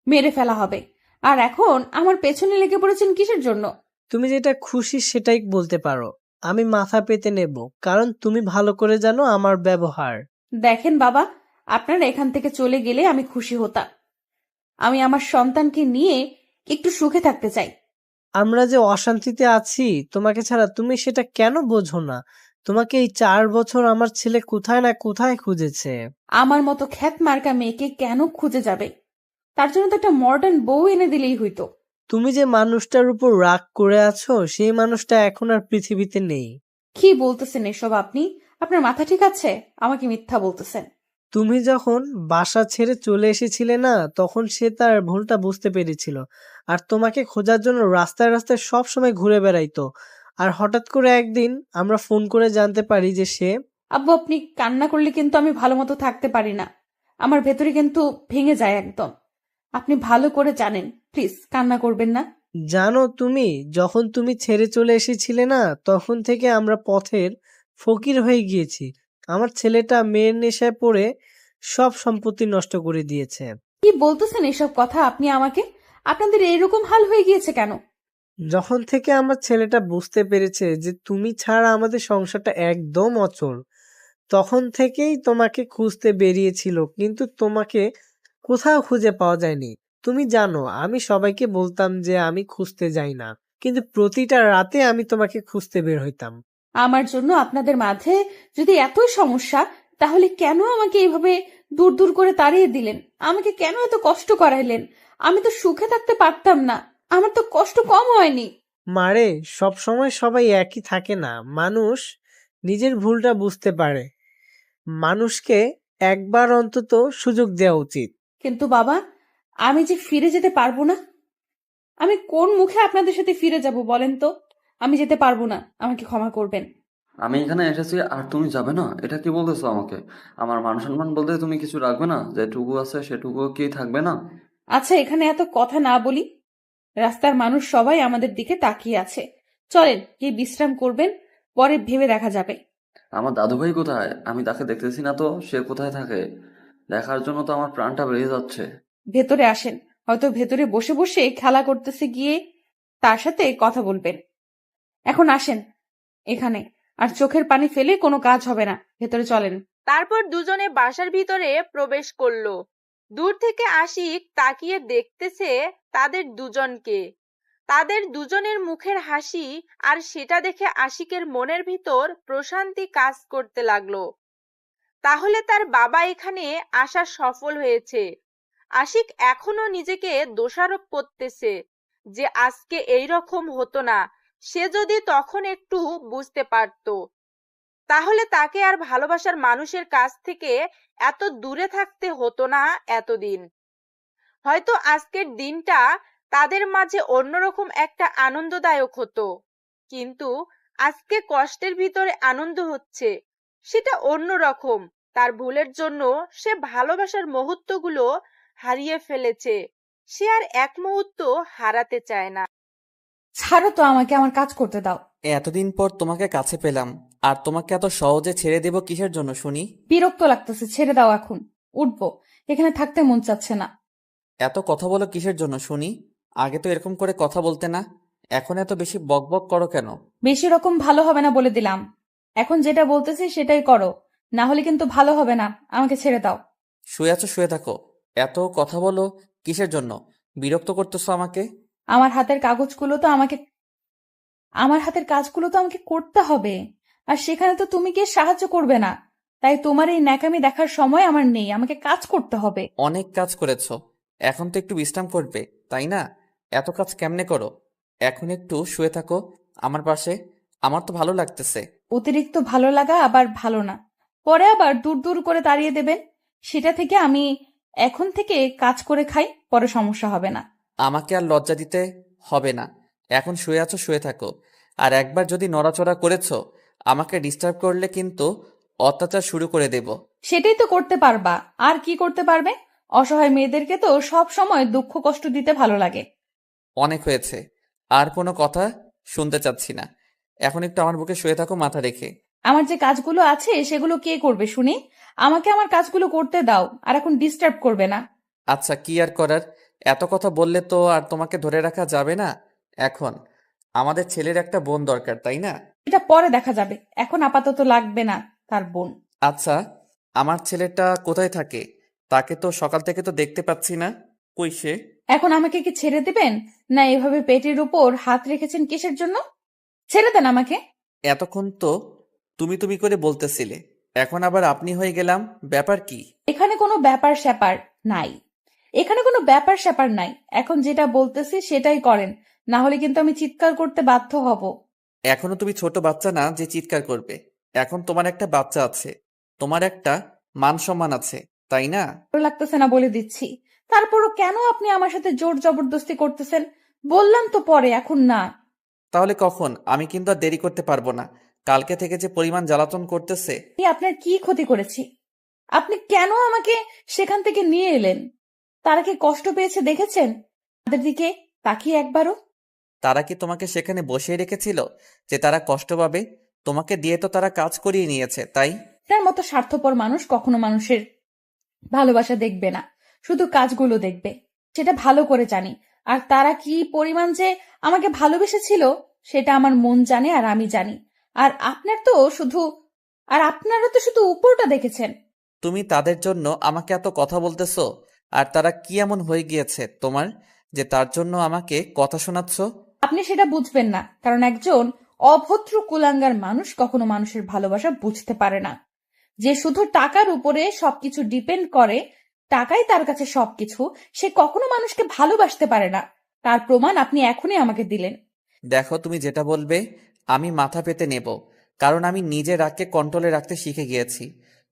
মেরে ফেলা হবে, আর এখন আমার পেছনে লেগে পড়েছেন কিসের জন্য? তুমি যেটা খুশি সেটাই বলতে পারো, আমি মাথা পেতে নেব, কারণ তুমি ভালো করে জানো আমার ব্যবহার। দেখেন বাবা, আপনারা এখান থেকে চলে গেলে আমি খুশি হতাম। আমি আমার সন্তানকে নিয়ে একটু সুখে থাকতে চাই। আমরা যে অশান্তিতে আছি তোমাকে ছাড়া, তুমি সেটা কেন বোঝো না? তোমাকে এই 4 বছর আমার ছেলে কোথায় না কোথায় খুঁজেছে। আমার মতো খ্যাত মার্কা মেয়েকে কেন খুঁজে যাবে? তার জন্য তো একটা মডার্ন বউ এনে দিলেই হইতো। তুমি যে মানুষটার উপর রাগ করে আছো সেই মানুষটা এখন আর পৃথিবীতে নেই। কি বলতেছেন এসব আপনি? আপনার মাথা ঠিক আছে? আমাকে মিথ্যা বলতেছেন? তুমি যখন বাসা ছেড়ে চলে এসেছিলে না, তখন সে তার ভুলটা বুঝতে পেরেছিল, আর তোমাকে খোঁজার জন্য রাস্তায় রাস্তায় সব সময় ঘুরে বেড়াইতো। আর হঠাৎ করে একদিন আমরা ফোন করে জানতে পারি যে সে... আব্বু, আপনি কান্না করলে কিন্তু আমি ভালো মতো থাকতে পারি না। আমার ভেতরে কিন্তু ভেঙে যায় একদম। আপনি ভালো করে জানেন, প্লিজ কান্না করবেন না। জানো, যখন তুমি ছেড়ে চলে এসেছিলে না, তখন থেকে আমরা পথের ফকির হয়ে গিয়েছি। আমার ছেলেটা মেয়ের নেশায় পড়ে সব সম্পত্তি নষ্ট করে দিয়েছে। কি বলতেছেন এসব কথা আপনি আমাকে? আপনাদের এরকম হাল হয়ে গিয়েছে কেন? যখন থেকে আমার ছেলেটা বুঝতে পেরেছে যে তুমি ছাড়া আমাদের সংসারটা একদম অচল, তখন থেকেই তোমাকে খুঁজতে বেরিয়েছিল, কিন্তু তোমাকে কোথাও খুঁজে পাওয়া যায়নি। তুমি জানো আমি সবাইকে বলতাম যে আমি খুঁজতে যাই না, কিন্তু প্রতিটা রাতে আমি তোমাকে খুঁজতে বের হইতাম। আমার জন্য আপনাদের মাঝে যদি এতই সমস্যা, তাহলে কেন আমাকে এইভাবে দূর দূর করে তাড়িয়ে দিলেন? আমাকে কেন এত কষ্ট করাইলেন? আমি তো সুখে থাকতে পারতাম না? আমার তো কষ্ট কম হয়নি। মারে, সব সময় সবাই একই থাকে না। মানুষ নিজের ভুলটা বুঝতে পারে। মানুষকে একবার অন্তত সুযোগ দেওয়া উচিত। কিন্তু বাবা, আমি যে ফিরে যেতে পারবো না। আমি কোন মুখে আপনাদের সাথে ফিরে যাব বলেন তো? আমি যেতে পারবো না, আমাকে ক্ষমা করবেন। আমি এখানে এসেছি আর তুমি যাবে না? এটা কি বলতেছো আমাকে? আমার মান সম্মান বলতে তুমি কিছু রাখবে না? যেটুকু আছে সেটুকু কি থাকবে না? আচ্ছা, এখানে এত কথা না বলি। রাস্তার মানুষ সবাই আমাদের দিকে তাকিয়ে আছে। চলেন গিয়ে বিশ্রাম করবেন, পরে ভেবে দেখা যাবে। আমার দাদুভাই কোথায়? আমি তাকে দেখতেছি না তো। সে কোথায় থাকে? দেখার জন্য তো আমার প্রাণটা বেরিয়ে যাচ্ছে। ভেতরে আসেন, হয়তো ভেতরে বসে বসে খেলা করতেছে, গিয়ে তার সাথে কথা বলবেন। এখন আসেন এখানে, আর চোখের পানি ফেলে কোনো কাজ হবে না। ভেতরে চলেন। তারপর দুজনে বাসার ভিতরে প্রবেশ করলো। দূর থেকে আশিক তাকিয়ে দেখতেছে তাদের দুজনকে, তাদের দুজনের মুখের হাসি, আর সেটা দেখে আশিকের মনের ভিতর প্রশান্তি কাজ করতে লাগলো। তাহলে তার বাবা এখানে আসা সফল হয়েছে। আশিক এখনো নিজেকে দোষারোপ করতেছে যে আজকে এই রকম হতো না। সে যদি তখন একটু বুঝতে পারতো, তাহলে তাকে আর ভালোবাসার মানুষের কাছ থেকে এত দূরে থাকতে হতো না এতদিন। হয়তো আজকের দিনটা তাদের মাঝে অন্যরকম একটা আনন্দদায়ক হতো, কিন্তু আজকে কষ্টের ভিতরে আনন্দ হচ্ছে, সেটা অন্যরকম। তার ভুলের জন্য সে ভালোবাসার মুহূর্তগুলো হারিয়ে ফেলেছে। সে আর এক মুহূর্ত হারাতে চায় না। ছাড়ো তো, আমাকে আমার কাজ করতে দাও। এতদিন পর তোমাকে কাছে পেলাম, আর তোমাকে এত সহজে ছেড়ে দেব কিসের জন্য শুনি? বিরক্ত লাগতেছে, ছেড়ে দাও। এখন উঠবো, এখানে থাকতে মন চাচ্ছে না। এত কথা বলো কিসের জন্য শুনি? আগে তো এরকম করে কথা বলতে না, এখন এত বেশি বকবক করো কেন? বেশি রকম ভালো হবে না বলে দিলাম। এখন যেটা বলতেছি সেটাই করো, না হলে কিন্তু ভালো হবে না। আমাকে ছেড়ে দাও। শুয়ে আছো, শুয়ে থাকো। এত কথা বলো কিসের জন্য? বিরক্ত করতেছো আমাকে। আমার হাতের কাগজগুলো তো আমাকে আমার হাতের কাজগুলো তো আমাকে করতে হবে, আর সেখানে তো তুমি গিয়ে সাহায্য করবে না। তাই তোমার এই ন্যাকামি দেখার সময় আমার নেই, আমাকে কাজ করতে হবে। অনেক কাজ করেছো, এখন তো একটু বিশ্রাম করবে, তাই না? এত কাজ কেমনে করো? এখন একটু শুয়ে থাকো আমার পাশে, আমার তো ভালো লাগতেছে। অতিরিক্ত ভালো লাগা আবার ভালো না, পরে আবার দূর দূর করে তাড়িয়ে দেবেন। সেটা থেকে আমি এখন থেকে কাজ করে খাই, পরে সমস্যা হবে না। আমাকে আর লজ্জা দিতে হবে না। এখন শুয়ে আছো, শুয়ে থাকো। আর একবার যদি নড়াচড়া করেছো, আমাকে ডিস্টার্ব করলে কিন্তু অত্যাচার শুরু করে দেব। সেটাই তো করতে পারবা, আর কি করতে পারবে? অসহায় মেয়েদেরকে তো সব সময় দুঃখ কষ্ট দিতে ভালো লাগে। অনেক হয়েছে, আর কোনো কথা শুনতে চাচ্ছি না। এখন একটু আমার বুকে শুয়ে থাকো মাথা রেখে। আমার যে কাজগুলো আছে সেগুলো কে করবে শুনি? আমাকে আমার কাজগুলো করতে দাও, আর এখন ডিস্টার্ব করবে না। আচ্ছা, কি আর করার, এত কথা বললে তো আর তোমাকে ধরে রাখা যাবে না। এখন আমাদের ছেলের একটা বোন দরকার, তাই না? এটা পরে দেখা যাবে, এখন আপাতত লাগবে না তার বোন। আচ্ছা, আমার ছেলেটা কোথায় থাকে? তাকে তো সকাল থেকে তো দেখতে পাচ্ছি না, কই সে? এখন আমাকে কি ছেড়ে দিবেন? না এভাবে পেটের উপর হাত রেখেছেন কিসের জন্য? ছেড়ে দেন আমাকে। এতক্ষণ তো তুমি তুমি করে বলতেছিলে, এখন আবার আপনি হয়ে গেলাম, ব্যাপার কি? এখানে কোনো ব্যাপার স্যাপার নাই, এখানে কোনো ব্যাপার স্যাপার নাই। এখন যেটা বলতেছি সেটাই করেন, না হলে কিন্তু আমি চিৎকার করতে বাধ্য হব। এখনো তুমি ছোট বাচ্চা না যে চিৎকার করবে। এখন তোমার একটা বাচ্চা আছে, তোমার একটা মান সম্মান আছে, তাই না? ভালো লাগতেছে না বলে দিচ্ছি, তারপরও কেন আপনি আমার সাথে জোর জবরদস্তি করতেছেন? বললাম তো পরে, এখন না। তাহলে কখন? আমি কিন্তু আর দেরি করতে পারবো না। কালকে থেকে যে পরিমাণ জ্বালাতন করতেছে। আমি আপনার কি ক্ষতি করেছি? আপনি কেন আমাকে সেখান থেকে নিয়ে এলেন? তারা কি কষ্ট পেয়েছে দেখেছেন তাদের দিকে তাকিয়ে একবারও? তারা কি তোমাকে সেখানে বসিয়ে রেখেছিল যে তারা কষ্ট পাবে? তোমাকে দিয়ে তো তারা কাজ করিয়ে নিয়েছে, তাই? তার মতো স্বার্থপর মানুষ কখনো মানুষের ভালোবাসা দেখবে না, শুধু কাজগুলো দেখবে। সেটা ভালো করে জানি। আর তারা কি পরিমাণ যে আমাকে ভালোবেসেছিল সেটা আমার মন জানে আর আমি জানি। আর আপনার তো শুধু আর আপনারা তো শুধু উপরটা দেখেছেন। তুমি তাদের জন্য আমাকে এত কথা বলতেছো, আর তারা কি এমন হয়ে গিয়েছে তোমার যে তার জন্য আমাকে কথা শোনাচ্ছ? আপনি সেটা বুঝবেন না, কারণ একজন অভদ্র কুলাঙ্গার মানুষ কখনো মানুষের ভালোবাসা বুঝতে পারে না। যে শুধু টাকার উপরে সবকিছু ডিপেন্ড করে, টাকাই তার কাছে সবকিছু, সে কখনো মানুষকে ভালোবাসতে পারে না। তার প্রমাণ আপনি এখনই আমাকে দিলেন। দেখো, তুমি যেটা বলবে আমি মাথা পেতে নেব, কারণ আমি নিজের রাগকে কন্ট্রোলে রাখতে শিখে গিয়েছি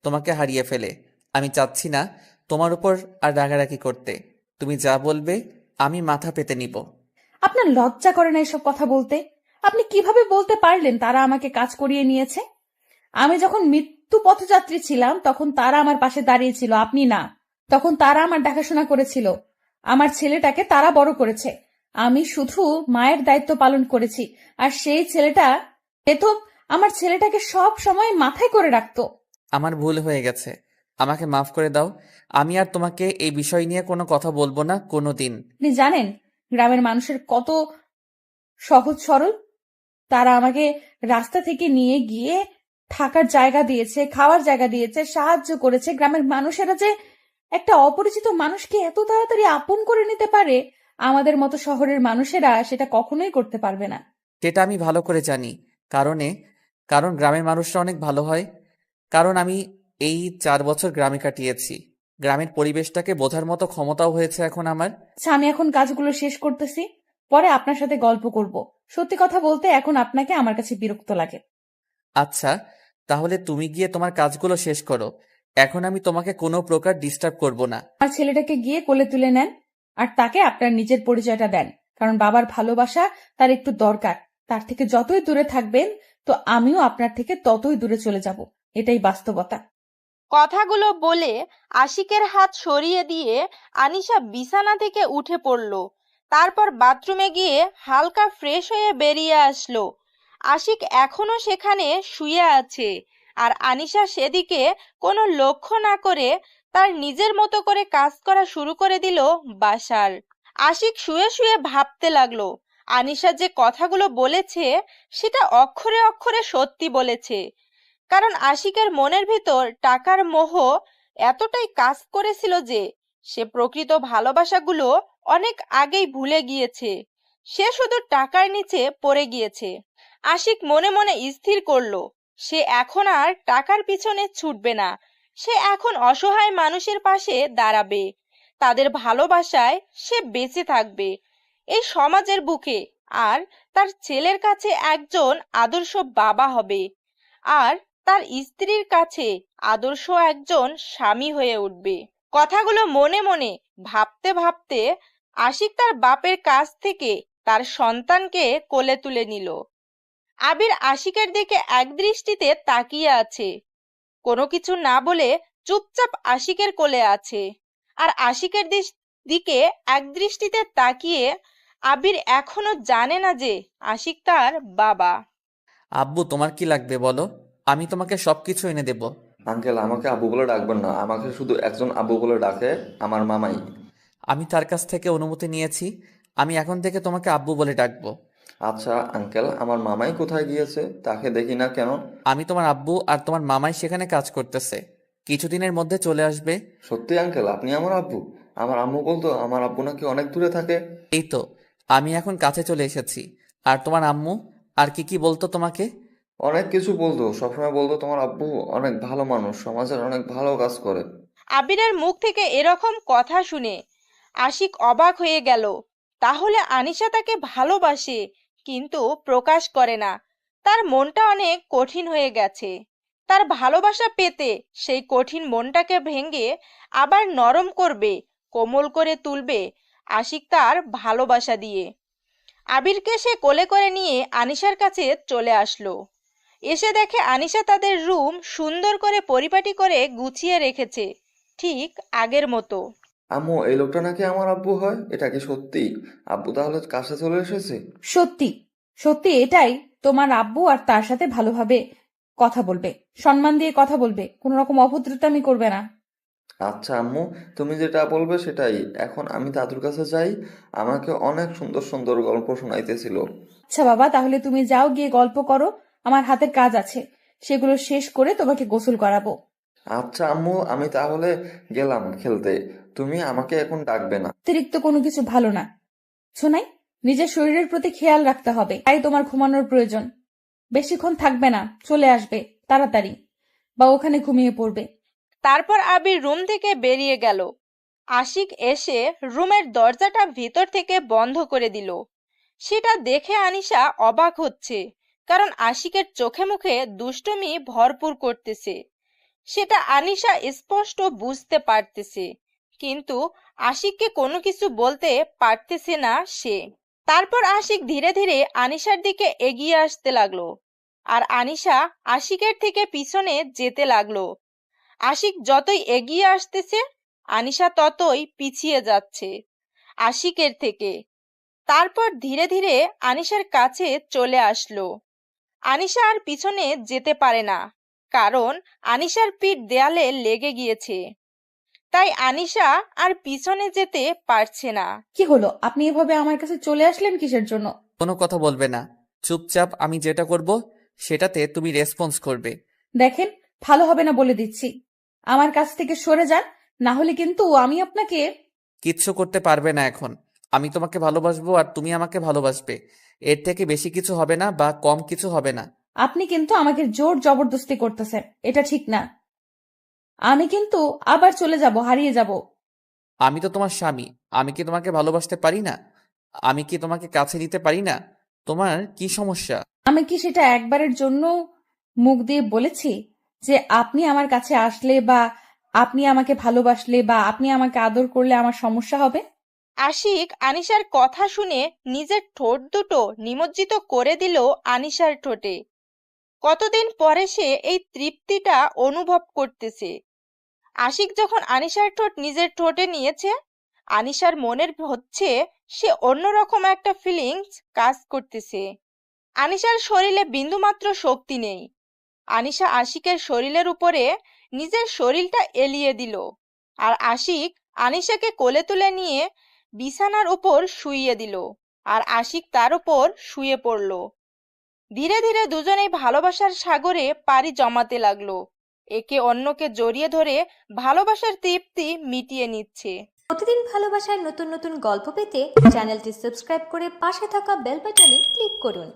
তোমাকে হারিয়ে ফেলে। আমি চাচ্ছি না তোমার উপর আর রাগারাগি করতে। তুমি যা বলবে আমি মাথা পেতে নিব। আপনার লজ্জা করে না এসব কথা বলতে? আপনি কিভাবে বলতে পারলেন তারা আমাকে কাজ করিয়ে নিয়েছে? আমি যখন মৃত্যু পথযাত্রী ছিলাম তখন তারা আমার পাশে দাঁড়িয়েছিল, আপনি না। তখন তারা আমার দেখাশোনা করেছিল, আমার ছেলেটাকে তারা বড় করেছে। আমি শুধু মায়ের দায়িত্ব পালন করেছি, আর সেই ছেলেটা তো আমার ছেলেটাকে সব সময় মাথায় করে রাখতো। আমার ভুল হয়ে গেছে, আমাকে মাফ করে দাও। আমি আর তোমাকে এই বিষয় নিয়ে কোনো কথা বলবো না কোনো দিন। আপনি জানেন গ্রামের মানুষের কত সহজ সরল? তারা আমাকে রাস্তা থেকে নিয়ে গিয়ে থাকার জায়গা দিয়েছে, খাওয়ার জায়গা দিয়েছে, সাহায্য করেছে। গ্রামের মানুষেরা যে একটা অপরিচিত মানুষকে এত তাড়াতাড়ি আপন করে নিতে পারে, আমাদের মতো শহরের মানুষেরা সেটা কখনোই করতে পারবে না। সেটা আমি ভালো করে জানি, কারণ গ্রামের মানুষরা অনেক ভালো হয়। কারণ আমি এই 4 বছর গ্রামে কাটিয়েছি, গ্রামের পরিবেশটাকে বোঝার মতো ক্ষমতাও হয়েছে এখন আমার। আচ্ছা, আমি এখন কাজগুলো শেষ করতেছি, পরে আপনার সাথে গল্প করব। সত্যি কথা বলতে এখন আপনাকে আমার কাছে বিরক্ত লাগে। আচ্ছা, তাহলে তুমি গিয়ে তোমার কাজগুলো শেষ করো, এখন আমি তোমাকে কোনো প্রকার ডিস্টার্ব করব না। আমার ছেলেটাকে গিয়ে কোলে তুলে নেন, আর তাকে আপনার নিজের পরিচয়টা দেন, কারণ বাবার ভালোবাসা তার একটু দরকার। তার থেকে যতই দূরে থাকবেন, তো আমিও আপনার থেকে ততই দূরে চলে যাব, এটাই বাস্তবতা। কথাগুলো বলে আশিকের হাত সরিয়ে দিয়ে আনিশা বিছানা থেকে উঠে পড়ল। তারপর বাথরুমে গিয়ে হালকা ফ্রেশ হয়ে বেরিয়ে আসলো। আশিক এখনো সেখানে শুয়ে আছে, আর আনিশা সেদিকে কোনো লক্ষ্য না করে তার নিজের মতো করে কাজ করা শুরু করে দিল বাসার। আশিক শুয়ে শুয়ে ভাবতে লাগলো, আনিশা যে কথাগুলো বলেছে সেটা অক্ষরে অক্ষরে সত্যি বলেছে। কারণ আশিকের মনের ভিতর টাকার মোহ এতটাই কাজ করেছিল যে সে প্রকৃত ভালোবাসাগুলো অনেক আগেই ভুলে গিয়েছে। সে শুধু টাকার নিচে পড়ে গিয়েছে। আশিক মনে মনে স্থির করলো, সে এখন আর টাকার পিছনে ছুটবে না। সে এখন অসহায় মানুষের পাশে দাঁড়াবে, তাদের ভালোবাসায় সে বেঁচে থাকবে এই সমাজের বুকে, আর তার ছেলের কাছে একজন আদর্শ বাবা হবে, আর তার স্ত্রীর কাছে আদর্শ একজন স্বামী হয়ে উঠবে। কথাগুলো মনে মনে ভাবতে ভাবতে আশিক তার বাপের কাছ থেকে তার সন্তানকে কোলে তুলে নিল। আবির আশিকের দিকে এক দৃষ্টিতে তাকিয়ে আছে, কোনো কিছু না বলে চুপচাপ আশিকের কোলে আছে। আর আশিকের দিকে এক দৃষ্টিতে তাকিয়ে আবির এখনো জানে না যে আশিক তার বাবা। আব্বু, তোমার কি লাগবে বলো, আমি তোমাকে সবকিছু এনে দেব। আঙ্কেল, আমাকে আব্বু বলে ডাকবেন না, আমাকে শুধু একজন আব্বু বলে ডাকে, আমার মামাই। আমি তার কাছ থেকে অনুমতি নিয়েছি, আমি এখন থেকে তোমাকে আব্বু বলে ডাকবো। আচ্ছা আঙ্কেল, আমার মামাই কোথায় গিয়েছে? তাকে দেখি না কেন? আমি তোমার আব্বু, আর তোমার মামাই সেখানে কাজ করতেছে, কিছুদিনের মধ্যে চলে আসবে। সত্যি আঙ্কেল, আপনি আমার আব্বু? আমার আম্মু বলতো আমার আব্বু নাকি অনেক দূরে থাকে। এই তো, আমি এখন কাছে চলে এসেছি। আর তোমার আম্মু আর কি কি বলতো তোমাকে? অনেক কিছু বলতো, সবসময় বলতো তোমার আব্বু অনেক ভালো মানুষ, সমাজের অনেক ভালো কাজ করে। আবিরের মুখ থেকে এরকম কথা শুনে আশিক অবাক হয়ে গেল। তাহলে আনিশা তাকে ভালোবাসে, কিন্তু প্রকাশ করে না। তার মনটা অনেক কঠিন হয়ে গেছে। তার ভালোবাসা পেতে সেই কঠিন মনটাকে ভেঙে আবার নরম করবে, কোমল করে তুলবে আশিক তার ভালোবাসা দিয়ে। আবিরকে সে কোলে করে নিয়ে আনিশার কাছে চলে আসলো। এসে দেখে আনিশা তাদের রুম সুন্দর করে পরিপাটি করে গুছিয়ে রেখেছে, ঠিক আগের মতো। আম্মু, এই লোকটা নাকি আমার আব্বু হয়? এটা কি সত্যি? আব্বু তাহলে কাছে চলে এসেছে? সত্যি সত্যি এটাই তোমার আব্বু, আর তার সাথে ভালোভাবে কথা বলবে, সম্মান দিয়ে কথা বলবে, কোনো রকম অভদ্রতামি করবে না। আচ্ছা আম্মু, তুমি যেটা বলবে সেটাই। এখন আমি দাদুর কাছে যাই, আমাকে অনেক সুন্দর সুন্দর গল্প শোনাইতেছিল। আচ্ছা বাবা, তাহলে তুমি যাও, গিয়ে গল্প করো, আমার হাতের কাজ আছে। সেগুলো শেষ করে তোমাকে গোসল করাবো। আচ্ছা আম্মু, আমি তাহলে গেলাম খেলতে। তুমি আমাকে এখন ডাকবে না। অতিরিক্ত কোনো কিছু ভালো না। শোনাই, নিজের শরীরের প্রতি খেয়াল রাখতে হবে, তাই তোমার ঘুমানোর প্রয়োজন। বেশিক্ষণ থাকবে না, চলে আসবে তাড়াতাড়ি, বা ওখানে ঘুমিয়ে পড়বে। তারপর আবির রুম থেকে বেরিয়ে গেল। আশিক এসে রুমের দরজাটা ভিতর থেকে বন্ধ করে দিল। সেটা দেখে আনিশা অবাক হচ্ছে, কারণ আশিকের চোখে মুখে দুষ্টুমি ভরপুর করতেছে। সেটা আনিশা স্পষ্ট বুঝতে পারতেছে, কিন্তু আশিককে কোনো কিছু বলতে পারতেছে না সে। তারপর আশিক ধীরে ধীরে আনিশার দিকে এগিয়ে আসতে লাগলো, আর আনিশা আশিকের থেকে পিছনে যেতে লাগলো। আশিক যতই এগিয়ে আসতেছে, আনিশা ততই পিছিয়ে যাচ্ছে আশিকের থেকে। তারপর ধীরে ধীরে আনিশার কাছে চলে আসলো। আনিশা আর পিছনে যেতে পারে না, কারণ আনিশার পিঠ দেয়ালে লেগে গিয়েছে। তাই আনিশা আর পিছনে যেতে পারছে না। কি হলো, আপনি এভাবে আমার কাছে চলে আসলেন কিসের জন্য? কোনো কথা বলবে না, চুপচাপ আমি যেটা করব সেটাতে তুমি রেসপন্স করবে। দেখেন, ভালো হবে না বলে দিচ্ছি। আমার কাছ থেকে সরে যান, না হলে কিন্তু আমি আপনাকে। কিচ্ছু করতে পারবে না এখন। আমি তোমাকে ভালোবাসবো আর তুমি আমাকে ভালোবাসবে, এর থেকে বেশি কিছু হবে না বা কম কিছু হবে না। আপনি কিন্তু আমাকে জোর জবরদস্তি করতেছেন, এটা ঠিক না। আমি কিন্তু আবার চলে যাব, হারিয়ে যাব। আমি তো তোমার স্বামী, আমি কি তোমাকে ভালোবাসতে পারি না? আমি কি তোমাকে কাছে নিতে পারি না? তোমার কি সমস্যা? আমি কি সেটা একবারের জন্য মুখ দিয়ে বলেছি যে আপনি আমার কাছে আসলে বা আপনি আমাকে ভালোবাসলে বা আপনি আমাকে আদর করলে আমার সমস্যা হবে? আশিক আনিশার কথা শুনে নিজের ঠোঁট দুটো নিমজ্জিত করে দিল আনিশার ঠোঁটে। কতদিন পরে সে এই তৃপ্তিটা অনুভব করতেছে। আশিক যখন আনিশার ঠোঁট নিজের ঠোঁটে নিয়েছে, আনিশার মনের হচ্ছে সে অন্যরকম একটা ফিলিংস কাজ করতেছে। আনিশার শরীরে বিন্দুমাত্র শক্তি নেই। আনিশা আশিকের শরীরের উপরে নিজের শরীরটা এলিয়ে দিল, আর আশিক আনিশাকে কোলে তুলে নিয়ে বিছানার উপর শুইয়ে দিল, আর আশিক তার উপর শুয়ে পড়ল। ধীরে ধীরে দুজনেই ভালোবাসার সাগরে পাড়ি জমাতে লাগলো, একে অন্যকে জড়িয়ে ধরে ভালোবাসার তৃপ্তি মিটিয়ে নিচ্ছে। প্রতিদিন ভালোবাসার নতুন নতুন গল্প পেতে চ্যানেলটি সাবস্ক্রাইব করে পাশে থাকা বেল বাটনে ক্লিক করুন।